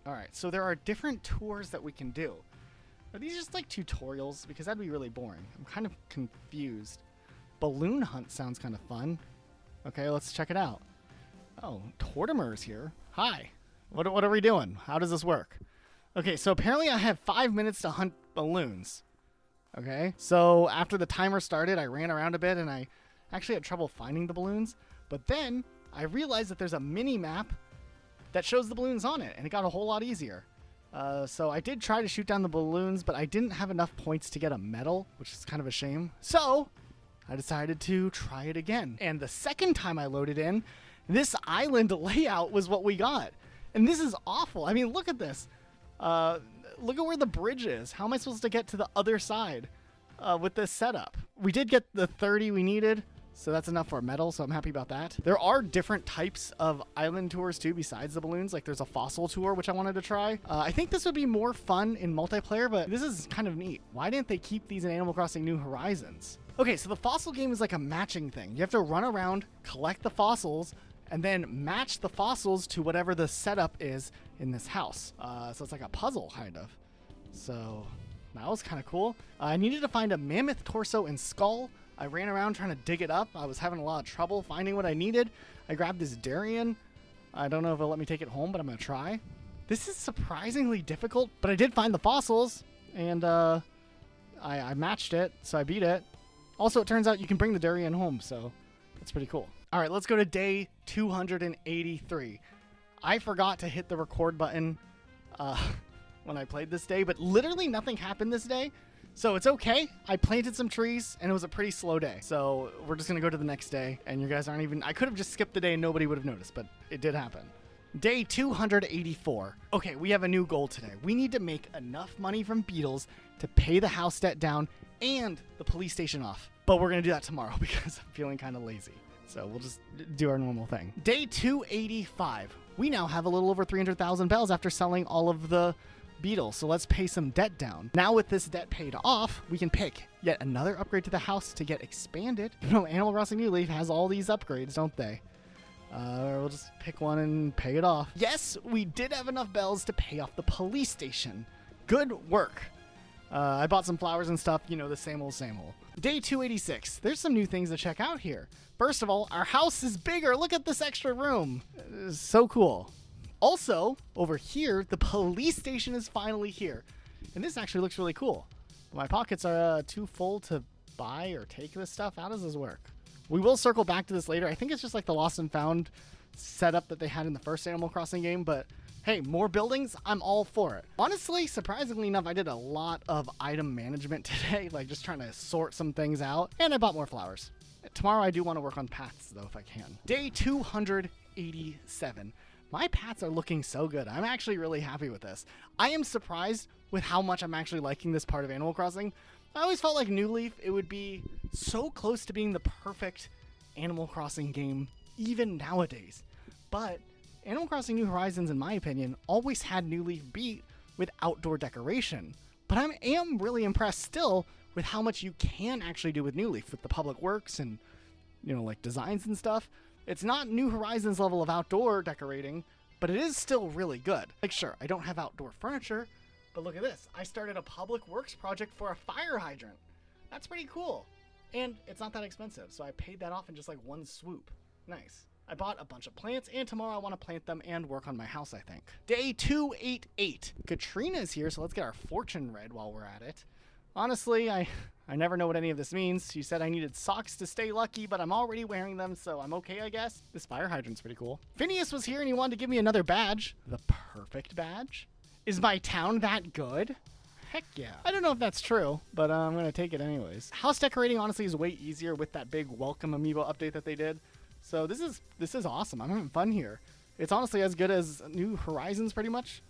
All right, so there are different tours that we can do. Are these just like tutorials? Because that'd be really boring. I'm kind of confused. Balloon hunt sounds kind of fun. Okay, let's check it out. Oh, Tortimer's here. Hi. What are we doing? How does this work? Okay, so apparently I have 5 minutes to hunt balloons. Okay, so after the timer started, I ran around a bit and I actually had trouble finding the balloons. But then I realized that there's a mini map that shows the balloons on it, and it got a whole lot easier. So I did try to shoot down the balloons, but I didn't have enough points to get a medal, which is kind of a shame. So I decided to try it again. And the second time I loaded in, this island layout was what we got. And this is awful. I mean, look at this. Look at where the bridge is. How am I supposed to get to the other side with this setup? We did get the 30 we needed, so that's enough for a medal, so I'm happy about that. There are different types of island tours, too, besides the balloons. Like, there's a fossil tour, which I wanted to try. I think this would be more fun in multiplayer, but this is kind of neat. Why didn't they keep these in Animal Crossing New Horizons? Okay, so the fossil game is like a matching thing. You have to run around, collect the fossils, and then match the fossils to whatever the setup is in this house. So it's like a puzzle, kind of. So that was kind of cool. I needed to find a mammoth torso and skull. I ran around trying to dig it up. I was having a lot of trouble finding what I needed. I grabbed this Darien. I don't know if it'll let me take it home, but I'm going to try. This is surprisingly difficult, but I did find the fossils, and I matched it, so I beat it. Also, it turns out you can bring the durian home, so that's pretty cool. All right, let's go to day 283. I forgot to hit the record button when I played this day, but literally nothing happened this day. So it's okay. I planted some trees and it was a pretty slow day. So we're just going to go to the next day and you guys aren't even... I could have just skipped the day and nobody would have noticed, but it did happen. Day 284. Okay, we have a new goal today. We need to make enough money from beetles to pay the house debt down and the police station off. But we're going to do that tomorrow because I'm feeling kind of lazy. So we'll just do our normal thing. Day 285. We now have a little over 300,000 bells after selling all of the beetles. So let's pay some debt down. Now with this debt paid off, we can pick yet another upgrade to the house to get expanded. You know, Animal Crossing New Leaf has all these upgrades, don't they? We'll just pick one and pay it off. Yes, we did have enough bells to pay off the police station. Good work. I bought some flowers and stuff, you know, the same old, same old. Day 286. There's some new things to check out here. First of all, our house is bigger. Look at this extra room. So cool. Also, over here, the police station is finally here. And this actually looks really cool. My pockets are too full to buy or take this stuff. How does this work? We will circle back to this later. I think it's just like the Lost and Found setup that they had in the first Animal Crossing game, but hey, more buildings, I'm all for it. Honestly, surprisingly enough, I did a lot of item management today, like just trying to sort some things out, and I bought more flowers. Tomorrow I do want to work on paths though, if I can. Day 287. My paths are looking so good. I'm actually really happy with this. I am surprised with how much I'm actually liking this part of Animal Crossing. I always felt like New Leaf, it would be so close to being the perfect Animal Crossing game, even nowadays. But Animal Crossing New Horizons, in my opinion, always had New Leaf beat with outdoor decoration. But I am really impressed still with how much you can actually do with New Leaf, with the public works and, you know, like designs and stuff. It's not New Horizons level of outdoor decorating, but it is still really good. Like, sure, I don't have outdoor furniture, but look at this. I started a public works project for a fire hydrant. That's pretty cool. And it's not that expensive, so I paid that off in just like one swoop. Nice. I bought a bunch of plants, and tomorrow I want to plant them and work on my house, I think. Day 288. Katrina's here, so let's get our fortune read while we're at it. Honestly, I never know what any of this means. She said I needed socks to stay lucky, but I'm already wearing them, so I'm okay, I guess. This fire hydrant's pretty cool. Phineas was here and he wanted to give me another badge. The perfect badge? Is my town that good? Heck yeah. I don't know if that's true, but I'm going to take it anyways. House decorating, honestly, is way easier with that big welcome amiibo update that they did. So this is awesome. I'm having fun here. It's honestly as good as New Horizons, pretty much.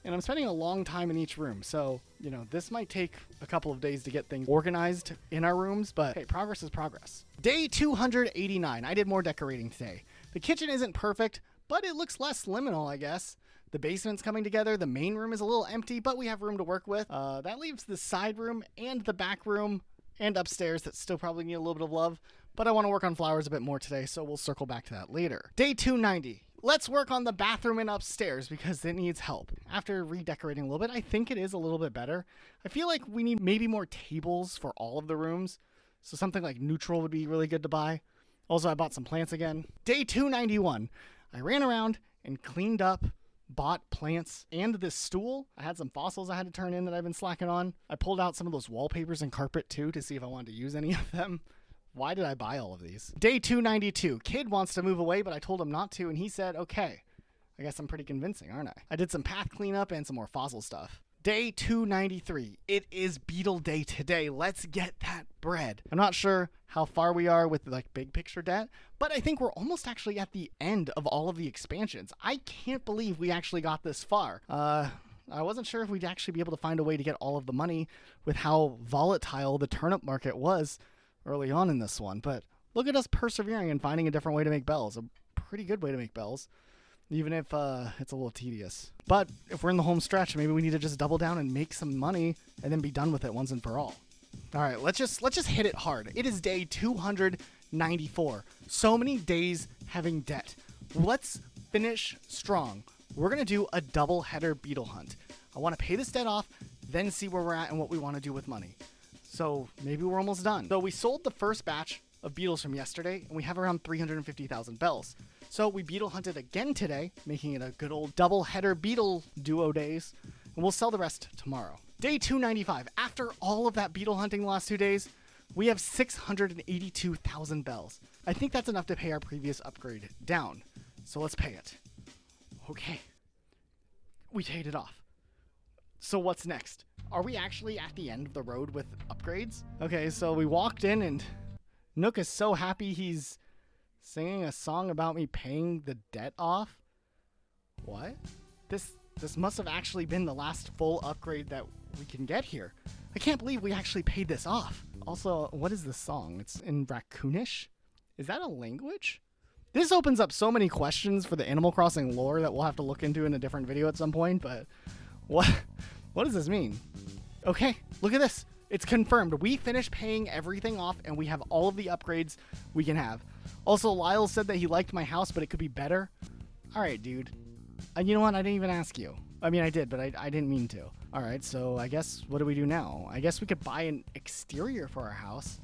And I'm spending a long time in each room, so, you know, this might take a couple of days to get things organized in our rooms, but hey, progress is progress. Day 289. I did more decorating today. The kitchen isn't perfect, but it looks less liminal, I guess. The basement's coming together. The main room is a little empty, but we have room to work with. That leaves the side room and the back room and upstairs that still probably need a little bit of love, but I want to work on flowers a bit more today, so we'll circle back to that later. Day 290. Let's work on the bathroom and upstairs because it needs help. After redecorating a little bit, I think it is a little bit better. I feel like we need maybe more tables for all of the rooms. So something like neutral would be really good to buy. Also, I bought some plants again. Day 291. I ran around and cleaned up, bought plants and this stool. I had some fossils I had to turn in that I've been slacking on. I pulled out some of those wallpapers and carpet too to see if I wanted to use any of them. Why did I buy all of these? Day 292. Kid wants to move away, but I told him not to, and he said, okay. I guess I'm pretty convincing, aren't I? I did some path cleanup and some more fossil stuff. Day 293. It is Beetle Day today. Let's get that bread. I'm not sure how far we are with like big picture debt, but I think we're almost actually at the end of all of the expansions. I can't believe we actually got this far. I wasn't sure if we'd actually be able to find a way to get all of the money with how volatile the turnip market was early on in this one, but look at us persevering and finding a different way to make bells. A pretty good way to make bells, even if it's a little tedious. But if we're in the home stretch, maybe we need to just double down and make some money and then be done with it once and for all. All right, let's just hit it hard. It is day 294. So many days having debt. Let's finish strong. We're gonna do a double header beetle hunt. I want to pay this debt off, then see where we're at and what we want to do with money. So maybe we're almost done. So we sold the first batch of beetles from yesterday, and we have around 350,000 bells. So we beetle hunted again today, making it a good old double header beetle duo days, and we'll sell the rest tomorrow. Day 295. After all of that beetle hunting the last 2 days, We have 682,000 bells. I think that's enough to pay our previous upgrade down. So let's pay it. Okay. We paid it off. So what's next? Are we actually at the end of the road with upgrades? Okay, so we walked in and Nook is so happy he's singing a song about me paying the debt off. What? This must have actually been the last full upgrade that we can get here. I can't believe we actually paid this off. Also, what is this song? It's in Raccoonish? Is that a language? This opens up so many questions for the Animal Crossing lore that we'll have to look into in a different video at some point, but what does this mean? Okay, look at this. It's confirmed. We finished paying everything off and we have all of the upgrades we can have. Also, Lyle said that he liked my house, but it could be better. All right, dude. You know what? I didn't even ask you. I mean, I did, but I didn't mean to. All right, so I guess what do we do now? I guess we could buy an exterior for our house.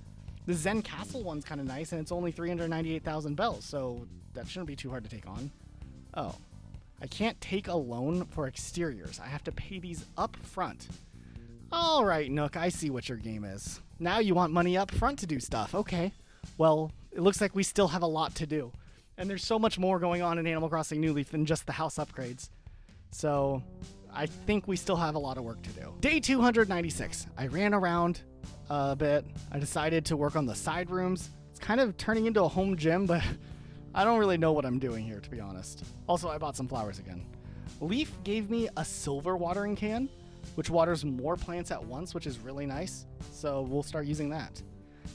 The Zen Castle one's kind of nice, and it's only 398,000 bells, so that shouldn't be too hard to take on. Oh, I can't take a loan for exteriors. I have to pay these up front. All right, Nook, I see what your game is. Now you want money up front to do stuff. Okay. Well, it looks like we still have a lot to do. And there's so much more going on in Animal Crossing New Leaf than just the house upgrades. So I think we still have a lot of work to do. Day 296. I ran around a bit. I decided to work on the side rooms. It's kind of turning into a home gym, but I don't really know what I'm doing here, to be honest. Also, I bought some flowers again. Leaf gave me a silver watering can, which waters more plants at once, which is really nice. So we'll start using that.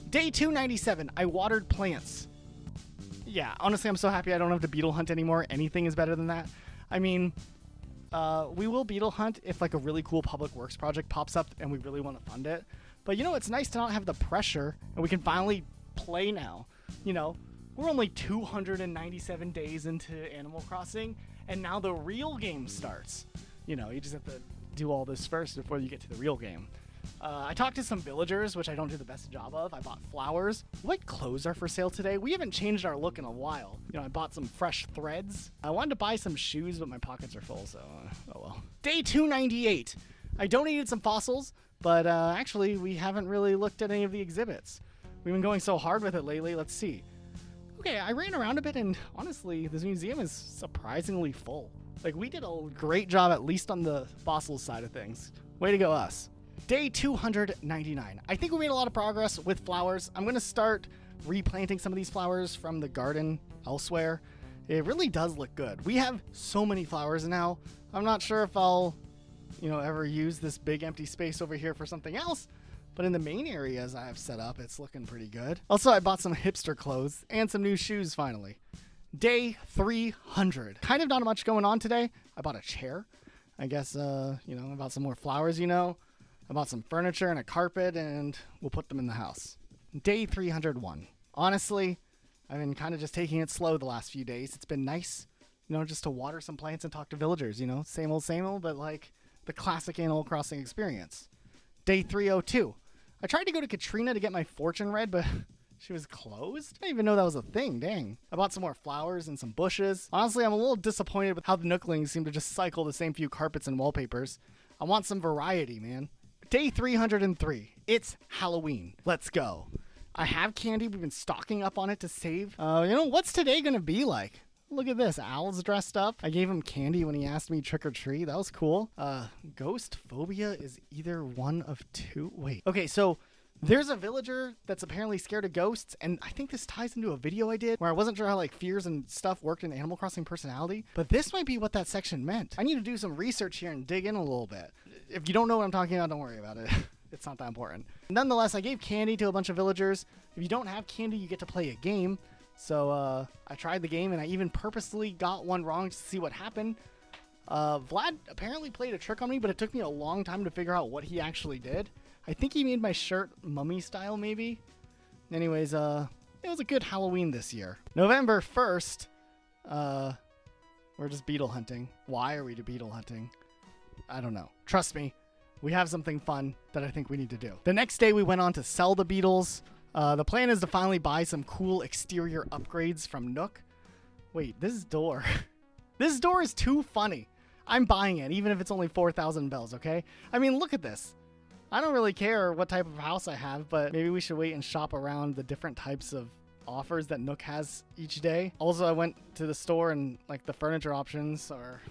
Day 297. I watered plants. Yeah, honestly, I'm so happy I don't have to beetle hunt anymore. Anything is better than that. I mean, we will beetle hunt if like a really cool public works project pops up and we really want to fund it. But you know, it's nice to not have the pressure and we can finally play now. You know, we're only 297 days into Animal Crossing and now the real game starts. You know, you just have to do all this first before you get to the real game. I talked to some villagers, which I don't do the best job of. I bought flowers. What clothes are for sale today? We haven't changed our look in a while. You know, I bought some fresh threads. I wanted to buy some shoes, but my pockets are full, so oh well. Day 298. I donated some fossils, but actually we haven't really looked at any of the exhibits. We've been going so hard with it lately. Let's see. Okay, I ran around a bit, and honestly, this museum is surprisingly full. Like, we did a great job, at least on the fossils side of things. Way to go, us. Day 299. I think we made a lot of progress with flowers. I'm going to start replanting some of these flowers from the garden elsewhere. It really does look good. We have so many flowers now. I'm not sure if I'll, ever use this big empty space over here for something else, but in the main areas I have set up, it's looking pretty good. Also, I bought some hipster clothes and some new shoes finally. Day 300. Kind of not much going on today. I bought a chair. I guess, I bought some more flowers, I bought some furniture and a carpet, and we'll put them in the house. Day 301. Honestly, I've been kind of just taking it slow the last few days. It's been nice, just to water some plants and talk to villagers, same old, but like the classic Animal Crossing experience. Day 302. I tried to go to Katrina to get my fortune read, but she was closed? I didn't even know that was a thing, dang. I bought some more flowers and some bushes. Honestly, I'm a little disappointed with how the Nooklings seem to just cycle the same few carpets and wallpapers. I want some variety, man. Day 303. It's Halloween. Let's go. I have candy. We've been stocking up on it to save. What's today going to be like? Look at this. Owl's dressed up. I gave him candy when he asked me trick or treat. That was cool. Ghost phobia is either one of two. Wait. Okay, so there's a villager that's apparently scared of ghosts, and I think this ties into a video I did where I wasn't sure how fears and stuff worked in Animal Crossing personality, but this might be what that section meant. I need to do some research here and dig in a little bit. If you don't know what I'm talking about, don't worry about it. It's not that important. Nonetheless, I gave candy to a bunch of villagers. If you don't have candy, you get to play a game. So I tried the game, and I even purposely got one wrong to see what happened. Vlad apparently played a trick on me, but it took me a long time to figure out what he actually did. I think he made my shirt mummy style, maybe. Anyways, it was a good Halloween this year. November 1st, we're just beetle hunting. Why are we beetle hunting? I don't know. Trust me, we have something fun that I think we need to do. The next day, we went on to sell the beetles. The plan is to finally buy some cool exterior upgrades from Nook. Wait, this door. This door is too funny. I'm buying it, even if it's only 4,000 bells, okay? I mean, look at this. I don't really care what type of house I have, but maybe we should wait and shop around the different types of offers that Nook has each day. Also, I went to the store and like the furniture options are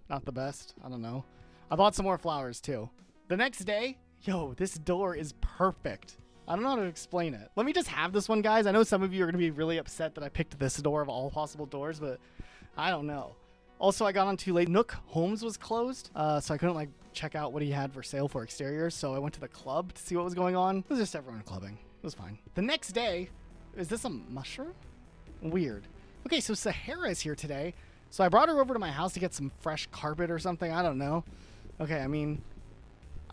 not the best. I don't know. I bought some more flowers too. The next day, yo, this door is perfect. I don't know how to explain it. Let me just have this one, guys. I know some of you are going to be really upset that I picked this door of all possible doors, but I don't know. Also, I got on too late. Nook Homes was closed, so I couldn't like check out what he had for sale for exteriors. So I went to the club to see what was going on. It was just everyone clubbing. It was fine. The next day, is this a mushroom? Weird. Okay, so Sahara is here today. So I brought her over to my house to get some fresh carpet or something. I don't know. Okay, I mean,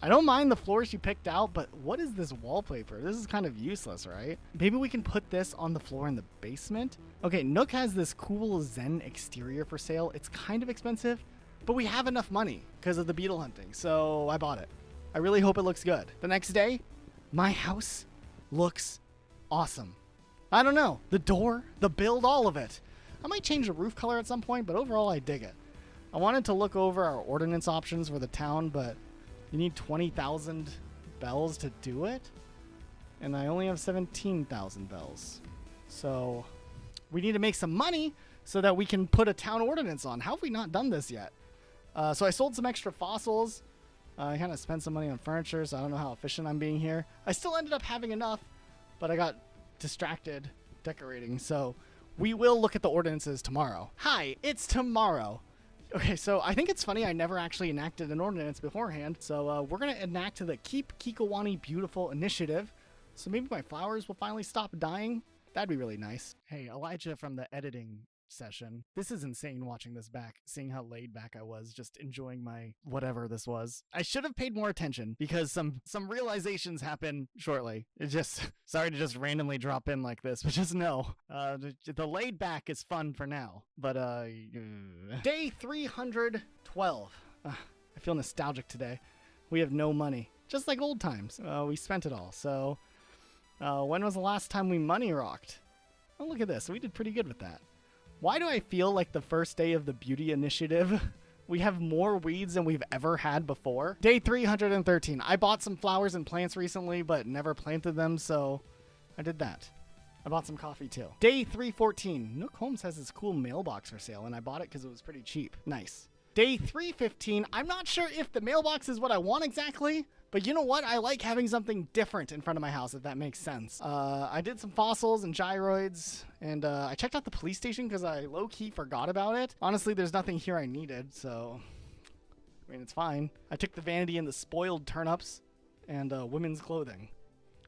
I don't mind the floors she picked out, but what is this wallpaper? This is kind of useless, right? Maybe we can put this on the floor in the basement. Okay, Nook has this cool Zen exterior for sale. It's kind of expensive, but we have enough money because of the beetle hunting, so I bought it. I really hope it looks good. The next day, my house looks awesome. I don't know, the door, the build, all of it. I might change the roof color at some point, but overall I dig it. I wanted to look over our ordinance options for the town, but you need 20,000 bells to do it, and I only have 17,000 bells. So we need to make some money so that we can put a town ordinance on. How have we not done this yet? So I sold some extra fossils. I kind of spent some money on furniture, so I don't know how efficient I'm being here. I still ended up having enough, but I got distracted decorating. So we will look at the ordinances tomorrow. Hi, it's tomorrow. Okay, so I think it's funny I never actually enacted an ordinance beforehand. So we're going to enact the Keep Kikowani Beautiful initiative. So maybe my flowers will finally stop dying. That'd be really nice. Hey, Elijah from the editing session. This is insane watching this back, seeing how laid back I was, just enjoying my whatever this was. I should have paid more attention because some realizations happen shortly. It just, sorry to just randomly drop in like this, but just know, the laid back is fun for now. But, day 312. I feel nostalgic today. We have no money, just like old times. We spent it all. So, when was the last time we money rocked? Oh, look at this. We did pretty good with that. Why do I feel like the first day of the beauty initiative, we have more weeds than we've ever had before? Day 313. I bought some flowers and plants recently, but never planted them, so I did that. I bought some coffee too. Day 314. Nook Homes has this cool mailbox for sale, and I bought it because it was pretty cheap. Nice. Day 315. I'm not sure if the mailbox is what I want exactly, but you know what? I like having something different in front of my house, if that makes sense. I did some fossils and gyroids, and I checked out the police station because I low-key forgot about it. Honestly, there's nothing here I needed, so I mean, it's fine. I took the vanity and the spoiled turnips and women's clothing.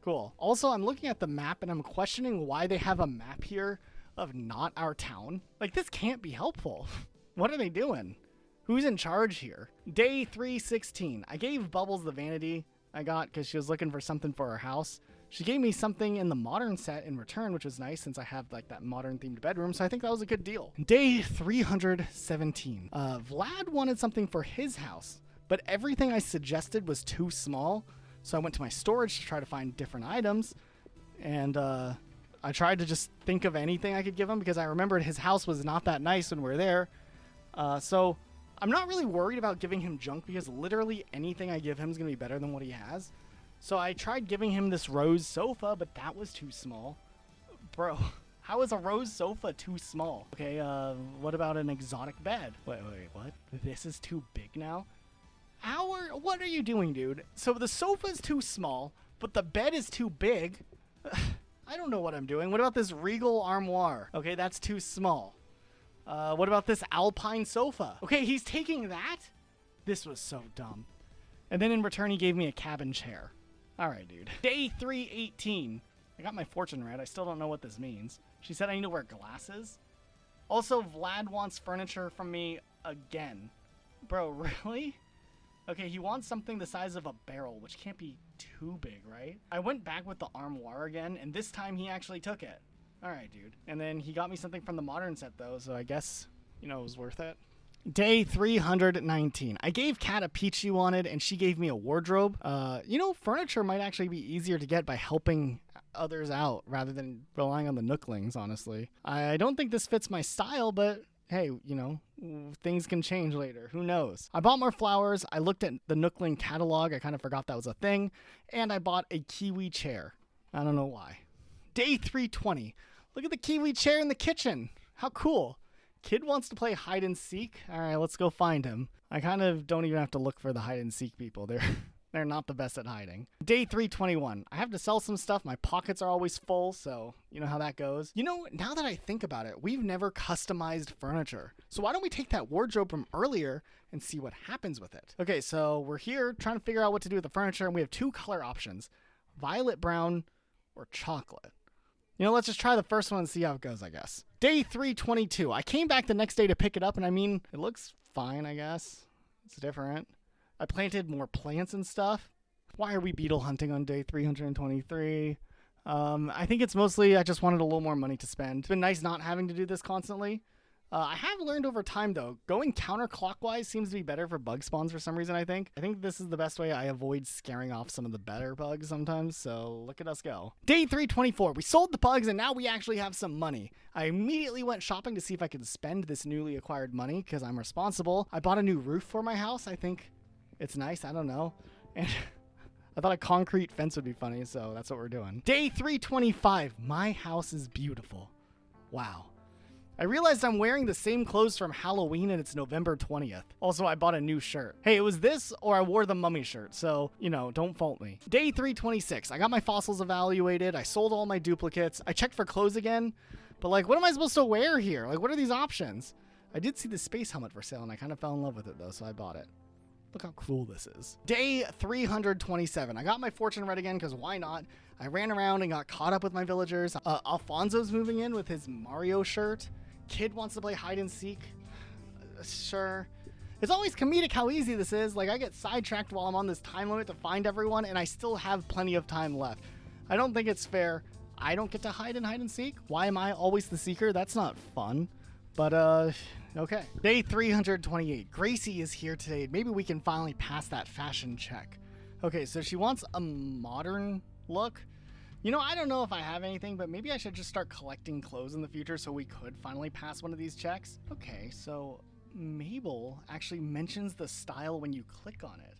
Cool. Also, I'm looking at the map, and I'm questioning why they have a map here of not our town. Like, this can't be helpful. What are they doing? Who's in charge here? Day 316. I gave Bubbles the vanity I got because she was looking for something for her house. She gave me something in the modern set in return, which was nice since I have like that modern themed bedroom. So I think that was a good deal. Day 317. Vlad wanted something for his house, but everything I suggested was too small. So I went to my storage to try to find different items. And I tried to just think of anything I could give him because I remembered his house was not that nice when we were there. So I'm not really worried about giving him junk because literally anything I give him is going to be better than what he has. So I tried giving him this rose sofa, but that was too small. Bro, how is a rose sofa too small? Okay, what about an exotic bed? Wait, what? This is too big now? What are you doing, dude? So the sofa's too small, but the bed is too big. I don't know what I'm doing. What about this regal armoire? Okay, that's too small. What about this alpine sofa? Okay, he's taking that? This was so dumb. And then in return, he gave me a cabin chair. All right, dude. Day 318. I got my fortune read. I still don't know what this means. She said I need to wear glasses. Also, Vlad wants furniture from me again. Bro, really? Okay, he wants something the size of a barrel, which can't be too big, right? I went back with the armoire again, and this time he actually took it. All right, dude. And then he got me something from the modern set, though, so I guess, you know, it was worth it. Day 319. I gave Kat a peach she wanted, and she gave me a wardrobe. You know, furniture might actually be easier to get by helping others out rather than relying on the Nooklings, honestly. I don't think this fits my style, but hey, you know, things can change later. Who knows? I bought more flowers. I looked at the Nookling catalog. I kind of forgot that was a thing. And I bought a kiwi chair. I don't know why. Day 320. Look at the kiwi chair in the kitchen. How cool. Kid wants to play hide and seek. All right, let's go find him. I kind of don't even have to look for the hide and seek people. They're not the best at hiding. Day 321. I have to sell some stuff. My pockets are always full, so you know how that goes. You know, now that I think about it, we've never customized furniture. So why don't we take that wardrobe from earlier and see what happens with it? Okay, so we're here trying to figure out what to do with the furniture, and we have two color options, violet brown or chocolate. You know, let's just try the first one and see how it goes, I guess. Day 322. I came back the next day to pick it up, and I mean, it looks fine, I guess. It's different. I planted more plants and stuff. Why are we beetle hunting on day 323? I think it's mostly I just wanted a little more money to spend. It's been nice not having to do this constantly. I have learned over time, though, going counterclockwise seems to be better for bug spawns for some reason, I think. I think this is the best way I avoid scaring off some of the better bugs sometimes, so look at us go. Day 324. We sold the bugs, and now we actually have some money. I immediately went shopping to see if I could spend this newly acquired money, because I'm responsible. I bought a new roof for my house. I think it's nice. I don't know. And I thought a concrete fence would be funny, so that's what we're doing. Day 325. My house is beautiful. Wow. I realized I'm wearing the same clothes from Halloween and it's November 20th. Also, I bought a new shirt. Hey, it was this or I wore the mummy shirt, so, you know, don't fault me. Day 326. I got my fossils evaluated. I sold all my duplicates. I checked for clothes again, but like, what am I supposed to wear here? Like, what are these options? I did see the space helmet for sale and I kind of fell in love with it though, so I bought it. Look how cool this is. Day 327. I got my fortune read again because why not? I ran around and got caught up with my villagers. Alfonso's moving in with his Mario shirt. Kid wants to play hide and seek. Sure. It's always comedic how easy this is. Like, I get sidetracked while I'm on this time limit to find everyone, and I still have plenty of time left. I don't think it's fair. I don't get to hide and seek. Why am I always the seeker? That's not fun. But, okay. Day 328. Gracie is here today. Maybe we can finally pass that fashion check. Okay, so she wants a modern look. You know, I don't know if I have anything, but maybe I should just start collecting clothes in the future so we could finally pass one of these checks. Okay, so Mabel actually mentions the style when you click on it.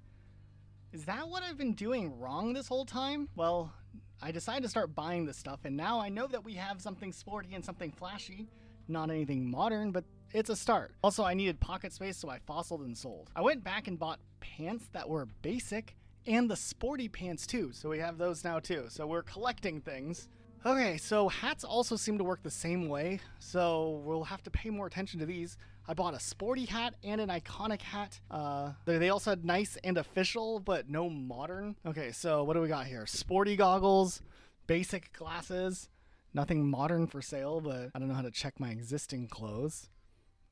Is that what I've been doing wrong this whole time? Well, I decided to start buying this stuff, and now I know that we have something sporty and something flashy. Not anything modern, but it's a start. Also, I needed pocket space, so I fossiled and sold. I went back and bought pants that were basic, and the sporty pants too, so we have those now too. So we're collecting things. Okay, so hats also seem to work the same way, so we'll have to pay more attention to these. I bought a sporty hat and an iconic hat. They also had nice and official, but no modern. Okay, so what do we got here? Sporty goggles, basic glasses, nothing modern for sale, but I don't know how to check my existing clothes.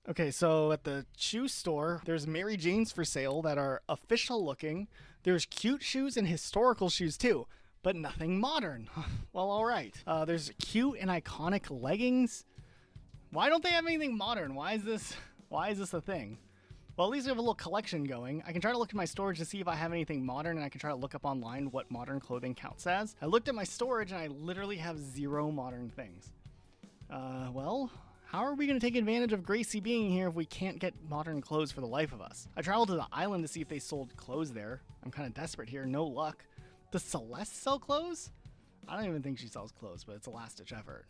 Okay, so at the shoe store, there's Mary Janes for sale that are official looking. There's cute shoes and historical shoes too, but nothing modern. Well, all right. There's cute and iconic leggings. Why don't they have anything modern? Why is this a thing? Well, at least we have a little collection going. I can try to look at my storage to see if I have anything modern, and I can try to look up online what modern clothing counts as. I looked at my storage and I literally have 0 modern things. Well, how are we going to take advantage of Gracie being here if we can't get modern clothes for the life of us? I traveled to the island to see if they sold clothes there. I'm kind of desperate here. No luck. Does Celeste sell clothes? I don't even think she sells clothes, but it's a last-ditch effort.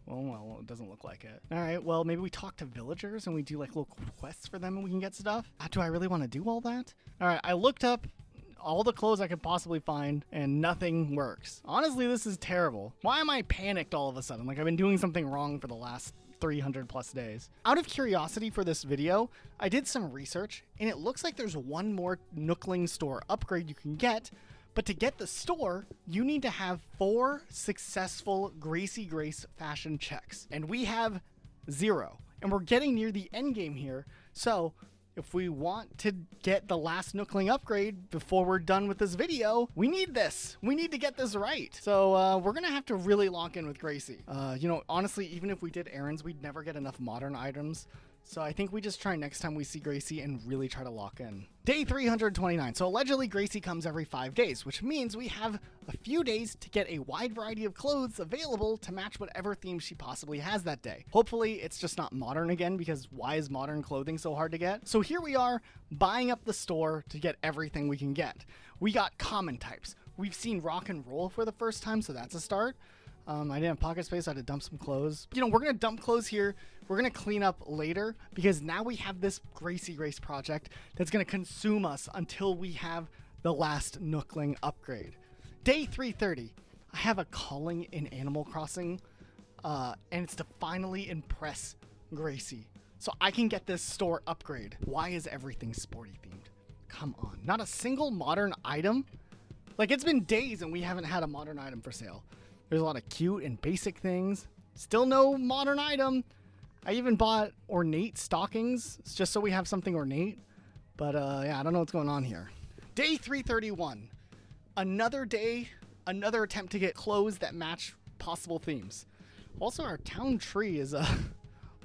Well, it doesn't look like it. All right, well, maybe we talk to villagers and we do like little quests for them and we can get stuff. Do I really want to do all that? All right, I looked up all the clothes I could possibly find and nothing works. Honestly, this is terrible. Why am I panicked all of a sudden? Like I've been doing something wrong for the last 300 plus days. Out of curiosity for this video, I did some research and it looks like there's one more Nookling store upgrade you can get, but to get the store, you need to have 4 successful Gracie Grace fashion checks, and we have 0. And we're getting near the end game here, so if we want to get the last Nookling upgrade before we're done with this video, we need this. We need to get this right. So we're gonna have to really lock in with Gracie. You know, honestly, even if we did errands, we'd never get enough modern items. So I think we just try next time we see Gracie and really try to lock in. Day 329. So allegedly Gracie comes every 5 days, which means we have a few days to get a wide variety of clothes available to match whatever theme she possibly has that day. Hopefully it's just not modern again, because why is modern clothing so hard to get? So here we are buying up the store to get everything we can get. We got common types. We've seen rock and roll for the first time, so that's a start. I didn't have pocket space, so I had to dump some clothes. You know, we're going to dump clothes here. We're going to clean up later because now we have this Gracie Grace project that's going to consume us until we have the last Nookling upgrade. Day 330. I have a calling in Animal Crossing, and it's to finally impress Gracie. So I can get this store upgrade. Why is everything sporty themed? Come on. Not a single modern item? Like, it's been days and we haven't had a modern item for sale. There's a lot of cute and basic things. Still no modern item. I even bought ornate stockings just so we have something ornate. But yeah, I don't know what's going on here. Day 331. Another day, another attempt to get clothes that match possible themes. Also, our town tree is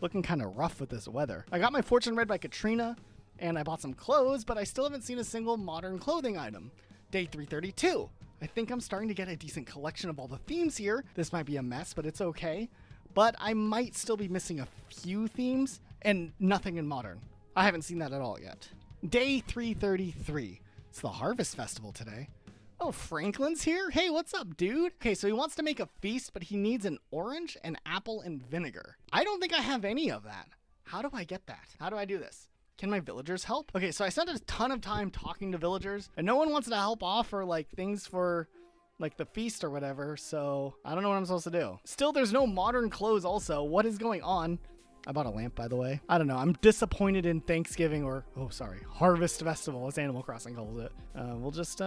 looking kind of rough with this weather. I got my fortune read by Katrina, and I bought some clothes, but I still haven't seen a single modern clothing item. Day 332. I think I'm starting to get a decent collection of all the themes here. This might be a mess, but it's okay. But I might still be missing a few themes and nothing in modern. I haven't seen that at all yet. Day 333. It's the Harvest Festival today. Oh, Franklin's here? Hey, what's up, dude? Okay, so he wants to make a feast, but he needs an orange, an apple, and vinegar. I don't think I have any of that. How do I get that? How do I do this? Can my villagers help? Okay, so I spent a ton of time talking to villagers, and no one wants to help offer, like, things for, like, the feast or whatever, so I don't know what I'm supposed to do. Still, there's no modern clothes also. What is going on? I bought a lamp, by the way. I don't know. I'm disappointed in Thanksgiving or, Harvest Festival, as Animal Crossing calls it. We'll just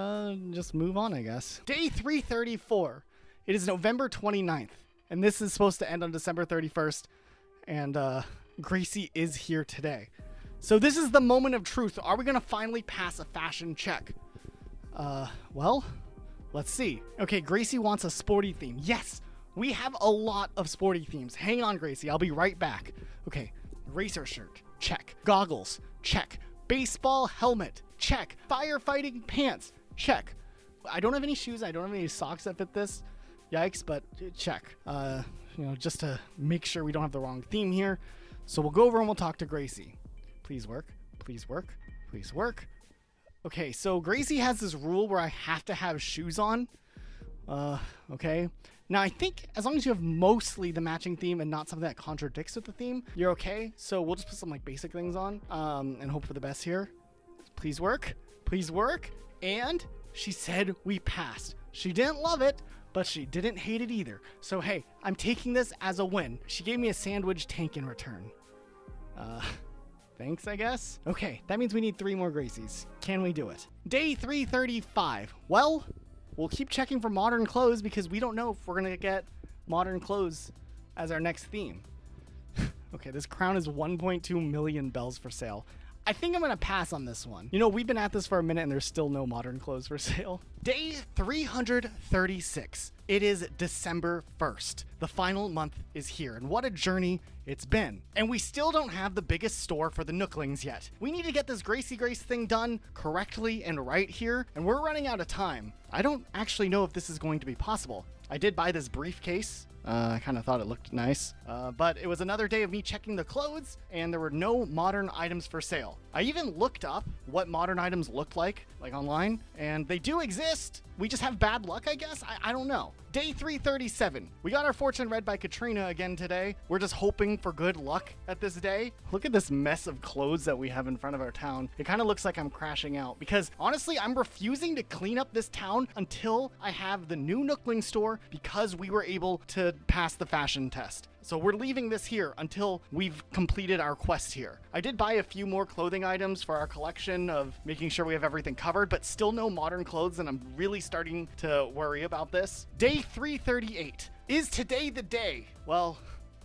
move on, I guess. Day 334. It is November 29th, and this is supposed to end on December 31st, and Gracie is here today. So this is the moment of truth. Are we going to finally pass a fashion check? Well, let's see. Okay, Gracie wants a sporty theme. Yes, we have a lot of sporty themes. Hang on, Gracie. I'll be right back. Okay, racer shirt. Check. Goggles. Check. Baseball helmet. Check. Firefighting pants. Check. I don't have any shoes. I don't have any socks that fit this. Yikes, but check. Just to make sure we don't have the wrong theme here. So we'll go over and we'll talk to Gracie. Please work. Please work. Please work. Okay, so Gracie has this rule where I have to have shoes on. Okay. Now, I think as long as you have mostly the matching theme and not something that contradicts with the theme, you're okay. So we'll just put some, like, basic things on and hope for the best here. Please work. Please work. And she said we passed. She didn't love it, but she didn't hate it either. So, hey, I'm taking this as a win. She gave me a sandwich tank in return. Thanks, I guess. Okay, that means we need 3 more Gracies. Can we do it? Day 335. Well, we'll keep checking for modern clothes because we don't know if we're gonna get modern clothes as our next theme. Okay, this crown is 1.2 million bells for sale. I think I'm gonna pass on this one. You know, we've been at this for a minute and there's still no modern clothes for sale. Day 336. It is December 1st. The final month is here, and what a journey it's been. And we still don't have the biggest store for the Nooklings yet. We need to get this Gracie Grace thing done correctly and right here, and we're running out of time. I don't actually know if this is going to be possible. I did buy this briefcase. I kind of thought it looked nice, but it was another day of me checking the clothes, and there were no modern items for sale. I even looked up what modern items looked like online, and they do exist. We just have bad luck, I guess? I don't know. Day 337. We got our fortune read by Katrina again today. We're just hoping for good luck at this day. Look at this mess of clothes that we have in front of our town. It kind of looks like I'm crashing out because honestly, I'm refusing to clean up this town until I have the new Nookling store because we were able to pass the fashion test. So we're leaving this here until we've completed our quest here. I did buy a few more clothing items for our collection of making sure we have everything covered, but still no modern clothes, and I'm really starting to worry about this. Day 338. Is today the day? Well,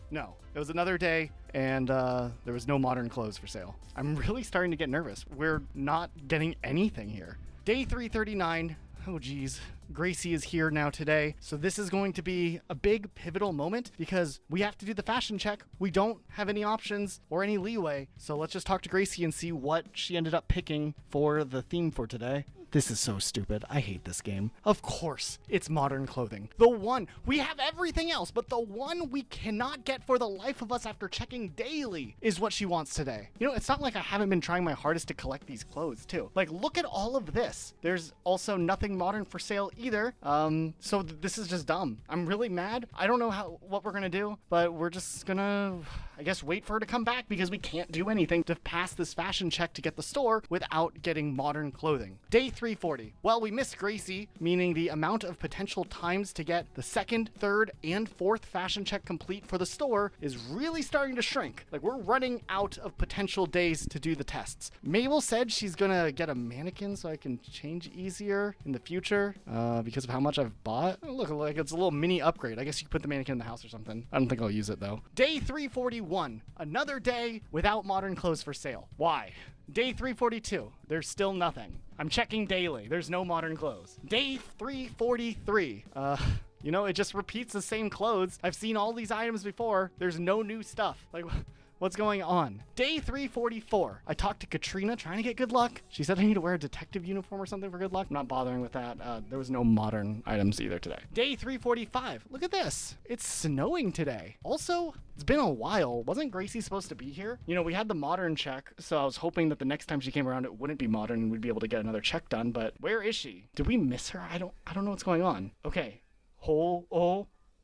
no. It was another day, and there was no modern clothes for sale. I'm really starting to get nervous. We're not getting anything here. Day 339. Oh, geez. Gracie is here now today. So this is going to be a big pivotal moment because we have to do the fashion check. We don't have any options or any leeway. So let's just talk to Gracie and see what she ended up picking for the theme for today. This is so stupid. I hate this game. Of course, it's modern clothing. The one, we have everything else, but the one we cannot get for the life of us after checking daily is what she wants today. You know, it's not like I haven't been trying my hardest to collect these clothes too. Like, look at all of this. There's also nothing modern for sale either. So this is just dumb. I'm really mad. I don't know what we're gonna do, but we're just gonna, I guess, wait for her to come back because we can't do anything to pass this fashion check to get the store without getting modern clothing. Day 340. Well, we missed Gracie, meaning the amount of potential times to get the second, third, and fourth fashion check complete for the store is really starting to shrink. Like, we're running out of potential days to do the tests. Mabel said she's gonna get a mannequin so I can change easier in the future because of how much I've bought. Look, like it's a little mini upgrade. I guess you could put the mannequin in the house or something. I don't think I'll use it though. Day 341. Another day without modern clothes for sale. Why? Day 342, there's still nothing. I'm checking daily, there's no modern clothes. Day 343, you know, it just repeats the same clothes. I've seen all these items before, there's no new stuff. Like, what's going on? Day 344. I talked to Katrina trying to get good luck. She said I need to wear a detective uniform or something for good luck. I'm not bothering with that. There was no modern items either today. Day 345. Look at this. It's snowing today. Also, it's been a while. Wasn't Gracie supposed to be here? You know, we had the modern check, so I was hoping that the next time she came around it wouldn't be modern and we'd be able to get another check done, but where is she? Did we miss her? I don't know what's going on. Okay.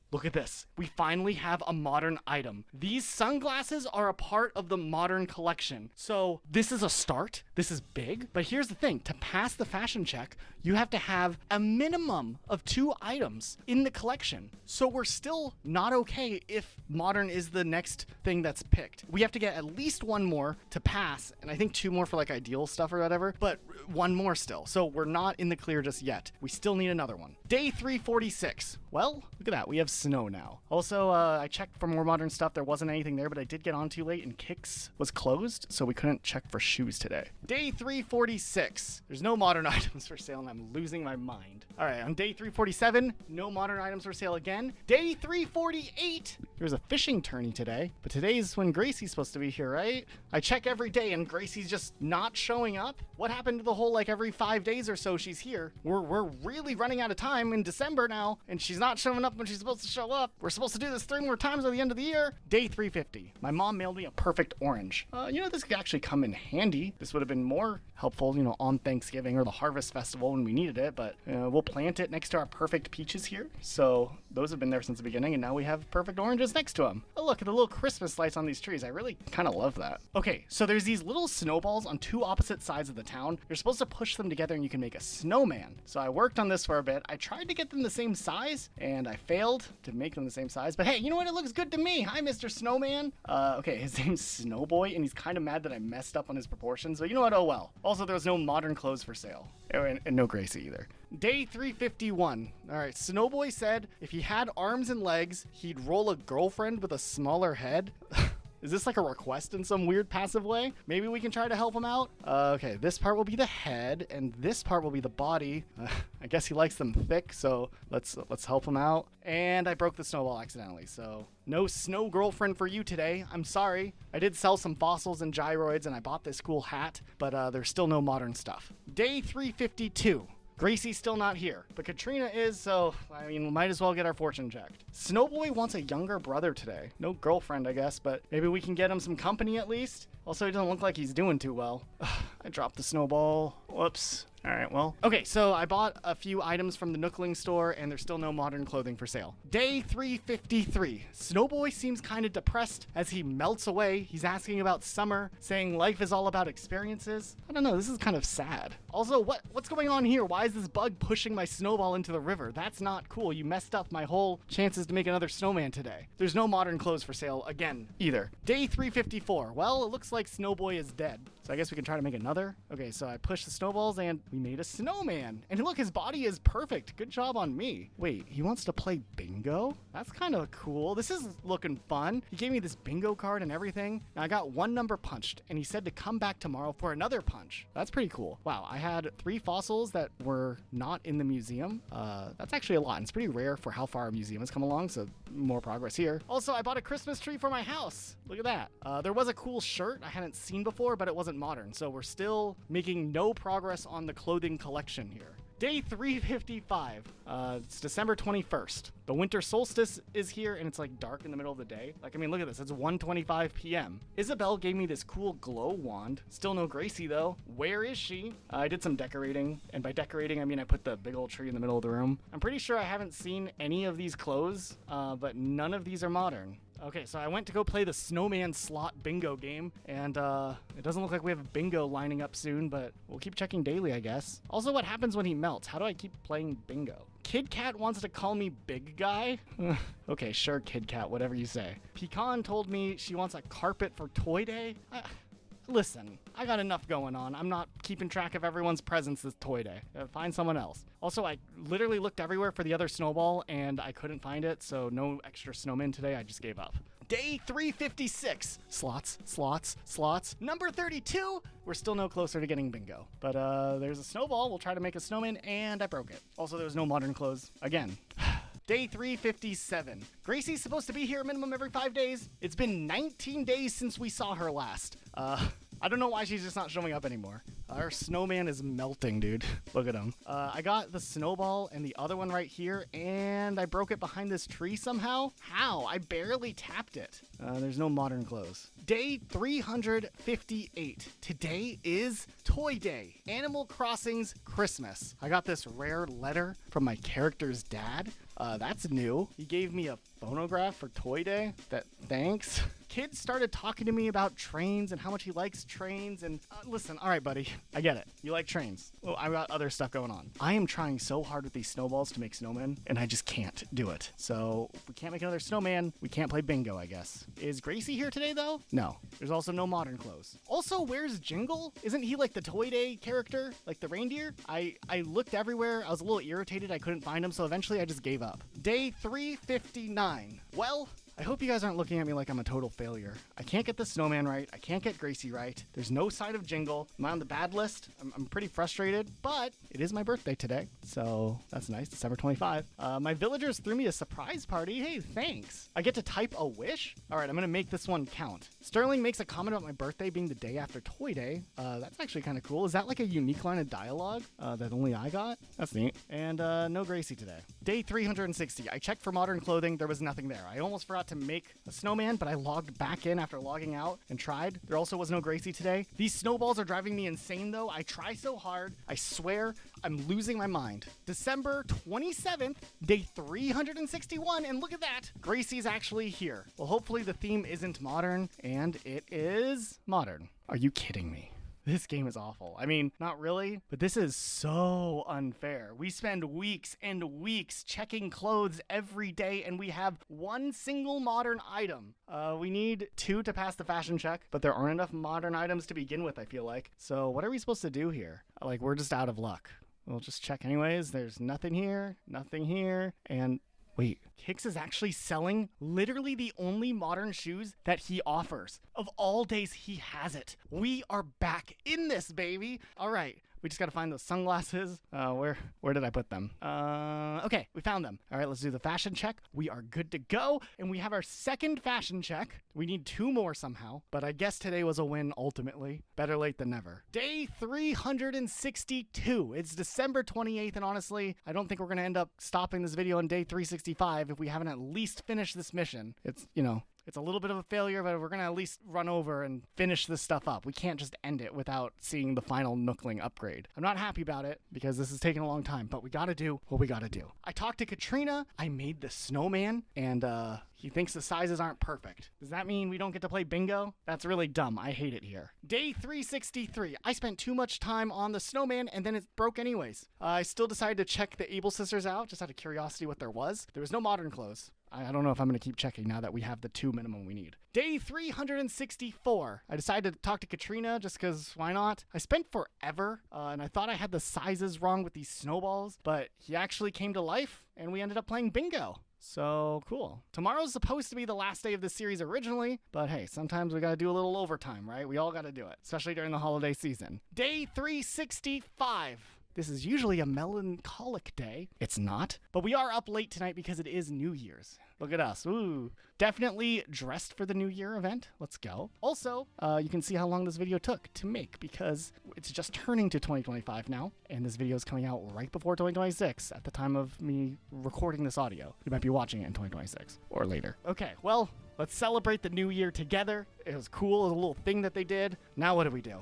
Look at this. We finally have a modern item. These sunglasses are a part of the modern collection. So this is a start. This is big. But here's the thing. To pass the fashion check, you have to have a minimum of 2 items in the collection. So we're still not okay if modern is the next thing that's picked. We have to get at least 1 more to pass. And I think 2 more for like ideal stuff or whatever. But 1 more still. So we're not in the clear just yet. We still need another one. Day 346. Well, look at that. We have snow now. Also, I checked for more modern stuff. There wasn't anything there, but I did get on too late and Kicks was closed, so we couldn't check for shoes today. Day 346. There's no modern items for sale and I'm losing my mind. All right, on day 347, no modern items for sale again. Day 348. There's a fishing tourney today, but today's when Gracie's supposed to be here, right? I check every day and Gracie's just not showing up. What happened to the whole, like, every 5 days or so she's here? We're really running out of time in December now, and she's not showing up when she's supposed to show up. We're supposed to do this 3 more times at the end of the year. Day 350. My mom mailed me a perfect orange. You know, this could actually come in handy. This would have been more helpful, you know, on Thanksgiving or the Harvest Festival when we needed it, but we'll plant it next to our perfect peaches here. So those have been there since the beginning, and now we have perfect oranges next to them. Oh, look at the little Christmas lights on these trees. I really kind of love that. Okay, so there's these little snowballs on 2 opposite sides of the town. You're supposed to push them together and you can make a snowman. So I worked on this for a bit. I tried to get them the same size, and I failed to make them the same size, but hey, you know what? It looks good to me. Hi, Mr. Snowman. Okay, his name's Snowboy, and he's kind of mad that I messed up on his proportions, but you know what? Oh well. Also, there was no modern clothes for sale. And no Gracie either. Day 351. All right, Snowboy said if he had arms and legs, he'd roll a girlfriend with a smaller head. Is this like a request in some weird passive way? Maybe we can try to help him out? Okay, this part will be the head, and this part will be the body. I guess he likes them thick, so let's help him out. And I broke the snowball accidentally, so no snow girlfriend for you today. I'm sorry. I did sell some fossils and gyroids, and I bought this cool hat, but there's still no modern stuff. Day 352. Gracie's still not here, but Katrina is, so, I mean, might as well get our fortune checked. Snowboy wants a younger brother today. No girlfriend, I guess, but maybe we can get him some company at least. Also, he doesn't look like he's doing too well. I dropped the snowball. Whoops. All right, well. Okay, so I bought a few items from the Nookling store, and there's still no modern clothing for sale. Day 353. Snowboy seems kind of depressed as he melts away. He's asking about summer, saying life is all about experiences. I don't know, this is kind of sad. Also, what's going on here? Why is this bug pushing my snowball into the river? That's not cool. You messed up my whole chances to make another snowman today. There's no modern clothes for sale again, either. Day 354. Well, it looks like Snowboy is dead. So I guess we can try to make another. Okay, so I pushed the snowballs and we made a snowman. And look, his body is perfect. Good job on me. Wait, he wants to play bingo? That's kind of cool. This is looking fun. He gave me this bingo card and everything. Now I got 1 number punched and he said to come back tomorrow for another punch. That's pretty cool. Wow, I had 3 fossils that were not in the museum. That's actually a lot, and it's pretty rare for how far a museum has come along, so more progress here. Also, I bought a Christmas tree for my house. Look at that. There was a cool shirt I hadn't seen before, but it wasn't modern, so we're still making no progress on the clothing collection here. Day 355. It's December 21st. The winter solstice is here, and it's like dark in the middle of the day. Like, I mean, look at this. It's 1:25 p.m. Isabelle gave me this cool glow wand. Still no Gracie, though. Where is she? I did some decorating, and by decorating, I mean I put the big old tree in the middle of the room. I'm pretty sure I haven't seen any of these clothes, but none of these are modern. Okay, so I went to go play the snowman slot bingo game, and it doesn't look like we have bingo lining up soon, but we'll keep checking daily, I guess. Also, what happens when he melts? How do I keep playing bingo? Kid Cat wants to call me big guy? Okay, sure, Kid Cat, whatever you say. Pecan told me she wants a carpet for Toy Day. Listen, I got enough going on. I'm not keeping track of everyone's presents this Toy Day. Find someone else. Also, I literally looked everywhere for the other snowball, and I couldn't find it, so no extra snowmen today. I just gave up. Day 356. Slots, slots, slots. Number 32. We're still no closer to getting bingo. But there's a snowball. We'll try to make a snowman, and I broke it. Also, there was no modern clothes. Again. Day 357. Gracie's supposed to be here a minimum every 5 days. It's been 19 days since we saw her last. I don't know why she's just not showing up anymore. Our snowman is melting, dude. Look at him. I got the snowball and the other one right here, and I broke it behind this tree somehow. How? I barely tapped it. There's no modern clothes. Day 358. Today is Toy Day. Animal Crossing's Christmas. I got this rare letter from my character's dad. That's new. He gave me a phonograph for Toy Day. Thanks. Kids started talking to me about trains and how much he likes trains. And listen, all right, buddy, I get it. You like trains. Well, I've got other stuff going on. I am trying so hard with these snowballs to make snowmen, and I just can't do it. So if we can't make another snowman, we can't play bingo, I guess. Is Gracie here today, though? No. There's also no modern clothes. Also, where's Jingle? Isn't he like the Toy Day character? Like the reindeer? I looked everywhere. I was a little irritated. I couldn't find him, so eventually I just gave up. Day 359. Well, I hope you guys aren't looking at me like I'm a total failure. I can't get the snowman right. I can't get Gracie right. There's no sign of Jingle. I'm on the bad list. I'm pretty frustrated, but it is my birthday today, so that's nice. December 25. My villagers threw me a surprise party. Hey, thanks. I get to type a wish? All right, I'm gonna make this one count. Sterling makes a comment about my birthday being the day after Toy Day. That's actually kind of cool. Is that like a unique line of dialogue that only I got? That's neat. And no Gracie today. Day 360. I checked for modern clothing. There was nothing there. I almost forgot to make a snowman, but I logged back in after logging out and tried. There also was no Gracie today. These snowballs are driving me insane, though. I try so hard. I swear I'm losing my mind. December 27th, day 361, and look at that. Gracie's actually here. Well, hopefully the theme isn't modern, and it is modern. Are you kidding me? This game is awful. I mean, not really, but this is so unfair. We spend weeks and weeks checking clothes every day, and we have one single modern item. We need 2 to pass the fashion check, but there aren't enough modern items to begin with, I feel like. So what are we supposed to do here? Like, we're just out of luck. We'll just check anyways. There's nothing here, and wait, Kix is actually selling literally the only modern shoes that he offers. Of all days, he has it. We are back in this, baby. All right. We just got to find those sunglasses. Where did I put them? Okay, we found them. All right, let's do the fashion check. We are good to go. And we have our second fashion check. We need 2 more somehow. But I guess today was a win ultimately. Better late than never. Day 362. It's December 28th. And honestly, I don't think we're going to end up stopping this video on day 365 if we haven't at least finished this mission. It's, it's a little bit of a failure, but we're going to at least run over and finish this stuff up. We can't just end it without seeing the final Nookling upgrade. I'm not happy about it because this is taking a long time, but we got to do what we got to do. I talked to Katrina. I made the snowman, and he thinks the sizes aren't perfect. Does that mean we don't get to play bingo? That's really dumb. I hate it here. Day 363. I spent too much time on the snowman, and then it broke anyways. I still decided to check the Able Sisters out, just out of curiosity what there was. There was no modern clothes. I don't know if I'm going to keep checking now that we have the 2 minimum we need. Day 364. I decided to talk to Katrina just because why not? I spent forever and I thought I had the sizes wrong with these snowballs, but he actually came to life and we ended up playing bingo. So cool. Tomorrow's supposed to be the last day of this series originally, but hey, sometimes we gotta do a little overtime, right? We all gotta do it, especially during the holiday season. Day 365. This is usually a melancholic day. It's not, but we are up late tonight because it is New Year's. Look at us. Ooh. Definitely dressed for the New Year event. Let's go. Also, you can see how long this video took to make because it's just turning to 2025 now, and this video is coming out right before 2026 at the time of me recording this audio. You might be watching it in 2026 or later. Okay, well, let's celebrate the New Year together. It was cool. It was a little thing that they did. Now what do we do?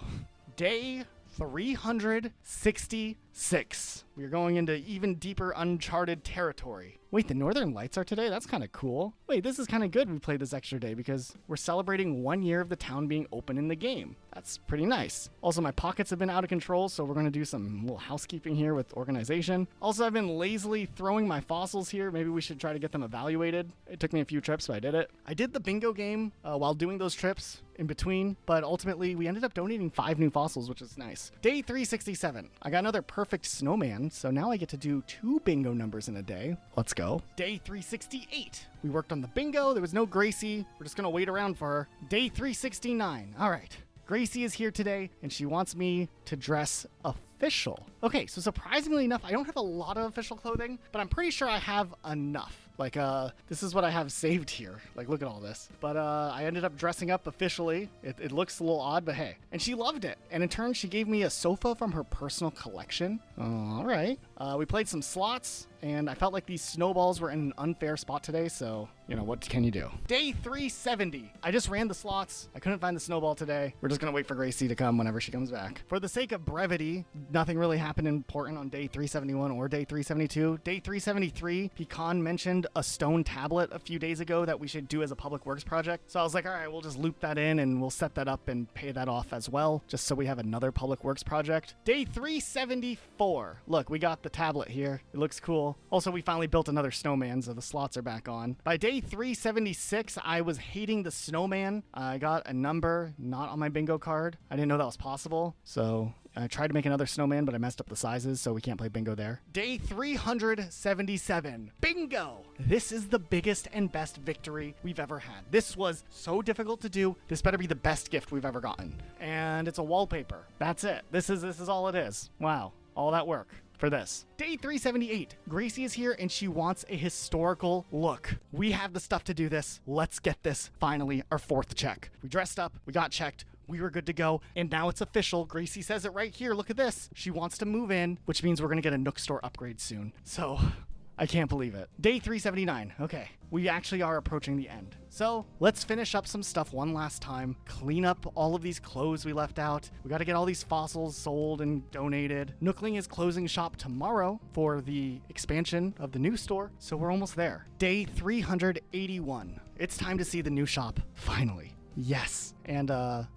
Day 366. We're going into even deeper uncharted territory. Wait, the Northern Lights are today? That's kind of cool. Wait, this is kind of good we played this extra day because we're celebrating 1 year of the town being open in the game. That's pretty nice. Also, my pockets have been out of control, so we're going to do some little housekeeping here with organization. Also, I've been lazily throwing my fossils here. Maybe we should try to get them evaluated. It took me a few trips, but I did it. I did the bingo game while doing those trips in between, but ultimately we ended up donating 5 new fossils, which is nice. Day 367. I got another perfect snowman, so now I get to do 2 bingo numbers in a day. Let's go. Day 368. We worked on the bingo. There was no Gracie. We're just gonna wait around for her. Day 369. All right. Gracie is here today, and she wants me to dress official. Okay, so surprisingly enough, I don't have a lot of official clothing, but I'm pretty sure I have enough. Like, this is what I have saved here. Like, look at all this. But, I ended up dressing up officially. It looks a little odd, but hey. And she loved it. And in turn, she gave me a sofa from her personal collection. All right. We played some slots, and I felt like these snowballs were in an unfair spot today, so, you know, what can you do? Day 370. I just ran the slots. I couldn't find the snowball today. We're just gonna wait for Gracie to come whenever she comes back. For the sake of brevity, nothing really happened important on day 371 or day 372. Day 373, Pecan mentioned a stone tablet a few days ago that we should do as a public works project. So I was like, all right, we'll just loop that in and we'll set that up and pay that off as well, just so we have another public works project. Day 374. Look, we got the tablet here. It looks cool. Also, we finally built another snowman, so the slots are back on. By day 376, I was hating the snowman. I got a number not on my bingo card. I didn't know that was possible, so I tried to make another snowman, but I messed up the sizes, so we can't play bingo there. Day 377. Bingo! This is the biggest and best victory we've ever had. This was so difficult to do. This better be the best gift we've ever gotten. And it's a wallpaper. That's it. This is all it is. Wow. All that work for this. Day 378. Gracie is here and she wants a historical look. We have the stuff to do this. Let's get this finally our 4th check. We dressed up. We got checked. We were good to go, and now it's official. Gracie says it right here. Look at this. She wants to move in, which means we're going to get a Nook Store upgrade soon. So, I can't believe it. Day 379. Okay, we actually are approaching the end. So, let's finish up some stuff one last time, clean up all of these clothes we left out. We got to get all these fossils sold and donated. Nookling is closing shop tomorrow for the expansion of the new store, so we're almost there. Day 381. It's time to see the new shop, finally. Yes. And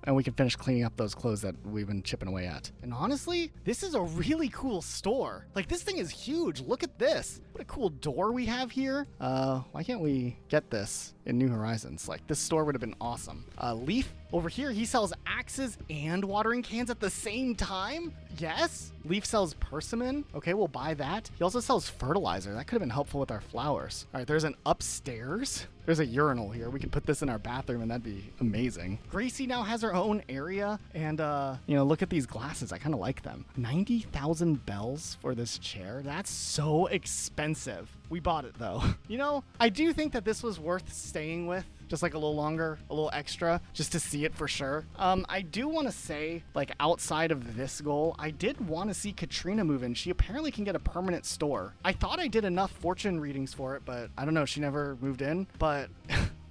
we can finish cleaning up those clothes that we've been chipping away at. And honestly, this is a really cool store. Like, this thing is huge. Look at this. What a cool door we have here. Why can't we get this in New Horizons? Like, this store would have been awesome. Leaf, over here, he sells axes and watering cans at the same time? Yes. Leaf sells persimmon. Okay, we'll buy that. He also sells fertilizer. That could have been helpful with our flowers. All right, there's an upstairs. There's a urinal here. We could put this in our bathroom and that'd be amazing. Gracie now has her own area, and you know, look at these glasses. I kind of like them. 90,000 bells for this chair. That's so expensive. We bought it though. You know, I do think that this was worth staying with. Just like a little longer, a little extra, just to see it for sure. I do want to say, like, outside of this goal, I did want to see Katrina move in. She apparently can get a permanent store. I thought I did enough fortune readings for it, but I don't know. She never moved in, but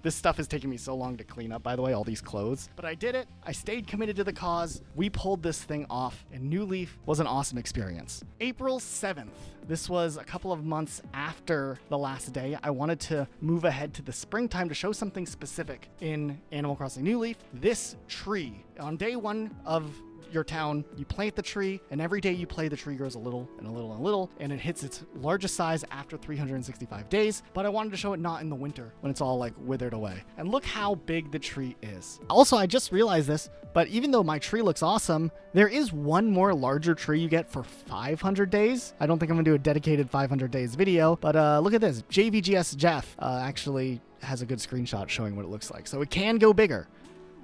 this stuff is taking me so long to clean up, by the way, all these clothes. But I did it. I stayed committed to the cause. We pulled this thing off, and New Leaf was an awesome experience. April 7th. This was a couple of months after the last day. I wanted to move ahead to the springtime to show something specific in Animal Crossing New Leaf. This tree, on day 1 of your town, you plant the tree, and every day you play, the tree grows a little and a little and a little, and it hits its largest size after 365 days. But I wanted to show it not in the winter when it's all like withered away. And look how big the tree is. Also, I just realized this, but even though my tree looks awesome, there is one more larger tree you get for 500 days. I don't think I'm gonna do a dedicated 500 days video, but look at this. JVGS Jeff actually has a good screenshot showing what it looks like. So it can go bigger.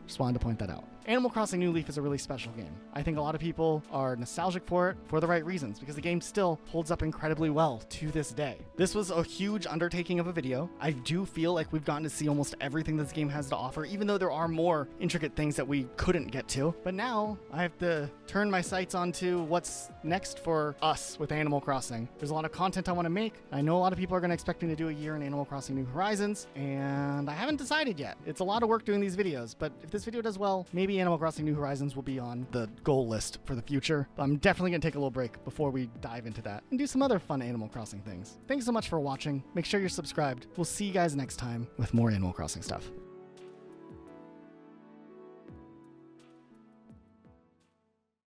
Just wanted to point that out. Animal Crossing New Leaf is a really special game. I think a lot of people are nostalgic for it for the right reasons, because the game still holds up incredibly well to this day. This was a huge undertaking of a video. I do feel like we've gotten to see almost everything this game has to offer, even though there are more intricate things that we couldn't get to. But now I have to turn my sights onto what's next for us with Animal Crossing. There's a lot of content I want to make. I know a lot of people are going to expect me to do a year in Animal Crossing New Horizons, and I haven't decided yet. It's a lot of work doing these videos, but if this video does well, maybe Animal Crossing New Horizons will be on the goal list for the future. But I'm definitely going to take a little break before we dive into that and do some other fun Animal Crossing things. Thanks so much for watching. Make sure you're subscribed. We'll see you guys next time with more Animal Crossing stuff.